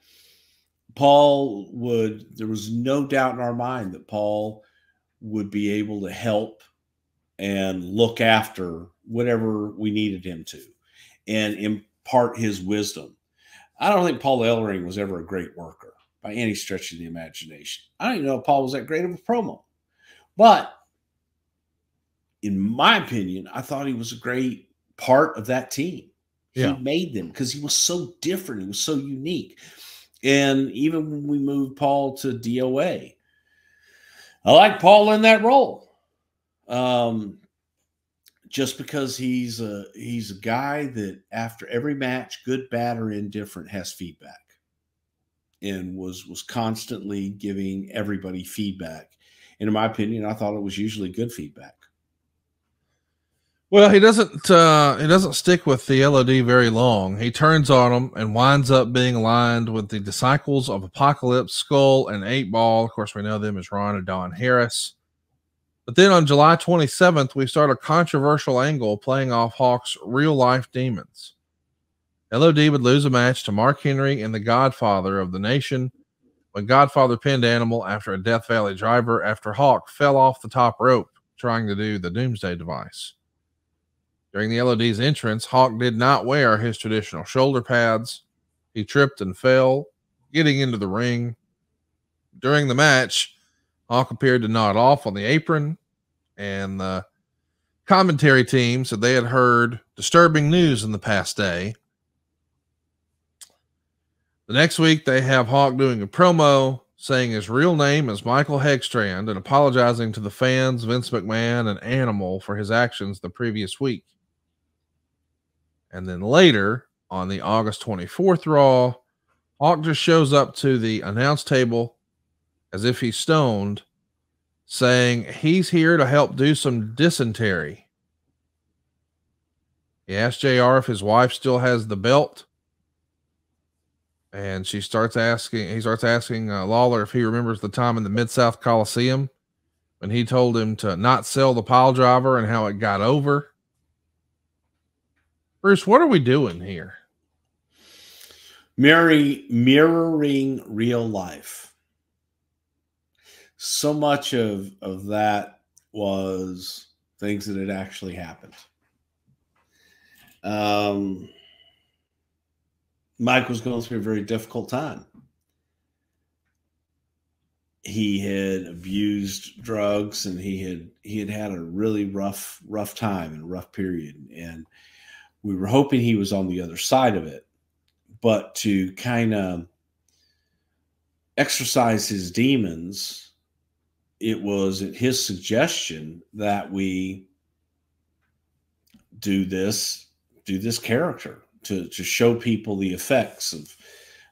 [SPEAKER 2] there was no doubt in our mind that Paul would be able to help and look after whatever we needed him to and impart his wisdom. I don't think Paul Ellering was ever a great worker by any stretch of the imagination. I don't even know if Paul was that great of a promo. But in my opinion, I thought he was a great part of that team. He made them because he was so different. He was so unique. And even when we moved Paul to DOA, I like Paul in that role. Just because he's a guy that after every match, good, bad, or indifferent, has feedback, and was constantly giving everybody feedback. And in my opinion, I thought it was usually good feedback.
[SPEAKER 1] Well, he doesn't stick with the LOD very long. He turns on them and winds up being aligned with the Disciples of Apocalypse, Skull, and 8 Ball. Of course, we know them as Ron and Don Harris. But then on July 27th, we start a controversial angle playing off Hawk's real-life demons. LOD would lose a match to Mark Henry and the Godfather of the Nation when Godfather pinned Animal after a Death Valley driver after Hawk fell off the top rope trying to do the Doomsday Device. During the LOD's entrance, Hawk did not wear his traditional shoulder pads. He tripped and fell, getting into the ring. During the match, Hawk appeared to nod off on the apron, and the commentary team said they had heard disturbing news in the past day. The next week, they have Hawk doing a promo saying his real name is Michael Hegstrand and apologizing to the fans, Vince McMahon, and Animal for his actions the previous week. And then later, on the August 24th Raw, Hawk just shows up to the announce table as if he's stoned, saying he's here to help do some dysentery. He asked JR if his wife still has the belt. And he starts asking Lawler if he remembers the time in the Mid-South Coliseum when he told him to not sell the pile driver and how it got over. Bruce, what are we doing here?
[SPEAKER 2] Mirroring real life. So much of that was things that had actually happened. Mike was going through a very difficult time. He had abused drugs, and he had a really rough time and rough period. And we were hoping he was on the other side of it. But to kind of exorcise his demons, it was at his suggestion that we do this character to show people the effects of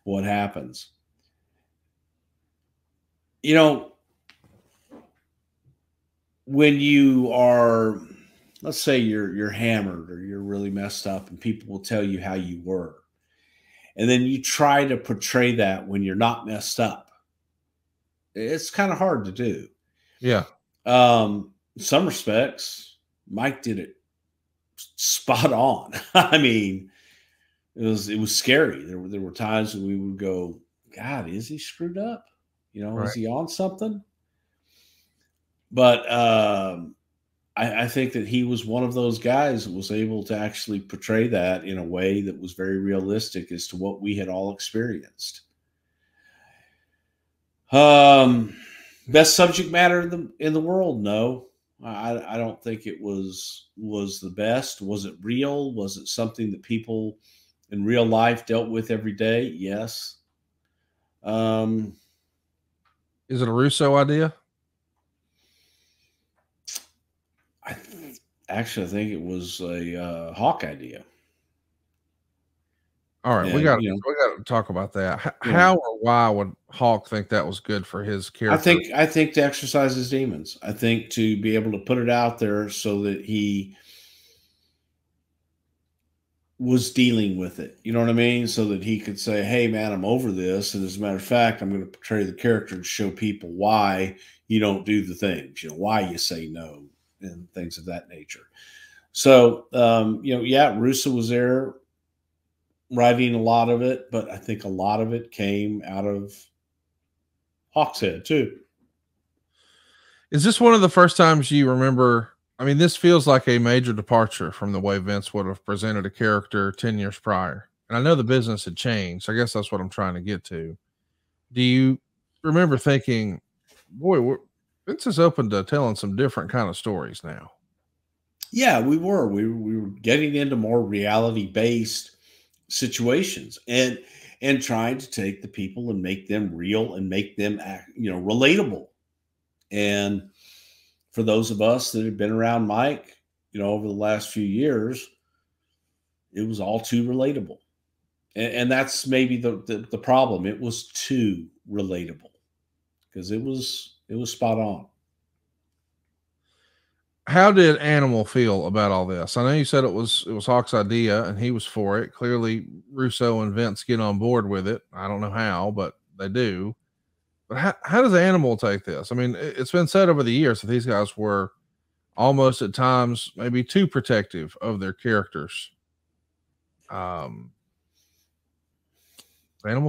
[SPEAKER 2] what happens. You know, when you are, let's say you're hammered or you're really messed up, and people will tell you how you were, and then you try to portray that when you're not messed up, it's kind of hard to do.
[SPEAKER 1] Yeah.
[SPEAKER 2] In some respects, Mike did it spot on. I mean, it was scary. There were times when we would go, God, is he screwed up? You know,
[SPEAKER 1] Right.
[SPEAKER 2] Is he on something? But I think that he was one of those guys that was able to actually portray that in a way that was very realistic as to what we had all experienced. Best subject matter in the world? No. I don't think it was the best. Was it real? Was it something that people in real life dealt with every day? Yes.
[SPEAKER 1] Is it a Russo idea?
[SPEAKER 2] I think it was a Hawk idea.
[SPEAKER 1] All right, we got to talk about that. How or why would Hawk think that was good for his character?
[SPEAKER 2] I think to exercise his demons. I think to be able to put it out there so that he was dealing with it. You know what I mean? So that he could say, hey, man, I'm over this. And as a matter of fact, I'm going to portray the character to show people why you don't do the things, why you say no and things of that nature. So, Russo was there writing a lot of it, but I think a lot of it came out of Hawk's head too.
[SPEAKER 1] Is this one of the first times you remember? I mean, this feels like a major departure from the way Vince would have presented a character 10 years prior. And I know the business had changed. So I guess that's what I'm trying to get to. Do you remember thinking, boy, Vince is open to telling some different kind of stories now?
[SPEAKER 2] Yeah, we were. We were getting into more reality-based situations and trying to take the people and make them real and make them relatable. And for those of us that had been around Mike, over the last few years, it was all too relatable. And that's maybe the problem. It was too relatable because it was spot on.
[SPEAKER 1] How did Animal feel about all this? I know you said it was Hawk's idea and he was for it. Clearly Russo and Vince get on board with it. I don't know how, but they do. But how does Animal take this? I mean, it's been said over the years that these guys were almost at times maybe too protective of their characters. Animal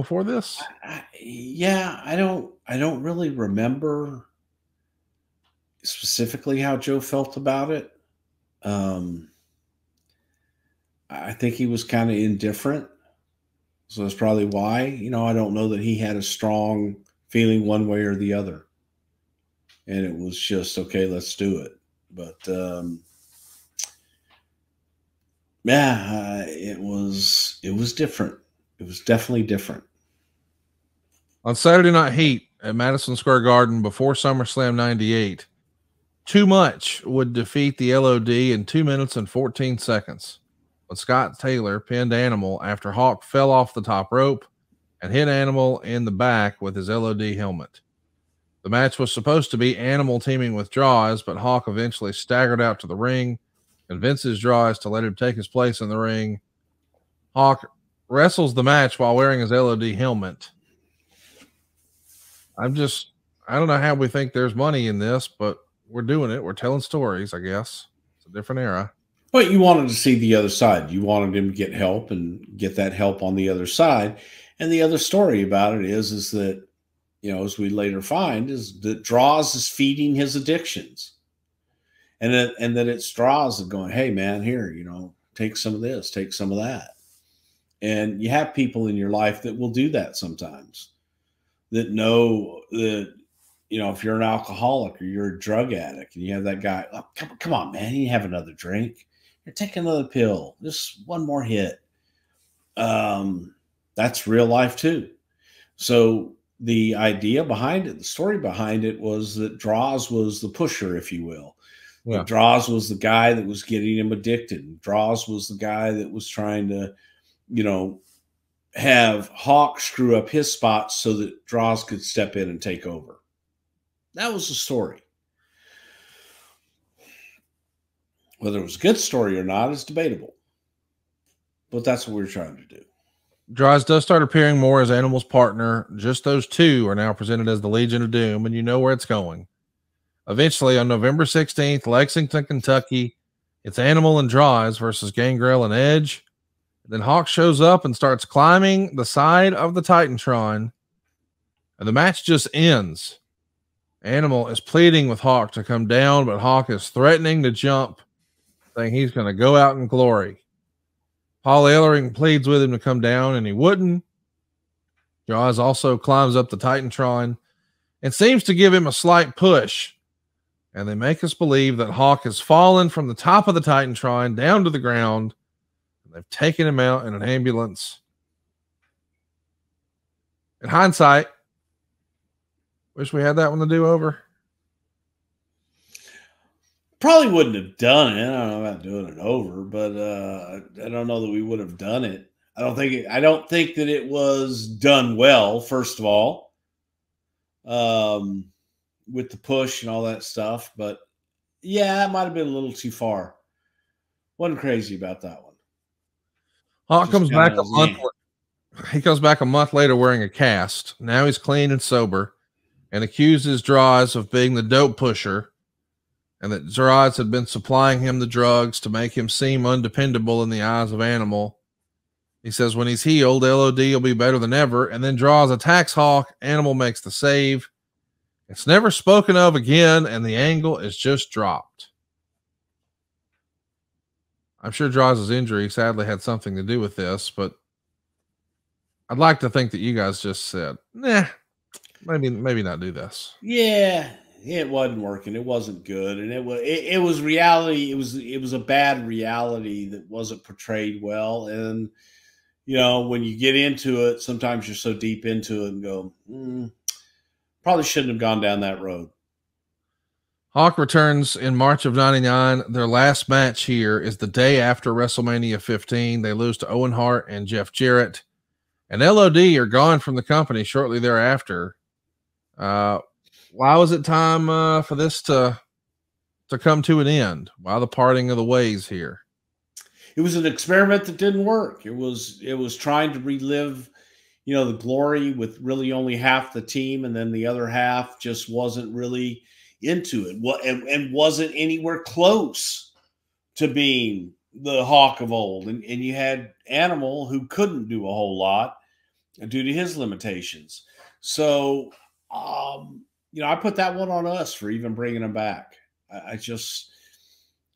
[SPEAKER 1] for this?
[SPEAKER 2] I don't really remember specifically how Joe felt about it. I think he was kind of indifferent. So that's probably why, I don't know that he had a strong feeling one way or the other. And it was just, okay, let's do it. But, it was different. It was definitely different.
[SPEAKER 1] On Saturday Night Heat, at Madison Square Garden before SummerSlam 98. Too Much would defeat the LOD in 2 minutes and 14 seconds. But Scott Taylor pinned Animal after Hawk fell off the top rope and hit Animal in the back with his LOD helmet. The match was supposed to be Animal teaming with Draws, but Hawk eventually staggered out to the ring, convinces Draws to let him take his place in the ring. Hawk wrestles the match while wearing his LOD helmet. I don't know how we think there's money in this, but we're doing it. We're telling stories, I guess. It's a different era.
[SPEAKER 2] But you wanted to see the other side. You wanted him to get help and get that help on the other side. And the other story about it is that, you know, as we later find, is that Draws is feeding his addictions. And that it's Draws that going, hey, man, here, you know, take some of this, take some of that. And you have people in your life that will do that sometimes, that know that, you know, if you're an alcoholic or you're a drug addict and you have that guy, oh, come on, man, you have another drink. Here, take another pill. Just one more hit. That's real life too. So the idea behind it, the story behind it was that Draws was the pusher, if you will. Yeah. Draws was the guy that was getting him addicted. Draws was the guy that was trying to, you know, have Hawk screw up his spots so that Draws could step in and take over. That was the story. Whether it was a good story or not is debatable. But that's what we were trying to do.
[SPEAKER 1] Draws does start appearing more as Animal's partner. Just those two are now presented as the Legion of Doom, and you know where it's going. Eventually, on November 16th, Lexington, Kentucky, it's Animal and Draws versus Gangrel and Edge. Then Hawk shows up and starts climbing the side of the Titantron, and the match just ends. Animal is pleading with Hawk to come down, but Hawk is threatening to jump, saying he's going to go out in glory. Paul Ellering pleads with him to come down, and he wouldn't. Jaws also climbs up the Titantron and seems to give him a slight push. And they make us believe that Hawk has fallen from the top of the Titantron down to the ground. And they've taken him out in an ambulance. In hindsight, wish we had that one to do over.
[SPEAKER 2] Probably wouldn't have done it. I don't know about doing it over, but I don't know that we would have done it. I don't think that it was done well, first of all, with the push and all that stuff. But yeah, it might have been a little too far. Wasn't crazy about that one.
[SPEAKER 1] Hawk comes back a month. He comes back a month later wearing a cast. Now he's clean and sober, and accuses Draws of being the dope pusher, and that Draws had been supplying him the drugs to make him seem undependable in the eyes of Animal. He says when he's healed, LOD will be better than ever, and then Draws attacks Hawk. Animal makes the save. It's never spoken of again, and the angle is just dropped. I'm sure Draws' injury sadly had something to do with this, but I'd like to think that you guys just said, nah, maybe not do this.
[SPEAKER 2] Yeah. It wasn't working. It wasn't good. And it was reality. It was a bad reality that wasn't portrayed well. And, you know, when you get into it, sometimes you're so deep into it and go, probably shouldn't have gone down that road.
[SPEAKER 1] Hawk returns in March of 99. Their last match here is the day after WrestleMania 15. They lose to Owen Hart and Jeff Jarrett. And LOD are gone from the company shortly thereafter. Why was it time for this to come to an end? Why the parting of the ways here?
[SPEAKER 2] It was an experiment that didn't work. It was trying to relive, you know, the glory with really only half the team, and then the other half just wasn't really into it, and wasn't anywhere close to being the Hawk of old. And you had Animal, who couldn't do a whole lot due to his limitations. So, you know, I put that one on us for even bringing him back.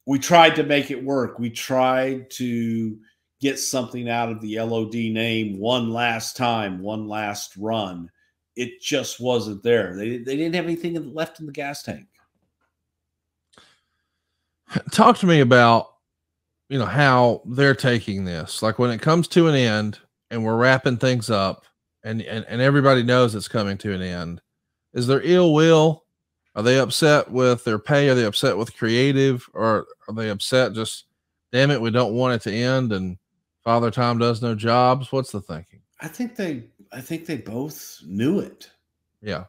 [SPEAKER 2] We tried to make it work. We tried to get something out of the LOD name one last time, one last run. It just wasn't there. They didn't have anything left in the gas tank.
[SPEAKER 1] Talk to me about, you know, how they're taking this. Like when it comes to an end and we're wrapping things up and everybody knows it's coming to an end. Is there ill will? Are they upset with their pay? Are they upset with creative? Or are they upset just, damn it, we don't want it to end and Father Time does no jobs? What's the thinking?
[SPEAKER 2] I think they both knew it.
[SPEAKER 1] Yeah.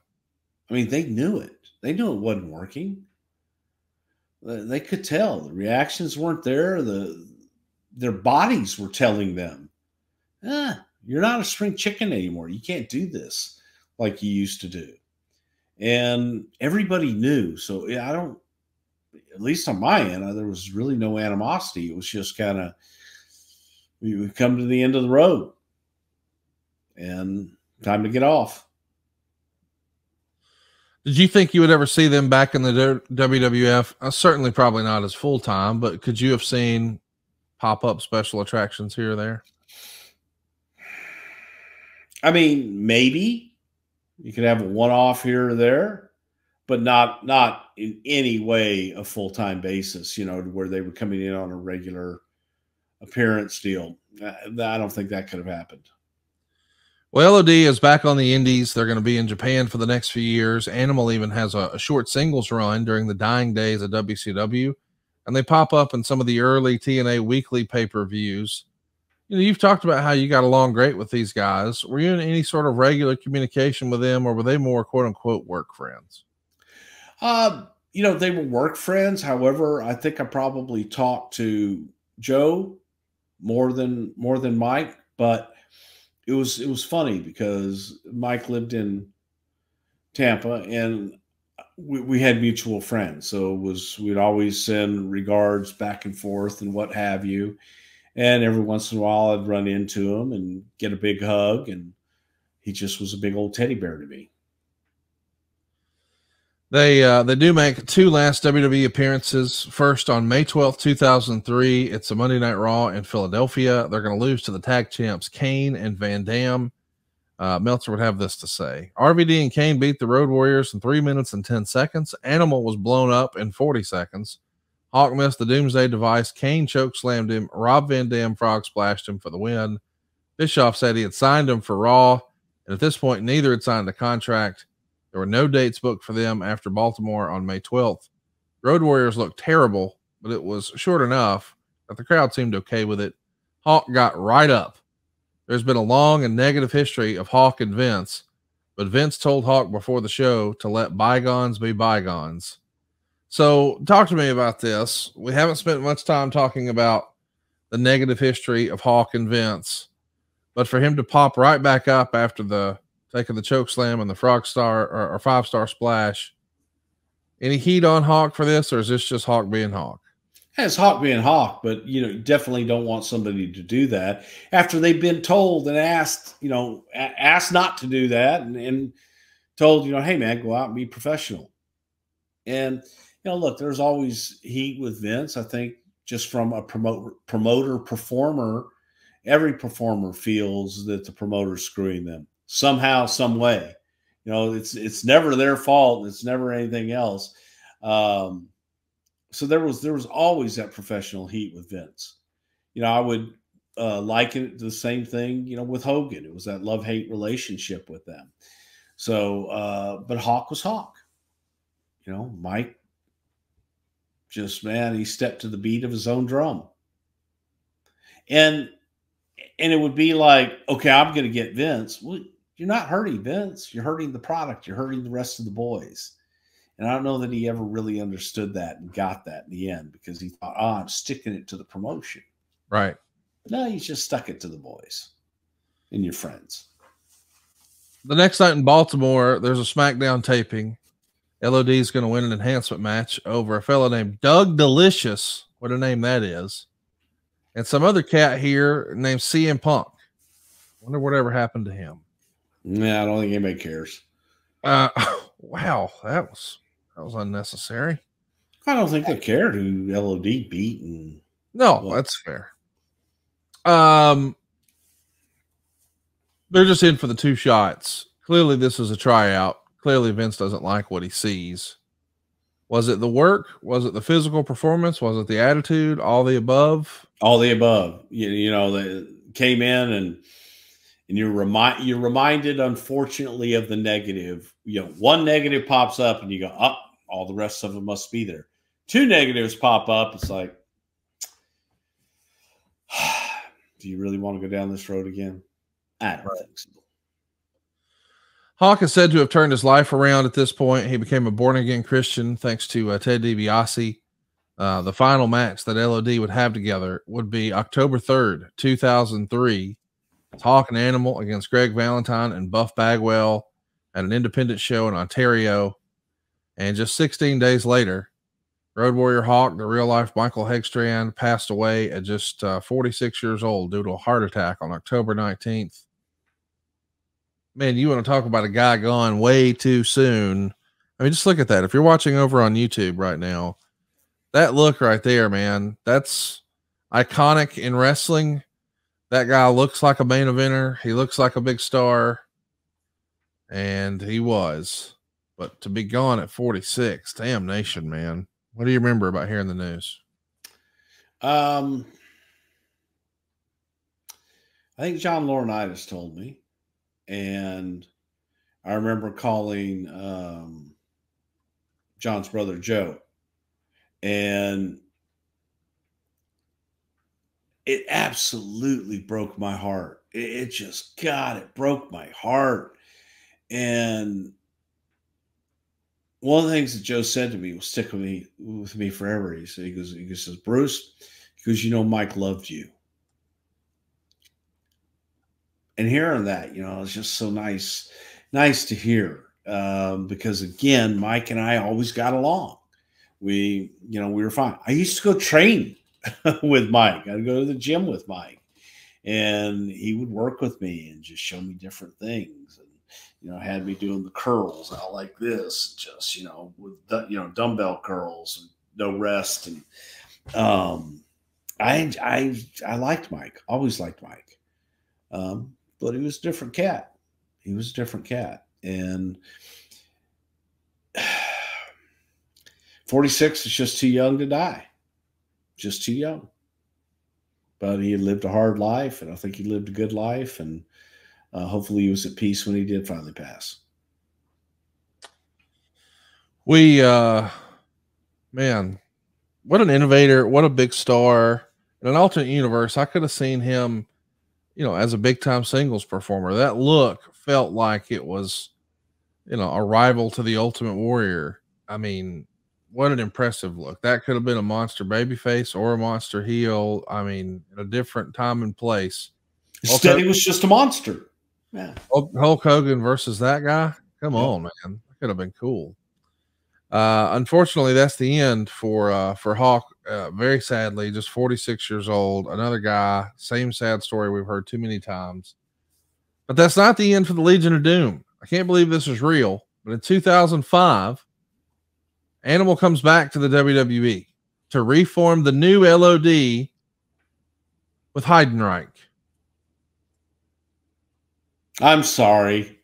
[SPEAKER 2] I mean, they knew it. They knew it wasn't working. They could tell the reactions weren't there. Their bodies were telling them, you're not a spring chicken anymore. You can't do this like you used to do. And everybody knew. So yeah, at least on my end, there was really no animosity. It was just kind of, we've come to the end of the road and time to get off.
[SPEAKER 1] Did you think you would ever see them back in the WWF? Certainly probably not as full-time, but could you have seen pop-up special attractions here or there?
[SPEAKER 2] I mean, maybe you could have a one-off here or there, but not in any way a full-time basis, you know, where they were coming in on a regular appearance deal. I don't think that could have happened.
[SPEAKER 1] Well, LOD is back on the indies. They're going to be in Japan for the next few years. Animal even has a short singles run during the dying days of WCW, and they pop up in some of the early TNA weekly pay-per-views. You know, you've talked about how you got along great with these guys. Were you in any sort of regular communication with them, or were they more quote unquote work friends?
[SPEAKER 2] You know, they were work friends. However, I think I probably talked to Joe more than Mike, but it was funny because Mike lived in Tampa and we had mutual friends. So we'd always send regards back and forth and what have you. And every once in a while I'd run into him and get a big hug. And he just was a big old teddy bear to me.
[SPEAKER 1] They do make two last WWE appearances. First on May 12th, 2003. It's a Monday Night Raw in Philadelphia. They're going to lose to the tag champs Kane and Van Dam. Meltzer would have this to say. RVD and Kane beat the Road Warriors in 3 minutes and 10 seconds. Animal was blown up in 40 seconds. Hawk missed the Doomsday Device. Kane choke slammed him. Rob Van Dam frog splashed him for the win. Bischoff said he had signed him for Raw, and at this point, neither had signed a contract. There were no dates booked for them after Baltimore on May 12th. Road Warriors looked terrible, but it was short enough that the crowd seemed okay with it. Hawk got right up. There's been a long and negative history of Hawk and Vince, but Vince told Hawk before the show to let bygones be bygones. So talk to me about this. We haven't spent much time talking about the negative history of Hawk and Vince, but for him to pop right back up after taking the choke slam and the frog star or 5-star splash, any heat on Hawk for this, or is this just Hawk being Hawk?
[SPEAKER 2] It's Hawk being Hawk, but you know, you definitely don't want somebody to do that after they've been told and asked not to do that and told, you know, hey man, go out and be professional. And you know, look, there's always heat with Vince. I think just from a promoter performer, every performer feels that the promoter's screwing them somehow, some way. You know, it's never their fault. It's never anything else. So there was always that professional heat with Vince. You know, I would liken it to the same thing, you know, with Hogan. It was that love-hate relationship with them. So, but Hawk was Hawk. You know, Mike just, man, he stepped to the beat of his own drum. And it would be like, okay, I'm going to get Vince. Well, you're not hurting Vince. You're hurting the product. You're hurting the rest of the boys. And I don't know that he ever really understood that and got that in the end because he thought, I'm sticking it to the promotion.
[SPEAKER 1] Right.
[SPEAKER 2] No, you just stuck it to the boys and your friends.
[SPEAKER 1] The next night in Baltimore, there's a SmackDown taping. LOD is going to win an enhancement match over a fellow named Doug Delicious. What a name that is. And some other cat here named CM Punk. Wonder whatever happened to him.
[SPEAKER 2] Yeah, I don't think anybody cares.
[SPEAKER 1] Wow, that was unnecessary.
[SPEAKER 2] I don't think they cared who LOD beat. And
[SPEAKER 1] no, that's fair. They're just in for the two shots. Clearly, this is a tryout. Clearly, Vince doesn't like what he sees. Was it the work? Was it the physical performance? Was it the attitude? All the above?
[SPEAKER 2] All the above. You know, they came in and and you're reminded, unfortunately, of the negative. You know, one negative pops up and you go, oh, all the rest of them must be there. Two negatives pop up. It's like, do you really want to go down this road again? I don't think so.
[SPEAKER 1] Hawk is said to have turned his life around at this point. He became a born-again Christian thanks to Ted DiBiase. The final match that LOD would have together would be October 3rd, 2003. It's Hawk and Animal against Greg Valentine and Buff Bagwell at an independent show in Ontario. And just 16 days later, Road Warrior Hawk, the real-life Michael Hegstrand, passed away at just 46 years old due to a heart attack on October 19th. Man, you want to talk about a guy gone way too soon. I mean, just look at that. If you're watching over on YouTube right now, that look right there, man, that's iconic in wrestling. That guy looks like a main eventer. He looks like a big star. And he was. But to be gone at 46, damnation, man. What do you remember about hearing the news?
[SPEAKER 2] I think John Laurinaitis told me. And I remember calling John's brother Joe, and it absolutely broke my heart. It broke my heart. And one of the things that Joe said to me will stick with me forever. He says, Bruce, because you know Mike loved you. And hearing that, it's just so nice to hear. Because again, Mike and I always got along. We were fine. I used to go train with Mike. I'd go to the gym with Mike, and he would work with me and just show me different things. And, had me doing the curls out like this, just, with, dumbbell curls, no rest. And, I liked Mike, always liked Mike. But he was a different cat. He was a different cat. And 46 is just too young to die. Just too young. But he had lived a hard life, and I think he lived a good life. And hopefully he was at peace when he did finally pass.
[SPEAKER 1] Man, what an innovator. What a big star. In an alternate universe, I could have seen him as a big time singles performer. That look felt like it was, a rival to the Ultimate Warrior. I mean, what an impressive look. That could have been a monster babyface or a monster heel. I mean, in a different time and place.
[SPEAKER 2] Instead, he was just a monster. Yeah.
[SPEAKER 1] Hulk Hogan versus that guy. Come on, man. That could have been cool. Unfortunately, that's the end for Hawk. Very sadly, just 46 years old. Another guy, same sad story we've heard too many times. But that's not the end for the Legion of Doom. I can't believe this is real. But in 2005, Animal comes back to the WWE to reform the new LOD with Heidenreich.
[SPEAKER 2] I'm sorry.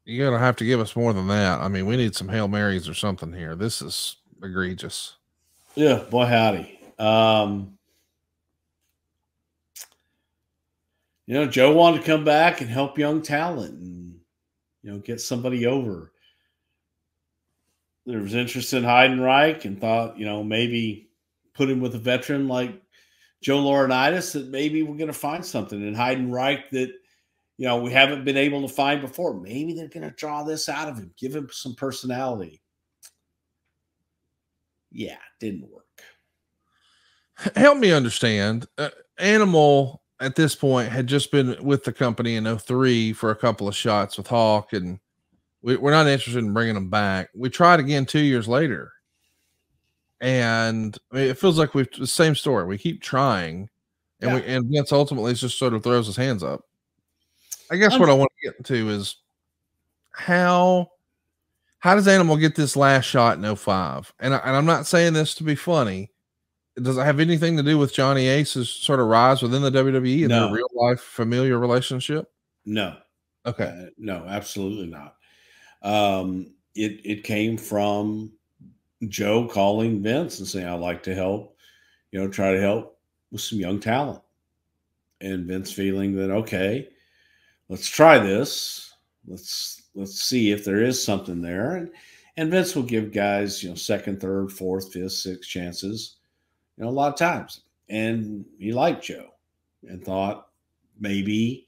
[SPEAKER 1] You're going to have to give us more than that. I mean, we need some Hail Marys or something here. This is egregious.
[SPEAKER 2] Yeah, boy, howdy. Joe wanted to come back and help young talent and, get somebody over. There was interest in Heidenreich and thought, maybe put him with a veteran like Joe Laurinaitis, that maybe we're going to find something in Heidenreich that, we haven't been able to find before. Maybe they're going to draw this out of him, give him some personality. Yeah, it didn't work.
[SPEAKER 1] Help me understand. Animal at this point had just been with the company in 2003 for a couple of shots with Hawk, and we're not interested in bringing them back. We tried again 2 years later, and it feels like the same story. We keep trying, and and Vince ultimately just sort of throws his hands up. I guess what I want to get into is how does Animal get this last shot in 2005? And I'm not saying this to be funny. Does it have anything to do with Johnny Ace's sort of rise within the WWE and their real life familiar relationship?
[SPEAKER 2] No.
[SPEAKER 1] Okay.
[SPEAKER 2] No, absolutely not. It came from Joe calling Vince and saying, I'd like to help, try to help with some young talent. and Vince feeling that, okay, let's try this. Let's see if there is something there. And Vince will give guys, second, third, fourth, fifth, sixth chances, a lot of times. And he liked Joe and thought maybe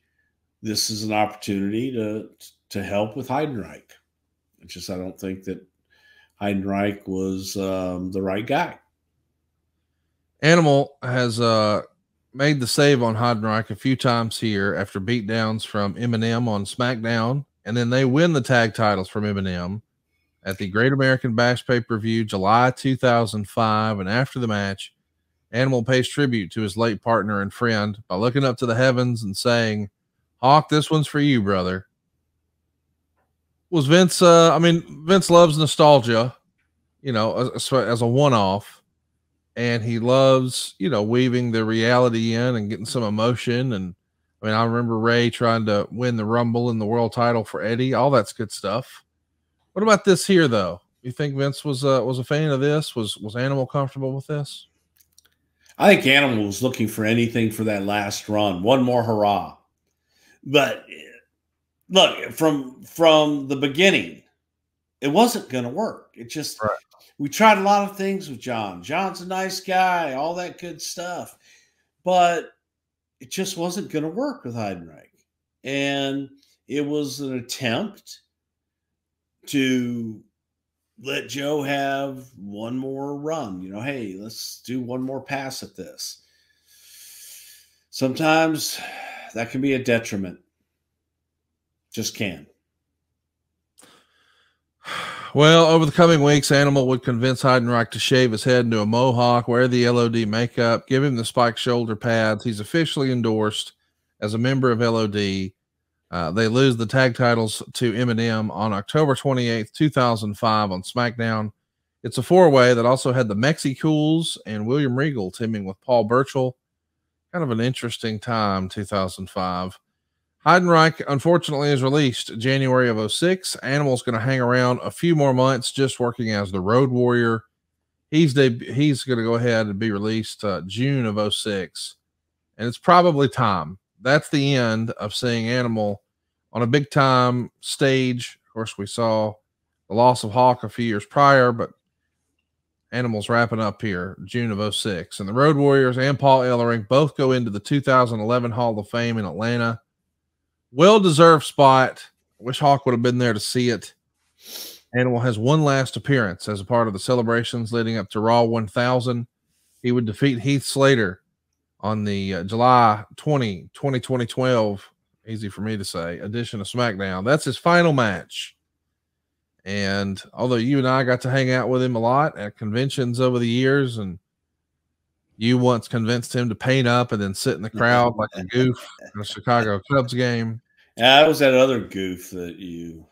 [SPEAKER 2] this is an opportunity to help with Heidenreich. It's just I don't think that Heidenreich was the right guy.
[SPEAKER 1] Animal has made the save on Heidenreich a few times here after beatdowns from Eminem on SmackDown, and then they win the tag titles from Eminem at the Great American Bash pay-per-view July 2005. And after the match, Animal pays tribute to his late partner and friend by looking up to the heavens and saying, "Hawk, this one's for you, brother." Was Vince, Vince loves nostalgia, as a one-off, and he loves, weaving the reality in and getting some emotion. And I remember Ray trying to win the Rumble and the world title for Eddie. All that's good stuff. What about this here, though? You think Vince was a fan of this? Was Animal comfortable with this?
[SPEAKER 2] I think Animal was looking for anything for that last run, one more hurrah. But look, from the beginning, it wasn't going to work. It just, right. We tried a lot of things with John. John's a nice guy, all that good stuff. But it just wasn't going to work with Heidenreich. And it was an attempt to let Joe have one more run. Hey, let's do one more pass at this. Sometimes that can be a detriment. Just can.
[SPEAKER 1] Well, over the coming weeks, Animal would convince Heidenreich to shave his head into a mohawk, wear the LOD makeup, give him the spiked shoulder pads. He's officially endorsed as a member of LOD. They lose the tag titles to Eminem on October 28th, 2005 on SmackDown. It's a four-way that also had the Mexicools and William Regal teaming with Paul Burchill. Kind of an interesting time, 2005. Heidenreich, unfortunately, is released January of 06. Animal's going to hang around a few more months just working as the Road Warrior. He's going to go ahead and be released June of 06. And it's probably time. That's the end of seeing Animal on a big time stage. Of course, we saw the loss of Hawk a few years prior, but Animal's wrapping up here June of 06. And the Road Warriors and Paul Ellering both go into the 2011 Hall of Fame in Atlanta. Well-deserved spot. I wish Hawk would have been there to see it. Animal has one last appearance as a part of the celebrations leading up to Raw 1000. He would defeat Heath Slater on the July 20, 2012, easy for me to say, edition of SmackDown. That's his final match. And although you and I got to hang out with him a lot at conventions over the years, and you once convinced him to paint up and then sit in the crowd like a goof in a Chicago Cubs game.
[SPEAKER 2] Yeah, that was that other goof that you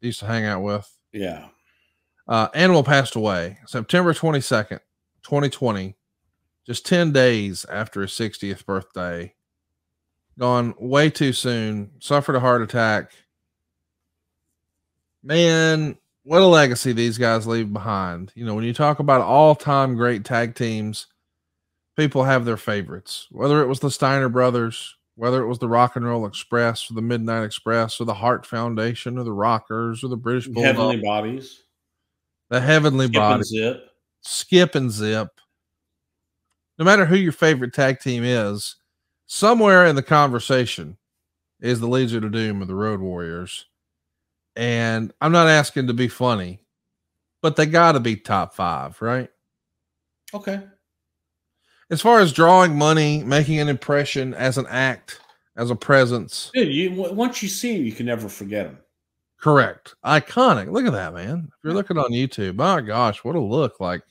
[SPEAKER 1] used to hang out with.
[SPEAKER 2] Yeah.
[SPEAKER 1] Animal passed away September 22nd, 2020, just 10 days after his 60th birthday. Gone way too soon, suffered a heart attack. Man, what a legacy these guys leave behind. When you talk about all-time great tag teams, people have their favorites, whether it was the Steiner Brothers, whether it was the Rock and Roll Express or the Midnight Express or the Hart Foundation or the Rockers or the British Bulldog.
[SPEAKER 2] Heavenly Bodies.
[SPEAKER 1] The Heavenly Bodies. Skip and Zip. No matter who your favorite tag team is, somewhere in the conversation is the Legion of Doom or the Road Warriors. And I'm not asking to be funny, but they got to be top 5, right?
[SPEAKER 2] Okay.
[SPEAKER 1] As far as drawing money, making an impression as an act, as a presence.
[SPEAKER 2] Dude, once you see him, you can never forget him.
[SPEAKER 1] Correct. Iconic. Look at that, man. If you're looking on YouTube, my gosh, what a look. Like,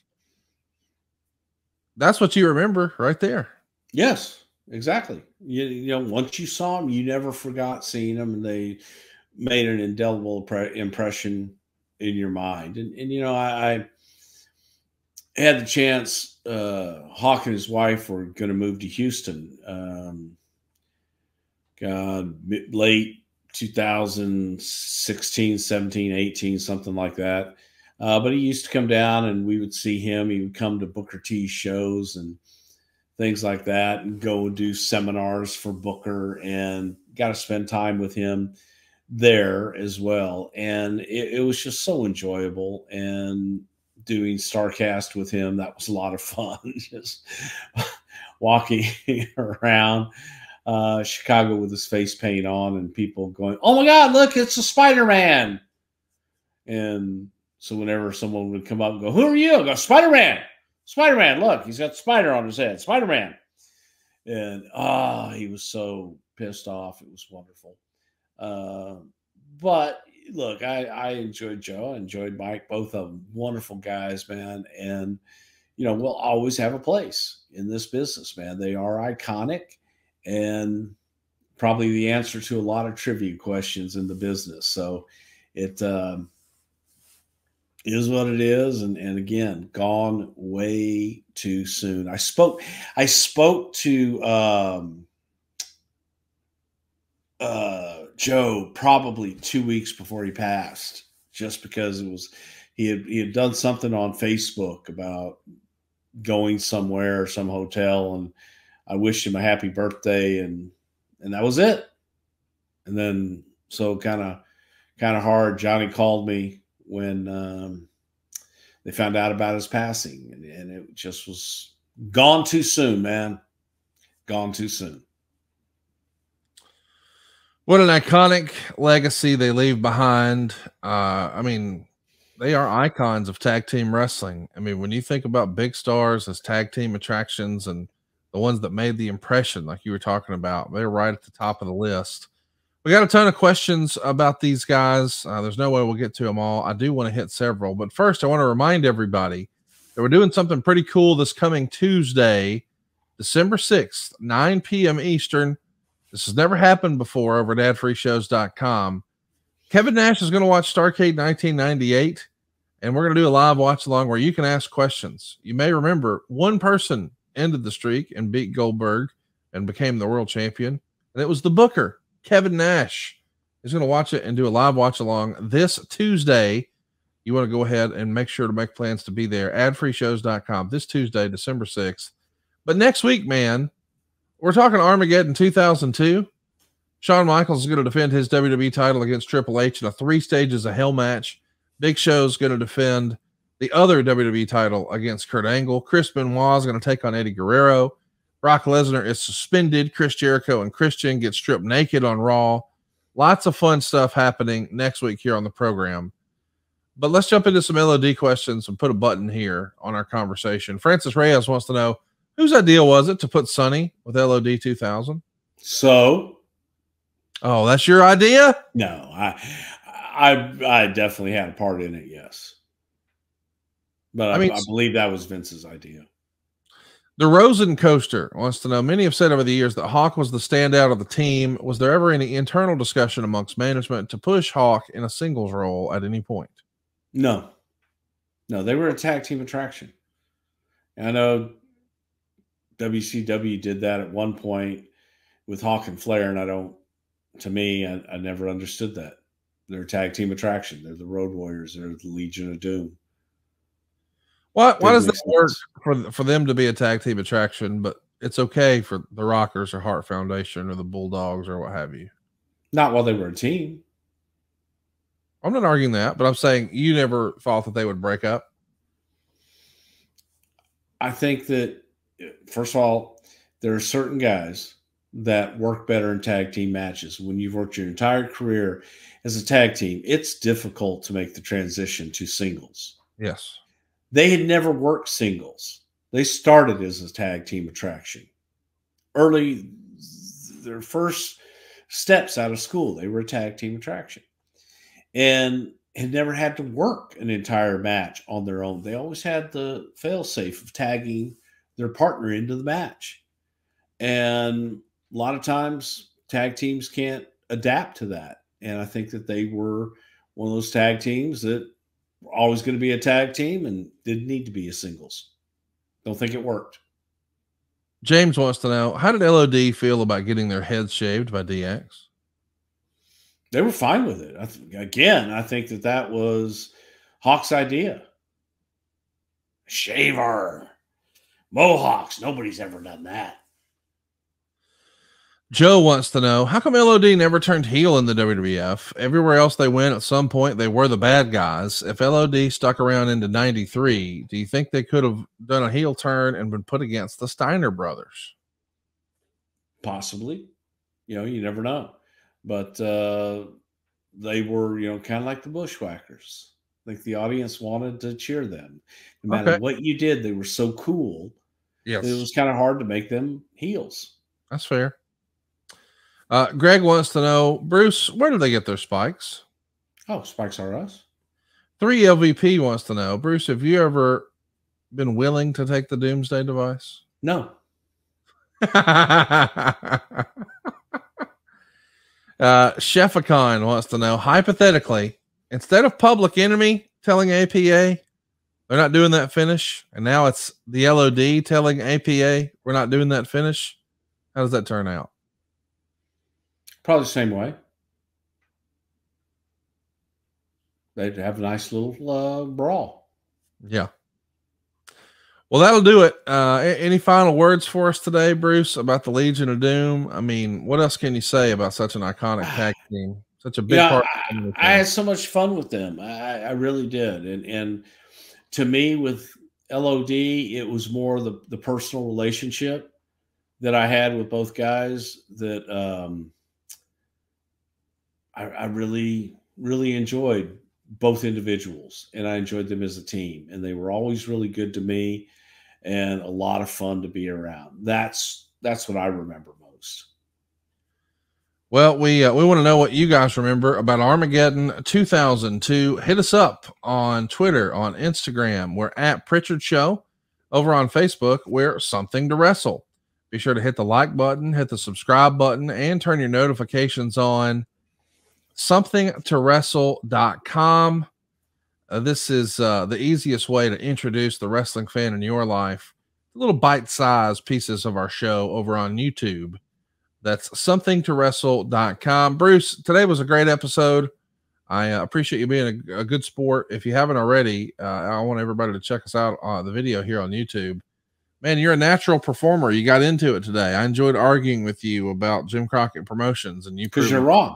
[SPEAKER 1] that's what you remember right there.
[SPEAKER 2] Yes, exactly. Once you saw him, you never forgot seeing him, and they made an indelible impression in your mind. And I had the chance. Hawk and his wife were going to move to Houston. Late 2016, 17, 18, something like that. But he used to come down and we would see him. He would come to Booker T's shows and things like that, and go and do seminars for Booker, and got to spend time with him there as well. And it was just so enjoyable. And doing StarCast with him, that was a lot of fun. Just walking around Chicago with his face paint on, and people going, "Oh my God, look, it's a Spider-Man." And so whenever someone would come up and go, "Who are you?" I go, "Spider-Man. Spider-Man, look, he's got spider on his head. Spider-Man." And he was so pissed off. It was wonderful. But look, I enjoyed Joe. I enjoyed Mike. Both of them wonderful guys, man. And, we'll always have a place in this business, man. They are iconic and probably the answer to a lot of trivia questions in the business. So it is what it is. And again, gone way too soon. I spoke to Joe probably 2 weeks before he passed, just because he had done something on Facebook about going somewhere, some hotel, and I wished him a happy birthday, and that was it. And then so kind of hard, Johnny called me when they found out about his passing, and it just was gone too soon, man. Gone too soon.
[SPEAKER 1] What an iconic legacy they leave behind. I mean, they are icons of tag team wrestling. I mean, when you think about big stars as tag team attractions and the ones that made the impression, like you were talking about, they're right at the top of the list. We got a ton of questions about these guys. There's no way we'll get to them all. I do want to hit several, but first I want to remind everybody that we're doing something pretty cool this coming Tuesday, December 6th, 9 p.m. Eastern. This has never happened before over at adfreeshows.com. Kevin Nash is going to watch Starrcade 1998, and we're going to do a live watch along where you can ask questions. You may remember one person ended the streak and beat Goldberg and became the world champion, and it was the Booker, Kevin Nash. He's going to watch it and do a live watch along this Tuesday. You want to go ahead and make sure to make plans to be there. Adfreeshows.com this Tuesday, December 6th. But next week, man, we're talking Armageddon 2002. Shawn Michaels is going to defend his WWE title against Triple H in a 3 stages of hell match. Big Show's going to defend the other WWE title against Kurt Angle. Chris Benoit is going to take on Eddie Guerrero. Brock Lesnar is suspended. Chris Jericho and Christian get stripped naked on Raw. Lots of fun stuff happening next week here on the program. But let's jump into some LOD questions and put a button here on our conversation. Francis Reyes wants to know, whose idea was it to put Sonny with LOD 2000? Oh, that's your idea?
[SPEAKER 2] No, I definitely had a part in it, yes. But I believe that was Vince's idea.
[SPEAKER 1] The Rosen Coaster wants to know, many have said over the years that Hawk was the standout of the team. Was there ever any internal discussion amongst management to push Hawk in a singles role at any point?
[SPEAKER 2] No, they were a tag team attraction. I know WCW did that at one point with Hawk and Flair, and I never understood that. They're a tag team attraction. They're the Road Warriors. They're the Legion of Doom.
[SPEAKER 1] Why does that work for them to be a tag team attraction, but it's okay for the Rockers or Hart Foundation or the Bulldogs or what have you?
[SPEAKER 2] Not while they were a team.
[SPEAKER 1] I'm not arguing that, but I'm saying you never thought that they would break up.
[SPEAKER 2] I think that, first of all, there are certain guys that work better in tag team matches. When you've worked your entire career as a tag team, it's difficult to make the transition to singles.
[SPEAKER 1] Yes.
[SPEAKER 2] They had never worked singles. They started as a tag team attraction. Early, their first steps out of school, they were a tag team attraction. And had never had to work an entire match on their own. They always had the fail-safe of tagging their partner into the match. And a lot of times tag teams can't adapt to that. And I think that they were one of those tag teams that were always going to be a tag team and didn't need to be a singles. Don't think it worked.
[SPEAKER 1] James wants to know, how did LOD feel about getting their heads shaved by DX?
[SPEAKER 2] They were fine with it. I think that was Hawk's idea. Shaver. Mohawks. Nobody's ever done that.
[SPEAKER 1] Joe wants to know, how come LOD never turned heel in the WWF? Everywhere else they went, at some point, they were the bad guys. If LOD stuck around into 93, do you think they could have done a heel turn and been put against the Steiner brothers?
[SPEAKER 2] Possibly. You never know. But they were, kind of like the Bushwhackers. Like the audience wanted to cheer them. No matter what you did, they were so cool.
[SPEAKER 1] Yes.
[SPEAKER 2] It was kind of hard to make them heels.
[SPEAKER 1] That's fair. Greg wants to know, Bruce, where do they get their spikes?
[SPEAKER 2] Oh, Spikes R Us.
[SPEAKER 1] 3LVP wants to know, Bruce, have you ever been willing to take the Doomsday device?
[SPEAKER 2] No.
[SPEAKER 1] Chefacon wants to know, hypothetically, instead of Public Enemy telling APA they're not doing that finish, and now it's the LOD telling APA we're not doing that finish, how does that turn out?
[SPEAKER 2] Probably the same way. They'd have a nice little brawl.
[SPEAKER 1] Yeah. Well, that'll do it. Any final words for us today, Bruce, about the Legion of Doom? I mean, what else can you say about such an iconic tag team? Such a big part.
[SPEAKER 2] I had so much fun with them. I really did. And to me, with LOD, it was more the personal relationship that I had with both guys that I really, really enjoyed both individuals, and I enjoyed them as a team, and they were always really good to me and a lot of fun to be around. That's what I remember most.
[SPEAKER 1] Well, we want to know what you guys remember about Armageddon 2002. Hit us up on Twitter, on Instagram. We're at Prichard Show. Over on Facebook, we're Something to Wrestle. Be sure to hit the like button, hit the subscribe button, and turn your notifications on. SomethingToWrestle.com. This is the easiest way to introduce the wrestling fan in your life. Little bite-sized pieces of our show over on YouTube. That's SomethingToWrestle.com. Bruce, today was a great episode. I appreciate you being a good sport. If you haven't already, I want everybody to check us out on the video here on YouTube. Man, you're a natural performer. You got into it today. I enjoyed arguing with you about Jim Crockett Promotions, and you
[SPEAKER 2] because you're wrong.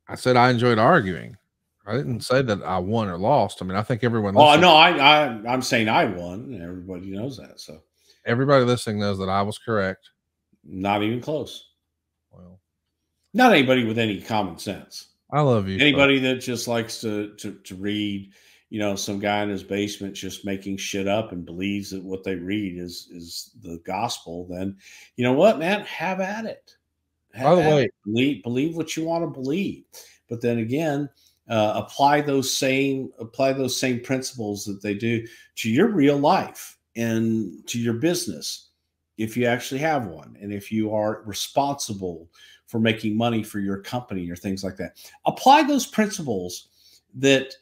[SPEAKER 1] I said I enjoyed arguing. I didn't say that I won or lost. I mean, I think everyone.
[SPEAKER 2] Oh no, I'm saying I won. And everybody knows that. So
[SPEAKER 1] everybody listening knows that I was correct.
[SPEAKER 2] Not even close.
[SPEAKER 1] Well,
[SPEAKER 2] not anybody with any common sense.
[SPEAKER 1] I love you.
[SPEAKER 2] Anybody that just likes to read, some guy in his basement just making shit up and believes that what they read is the gospel. Then you know what, man, have at it.
[SPEAKER 1] By the way,
[SPEAKER 2] believe what you want to believe, but then again, apply those same principles that they do to your real life and to your business, if you actually have one, and if you are responsible for making money for your company or things like that. Apply those principles that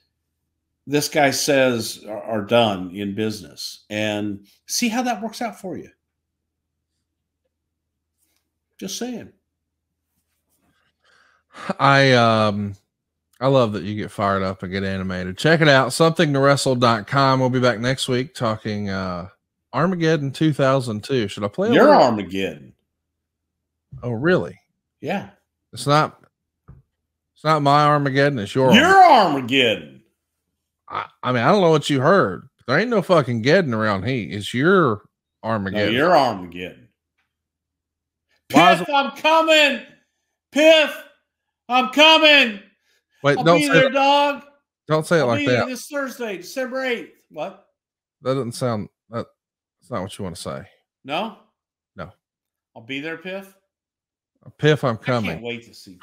[SPEAKER 2] this guy says are done in business, and see how that works out for you. Just saying.
[SPEAKER 1] I love that you get fired up and get animated. Check it out, somethingtowrestle.com. We'll be back next week talking Armageddon 2002. Should I play
[SPEAKER 2] your Armageddon?
[SPEAKER 1] Oh, really?
[SPEAKER 2] Yeah.
[SPEAKER 1] It's not my Armageddon, it's your
[SPEAKER 2] Armageddon.
[SPEAKER 1] I mean, I don't know what you heard. There ain't no fucking Geddon around here. It's your Armageddon.
[SPEAKER 2] No, your Armageddon. Piff, I'm coming. Piff, I'm coming.
[SPEAKER 1] Wait,
[SPEAKER 2] I'll be there, dog.
[SPEAKER 1] Don't say it like that.
[SPEAKER 2] This Thursday, December 8th. What?
[SPEAKER 1] That doesn't sound. That's not what you want to say.
[SPEAKER 2] No.
[SPEAKER 1] No.
[SPEAKER 2] I'll be there, Piff.
[SPEAKER 1] Piff, I'm coming.
[SPEAKER 2] I can't wait to see.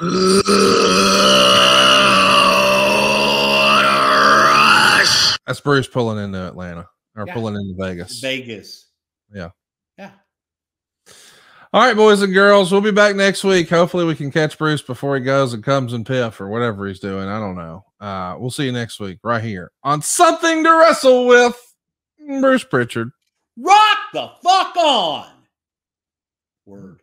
[SPEAKER 1] That's Bruce pulling into Atlanta or pulling into Vegas.
[SPEAKER 2] Vegas.
[SPEAKER 1] Yeah.
[SPEAKER 2] Yeah.
[SPEAKER 1] All right, boys and girls, we'll be back next week. Hopefully we can catch Bruce before he goes and comes in Piff or whatever he's doing. I don't know. We'll see you next week right here on Something to Wrestle with Bruce Prichard.
[SPEAKER 2] Rock the fuck on. Word.